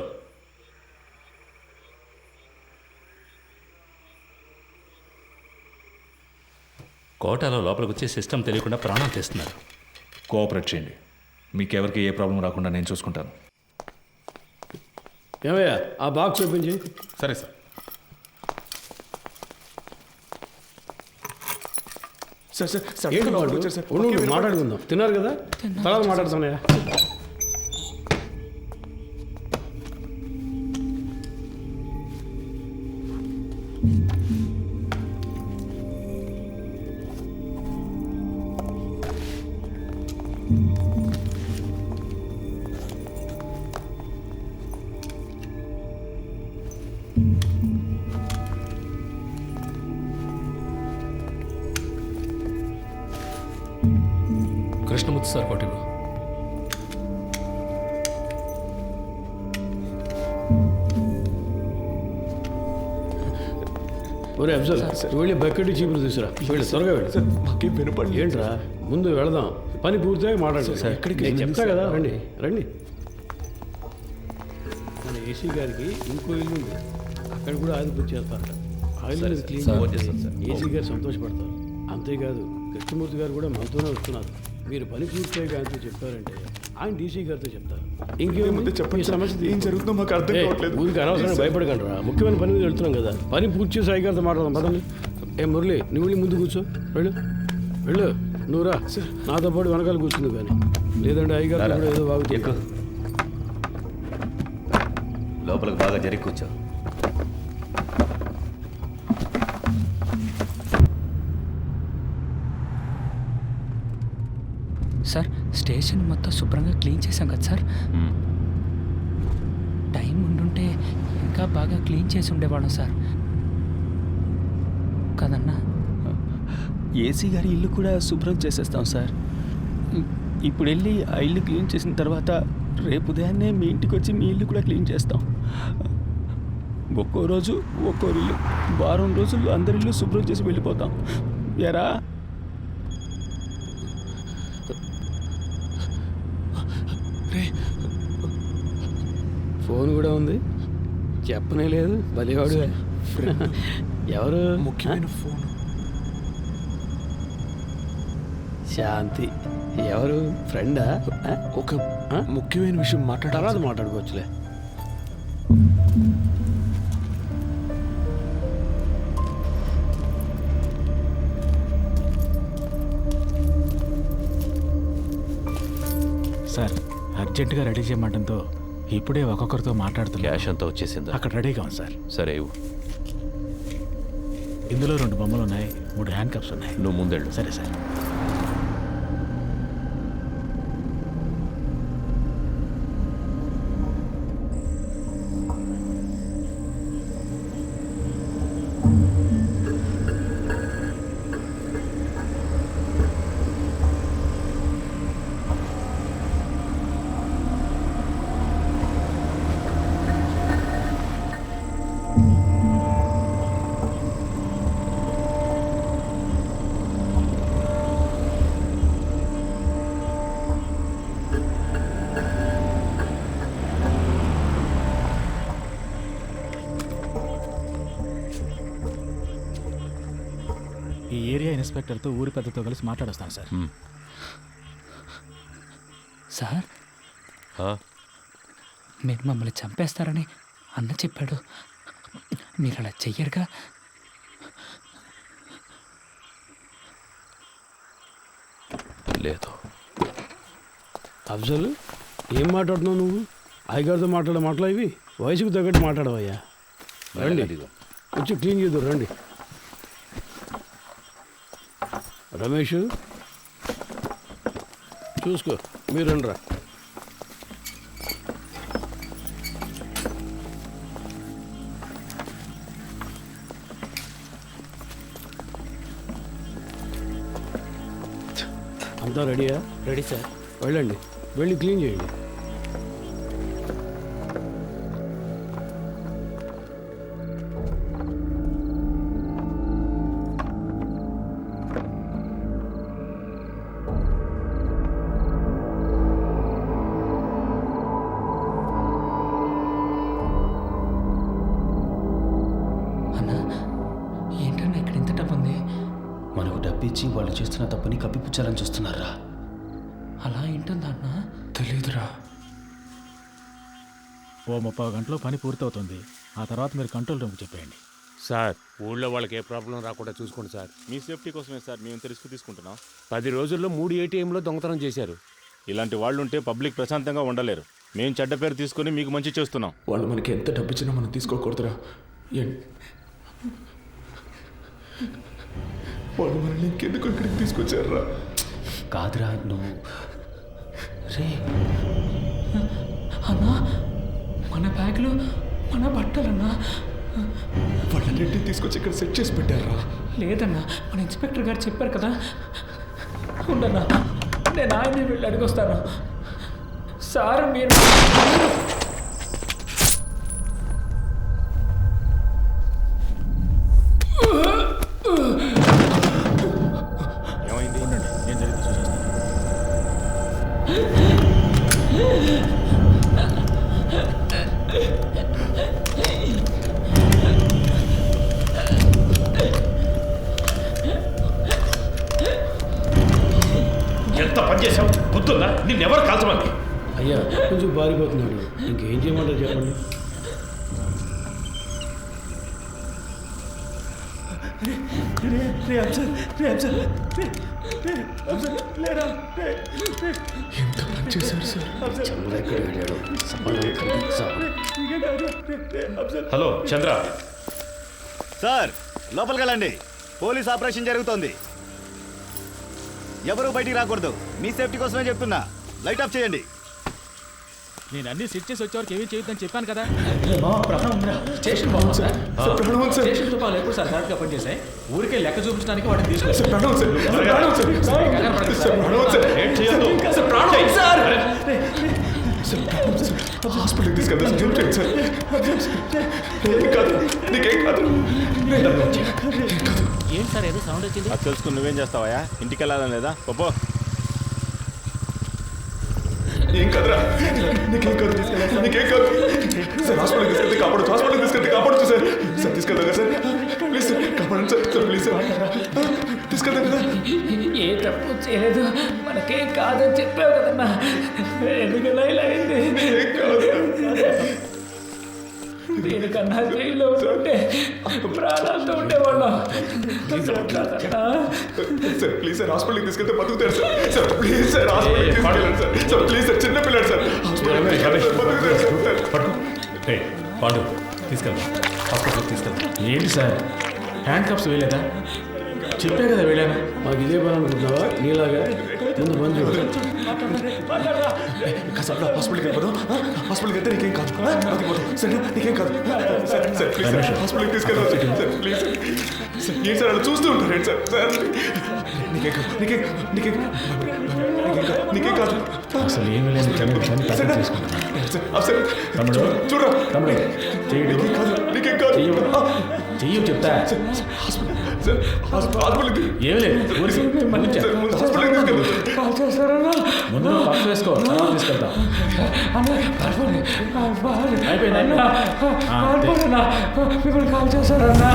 కోటాలో లోపలికి వచ్చే సిస్టమ్ తెలియకుండా ప్రాణం తీస్తున్నారు. కోఆపరేట్ చేయండి. మీకెవరికి ఏ ప్రాబ్లం రాకుండా నేను చూసుకుంటాను. ఏమయ్యా, ఆ బాక్స్ ఓపెన్ చేయి. సరే సార్. సార్ సార్ సార్ ఏంటి వాడు? ఉండు, మాట్లాడుకుందాం. తిన్నారు కదా, తర్వాత మాట్లాడుతున్నాయా? కృష్ణమూర్తి సార్ కోటిలో. ఒరే అఫ్జల్, వెళ్ళి బకెట్ చీపులు తీసురా. వెళ్ళి త్వరగా వెళ్ళి. మాకేం వినపడి ఏంట్రా, ముందు వెళదాం. పని పూర్తిగా మాట్లాడుతుంది. నేను చెప్తా కదా, రండి రండి. మన ఏసీ గారికి ఇంకో ఇల్లు ఉంది, అక్కడ కూడా ఆయిల్ బుక్ చేస్తారట. ఆయిల్ క్లీన్ ఏసీ గారు సంతోషపడతారు. అంతేకాదు, కృష్ణమూర్తి గారు కూడా మనతోనే వస్తున్నారు. మీరు పని పూర్తిగా ఆయనతో చెప్పారంటే ఆయన డీసీ గారితో చెప్తారు. ఇంకేముంది చెప్పండి. సమస్య ఏం జరుగుతుందో మాకు అర్థం కావట్లేదు. ఊరికి అనవసరంగా భయపడకండి రా. ముఖ్యమైన పని మీద వెళ్తున్నాం కదా, పని పూర్తి చేసి అయ్య గారితో మాట్లాడదాం. పదండి. మురళి, నువ్వు వెళ్ళి ముందు కూర్చో. వెళ్ళు వెళ్ళు. నువ్వు రా, నాతో పాటు వెనకాల కూర్చుంది. కానీ లేదంటే అయ్య గారు కూడా ఏదో బాగుంది. లోపలికి బాగా జరిగి కూర్చో. సార్, స్టేషన్ మొత్తం శుభ్రంగా క్లీన్ చేశాం కదా సార్. అంతా బాగా క్లీన్ చేసి ఉండేవాళ్ళం సార్ కదన్నా. ఏసీ గారి ఇల్లు కూడా శుభ్రం చేసేస్తాం సార్. ఇప్పుడు వెళ్ళి ఆ ఇల్లు క్లీన్ చేసిన తర్వాత రేపు ఉదయాన్నే మీ ఇంటికి వచ్చి మీ ఇల్లు కూడా క్లీన్ చేస్తాం. ఒక్కో రోజు ఒక్కో ఇల్లు, వారం రోజుల్లో అందరి ఇల్లు శుభ్రం చేసి వెళ్ళిపోతాం. ఎరా ఫోన్ కూడా ఉంది, చెప్పనే లేదు. బలివాడు ఎవరు? ముఖ్యమైన ఫోన్. శాంతి ఎవరు? ఫ్రెండా? ఒక ముఖ్యమైన విషయం తర్వాత మాట్లాడుకోవచ్చులే. సార్ అర్జెంటుగా రెడీ చేయమంటంతో ఇప్పుడే ఒక్కొక్కరితో మాట్లాడుతున్నా. క్యాష్ అంతా వచ్చేసిందా? అక్కడ రెడీగా ఉంది సార్. సరే ఇవ్వు. ఇందులో 2 బొమ్మలు ఉన్నాయి, 3 హ్యాండ్ కప్స్ ఉన్నాయి. నువ్వు ముందెళ్ళు. సరే సార్. ఈ ఏరియా ఇన్స్పెక్టర్తో ఊరి పెద్దతో కలిసి మాట్లాడొస్తాను సార్. సార్ మీరు మమ్మల్ని చంపేస్తారని అన్న చెప్పాడు. మీరు అలా చెయ్యరుగా? లేదు. అఫ్జల్, ఏం మాట్లాడుతున్నావు నువ్వు? అయ్యగారితో మాట్లాడే మాటలు ఇవి? వయసుకు తగ్గట్టు మాట్లాడవయ్యా. రండి, వచ్చి క్లీన్ చేద్దాం. రండి రమేష్, చూసుకో. మీరు రండిరా. అంతా రెడీయా? Ready sir. వెళ్ళండి, వెళ్ళి క్లీన్ చేయండి. ఏంటన్నా ఇక్కడ ఇంత డబ్బు ఉంది? మనకు డబ్బిచ్చి వాళ్ళు చేస్తున్న తప్పుని కప్పిపుచ్చాలని చూస్తున్నారా? అలా ఏంటుందా అన్న? తెలీదురా. ఓ 30 గంటలో పని పూర్తవుతుంది. ఆ తర్వాత మీరు కంట్రోల్ రూమ్కి చెప్పేయండి. సార్ ఊళ్ళో వాళ్ళకి ఏ ప్రాబ్లం రాకుండా చూసుకోండి సార్. మీ సేఫ్టీ కోసమే సార్ మేము రిస్క్ తీసుకుంటున్నాం. 10 రోజుల్లో 3 ATMలో దొంగతనం చేశారు. ఇలాంటి వాళ్ళు ఉంటే పబ్లిక్ ప్రశాంతంగా ఉండలేరు. మేము చెడ్డ పేరు తీసుకొని మీకు మంచి చేస్తున్నాం. వాళ్ళు మనకి ఎంత డబ్బు ఇచ్చినా మనం తీసుకోకూడదురా. వాళ్ళు మనల్ని ఇంకెందుకు ఇక్కడికి తీసుకొచ్చారా? కాదురా నువ్వు. రే అన్నా, మన బ్యాగులు, మన బట్టలన్నా. వాళ్ళన్నింటినీ తీసుకొచ్చి ఇక్కడ సెట్ చేసి పెట్టారా? లేదన్నా, మన ఇన్స్పెక్టర్ గారు చెప్పారు కదా. ఉండన్నా, నేను ఆయన్ని వెళ్ళి అడిగొస్తాను. సార్ మీరు ఏమైంది? నేను జరిగి చూసేస్తాను. ఎంత పని చేసావు? బుద్ధుందా? నిన్నెవరు కాల్చమంది? అయ్యా కొంచెం బారిపోతున్నాడు, ఇంకేం చేయమంటారు చెప్పండి. ఎంత పని చేశారు సార్? హలో చంద్ర. సార్ లోపలికి వెళ్ళండి. పోలీస్ ఆపరేషన్ జరుగుతోంది. ఎవరూ బయటికి రాకూడదు. మీ సేఫ్టీ కోసమే చెప్తున్నా. లైట్ ఆఫ్ చేయండి. నేను అన్ని సెట్ చేసి వచ్చేవారికి ఏమీ చేయొద్దని చెప్పాను కదా. స్టేషన్ స్టేషన్తో పాలు ఎప్పుడు సార్ కరెక్ట్గా పనిచేసాయి. ఊరికే లెక్క చూపించడానికి వాటిని హాస్పిటల్కి తీసుకెళ్తాను సార్. నీకేం కాదు. ఏంటి సార్ ఏదో సౌండ్ వచ్చింది? అది తెలుసుకుని నువ్వేం చేస్తావా? ఇంటికి వెళ్ళాలని లేదా? పో. ఏం కాదురా, నీకేం కాదు. నీకేం కాదు సార్. హాస్పిటల్కి తీసుకెళ్తే కాపాడచ్చు. హాస్పిటల్కి తీసుకెళ్తే కాపాడచ్చు సార్. సార్ తీసుకెళ్తాం కదా సార్. ప్లీజ్ సార్, కాపాడండి సార్. సార్ ప్లీజ్ సార్, తీసుకెళ్తాం కదా. ఏ తప్పు చేయలేదు, మనకేం కాదని చెప్పావు కదన్నా. ఎందుకన్నా ఇలా అయింది? దీనికన్నా జైల్లో ఉంటే ప్రాణాలతో ఉండేవాళ్ళం. సార్ ప్లీజ్ సార్, హాస్పిటల్కి తీసుకెళ్తే బతుకుతారు సార్. సార్ ప్లీజ్ సార్, హాస్పిటల్కి తీసుకెళ్ళండి సార్. సార్ ప్లీజ్ సార్, చిన్న పిల్లలు సార్. హాస్పిటల్కి బతుకుతారు సార్. పాండు తీసుకెళ్తాం, హాస్పిటల్కి తీసుకెళ్తాం. ఏంటి సార్ హ్యాండ్ కప్స్ వేయలేదా? చెప్పే కదా వెళ్ళాను. మాకు ఇదే పని అనుకుంటున్నావా? నీలాగా ముందు పని చూడు. కాసేపు హాస్పిటల్కి వెళ్ళిపోదాం. హాస్పిటల్కి వెళ్తే నీకేం కాదు. సరే నీకేం కాదు. సార్ సార్ ప్లీజ్ సార్, హాస్పిటల్కి తీసుకెళ్ళాలి సార్. Please sir. సార్ ఏంటి సార్ అలా చూస్తూ ఉంటారు ఏంటి సార్? సార్ నీకేం కాదు. నీకేం కాదు. అసలు ఏమి లేదు. చూడరా నీకేం కాదు. చెయ్యి చెప్తా. హాస్పిటల్కి ఏమి లేదు. ముందు పక్క వేసుకో, తర్వాత తీసుకెళ్తాం. అయిపోయింది. మిమ్మల్ని కాల్ చేశారన్నా.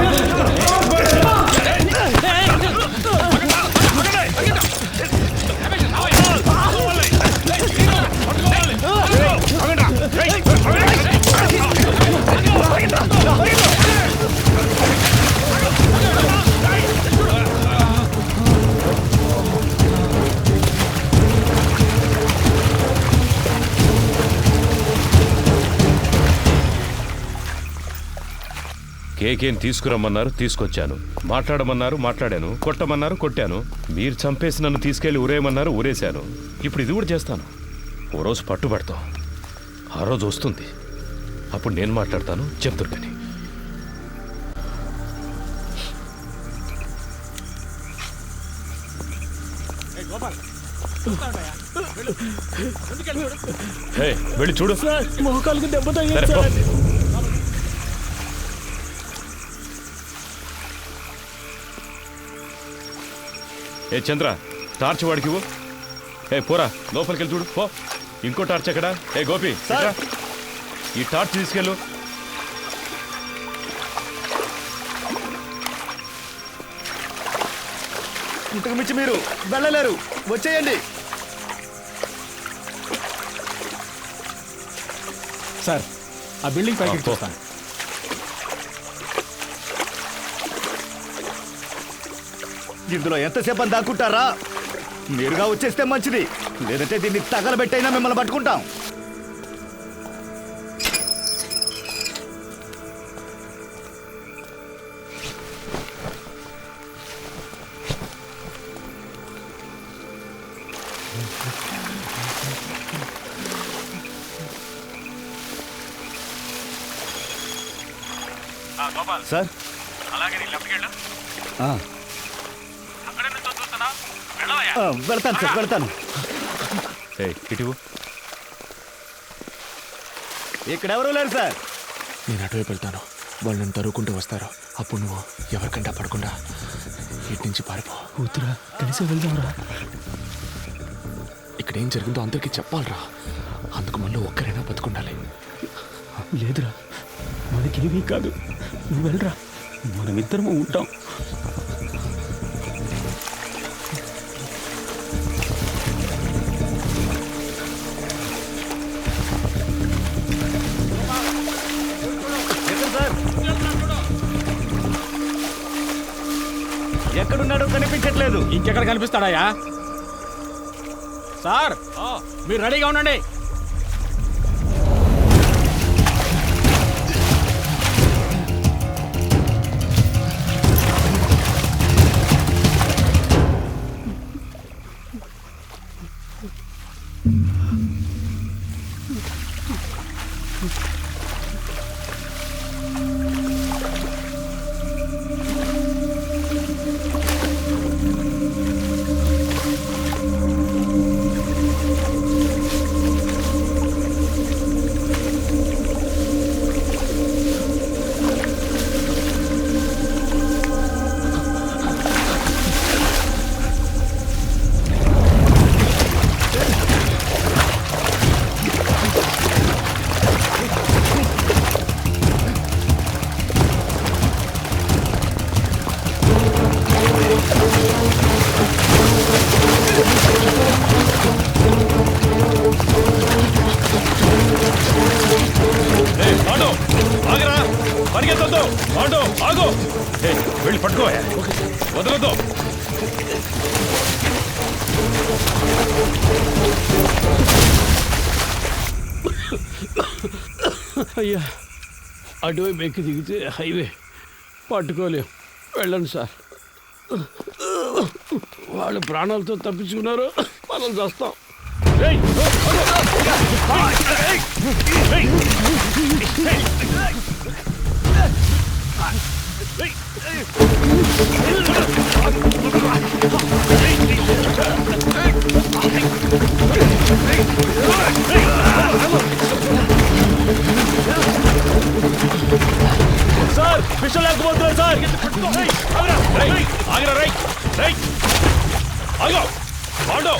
కేకేని తీసుకురమ్మన్నారు, తీసుకొచ్చాను. మాట్లాడమన్నారు, మాట్లాడాను. కొట్టమన్నారు, కొట్టాను. మీరు చంపేసి నన్ను తీసుకెళ్లి ఊరేయమన్నారు, ఊరేశాను. ఇప్పుడు ఇది కూడా చేస్తాను. ఓ రోజు పట్టుబడతాం. ఆ రోజు వస్తుంది, అప్పుడు నేను మాట్లాడతాను. చెప్తాను కానీ వెళ్ళి చూడు. మోకాళ్ళకి దెబ్బ సరే, తగిలింది పో. సార్. ఏ చంద్ర, టార్చ్ వాడికి ఇవ్వు. ఏ పోరా, లోపలికి వెళ్ళి చూడు. పో. ఇంకో టార్చ్ ఎక్కడా? ఏ గోపి, ఇట్రా. ఈ టార్చ్ తీసుకెళ్ళు. ఇంతకు మించి మీరు వెళ్ళలేరు. వచ్చేయండి సార్. ఆ బిల్డింగ్ పైకి చూస్తాను. ఇందులో ఎంతసేపు అని దాక్కుంటారా? మీరుగా వచ్చేస్తే మంచిది, లేదంటే దీన్ని తగలబెట్టైనా మిమ్మల్ని పట్టుకుంటాం. సార్ అలాగే లెఫ్ట్కి వెళ్ళు. అక్కడే నుంచి చూస్తున్నా. వెళ్తాను సార్, వెళ్తాను. ఇటు ఇక్కడెవరూ లేరు సార్. నేను అటువైపు వెళ్తాను. వాళ్ళు నన్ను తరువుకుంటూ వస్తారు. అప్పుడు నువ్వు ఎవరికంటే పడకుండా ఇటు నుంచి పారిపో. కూతురా కలిసి వెళ్దాంరా. ఇక్కడ ఏం జరిగిందో అందరికీ చెప్పాలరా. అందుకు మళ్ళీ ఒక్కరైనా బతుకుండాలి. లేదురా, మనకేమీ కాదు. నువ్వు వెళ్ళరా, మనమిద్దరము ఉంటాం. ఎక్కడున్నాడో కనిపించట్లేదు. ఇంకెక్కడ కనిపిస్తాడాయా? సార్ మీరు రెడీగా ఉండండి. వదలొద్దు పాండు ఆగు వెళ్ళి పట్టుకో వదలొద్దు అయ్యా అటువైపు ఎక్కి దిగితే హైవే పట్టుకోలేం. వెళ్ళండి సార్. వాళ్ళు ప్రాణాలతో తప్పించుకున్నారు, మనం చేస్తాం. సార్ విషయం లేకపోతున్నారు సార్ ఆగిరా రైట్ రైట్ ఆగో పాండు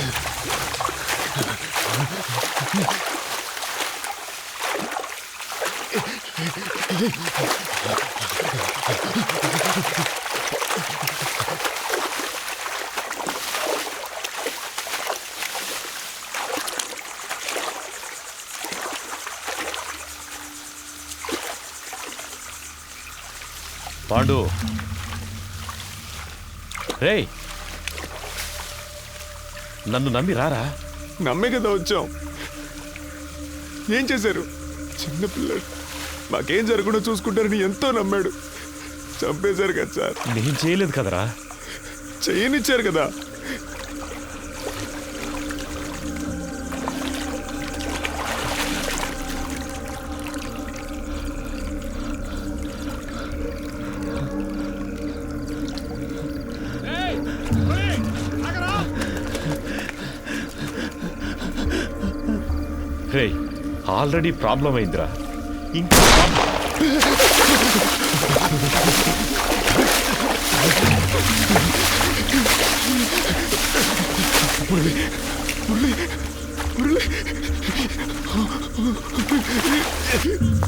పాండు రేయ్ నన్ను నమ్మి రారా. నమ్మే కదా వచ్చాం. ఏం చేశారు? చిన్నపిల్లడు మాకేం జరగకుండా చూసుకుంటారని ఎంతో నమ్మాడు. చంపేశారు కదా సార్. నేను చేయలేదు కదరా. చేయనిచ్చారు కదా. రే ఆల్రెడీ ప్రాబ్లం అయిందిరా. ఇంకా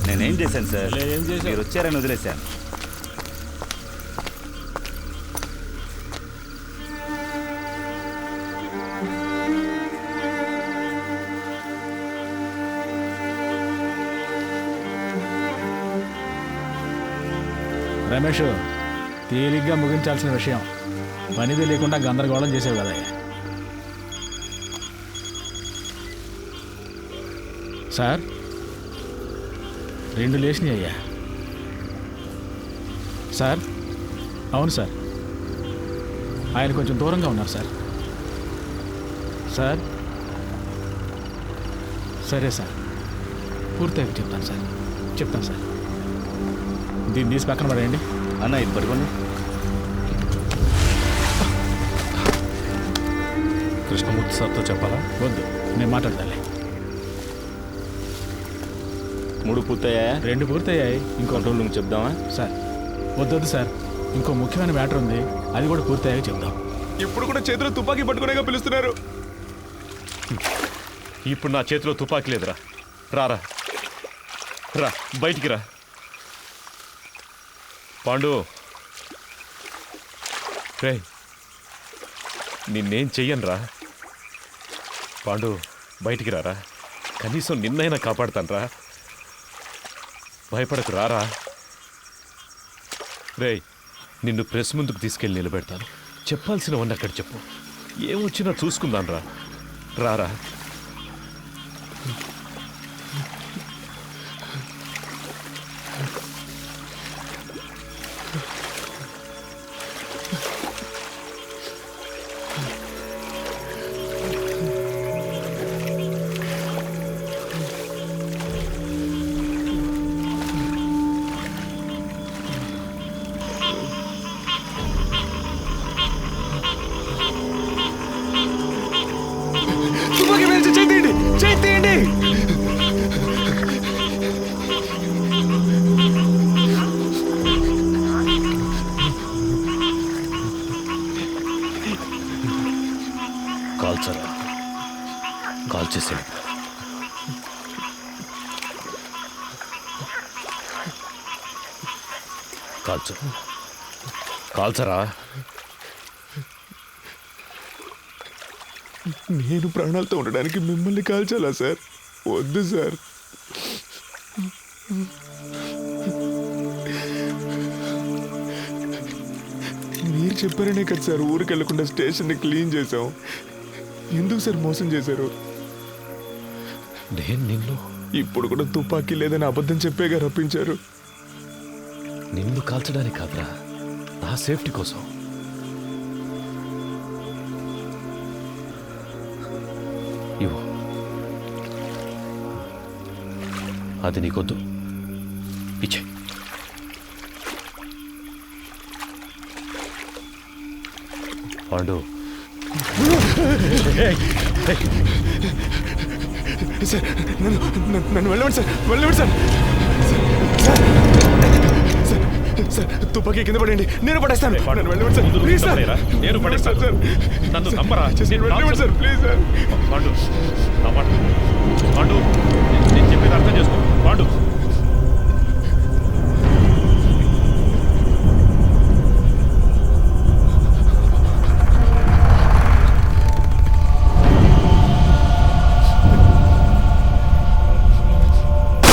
నేనేం చేశాను సార్? మీరు వచ్చారని వదిలేశాను. రమేష్, తేలిగ్గా ముగించాల్సిన విషయం పనిది లేకుండా గందరగోళం చేసేవి కదా. సార్ 2 లేచినాయి అయ్యా. సార్ అవును సార్, ఆయన కొంచెం దూరంగా ఉన్నారు సార్. సార్ సరే సార్, పూర్తయితే చెప్తాను సార్. చెప్తాను సార్. దీన్ని తీసి పక్కన పడేయండి. అన్న ఇది పడుకోండి. కృష్ణమూర్తి సార్తో చెప్పాలా? వద్దు, నేను మాట్లాడతాలే. 3 పూర్తయ్యాయా? 2 పూర్తయ్యాయి. ఇంకో కంట్రోల్ రూమ్ చెప్దామా? సార్ వద్దొద్దు సార్, ఇంకో ముఖ్యమైన మ్యాటర్ ఉంది, అది కూడా పూర్తయ్యాక చెప్దాం. ఇప్పుడు కూడా చేతిలో తుపాకీ పట్టుకునేగా పిలుస్తున్నారు. ఇప్పుడు నా చేతిలో తుపాకీ లేదురా. రారా రా బయటికి రా. పాండు రే నిన్నేం చెయ్యనురా. పాండు బయటికి రారా. కనీసం నిన్నైనా కాపాడుతానురా. భయపడకు రారా. రే నిన్ను ప్రెస్ ముందుకు తీసుకెళ్ళి నిలబెడతాను. చెప్పాల్సినవన్నీ అక్కడ చెప్పు. ఏమొచ్చినా చూసుకుందాను రా. రారా. తుపాకీ వేసి చేయండి, చేయండి. కాల్చరా. కాల్చేసాడు. కాల్చు. కాల్చరా. నేను ప్రాణాలతో ఉండడానికి మిమ్మల్ని కాల్చాలా సార్? వద్దు సార్. చెప్పారనే కదా సార్ ఊరికి వెళ్ళకుండా స్టేషన్ని క్లీన్ చేసాం. ఎందుకు సార్ మోసం చేశారు? నేను నిన్ను ఇప్పుడు కూడా తుపాకీ లేదని అబద్ధం చెప్పేగా రప్పించారు. నిన్ను కాల్చడానికి కాదురా, నా సేఫ్టీ కోసం. ఇవ్వు. అది నీకొద్దు, ఇచ్చే. పాండు, సార్ నన్ను వెళ్ళండి సార్, వెళ్ళండి సార్. సార్ తుపాకీ కింద పడండి, నేను పడేస్తాను. నన్ను వెళ్ళండి సార్, ప్లీజ్ సార్. నేను పడేస్తాను సార్. నన్ను నమ్మరా? వెళ్ళండి సార్, ప్లీజ్ సార్. పాండు, నా మాట. పాండు, నేను చెప్పేది అర్థం చేసుకో.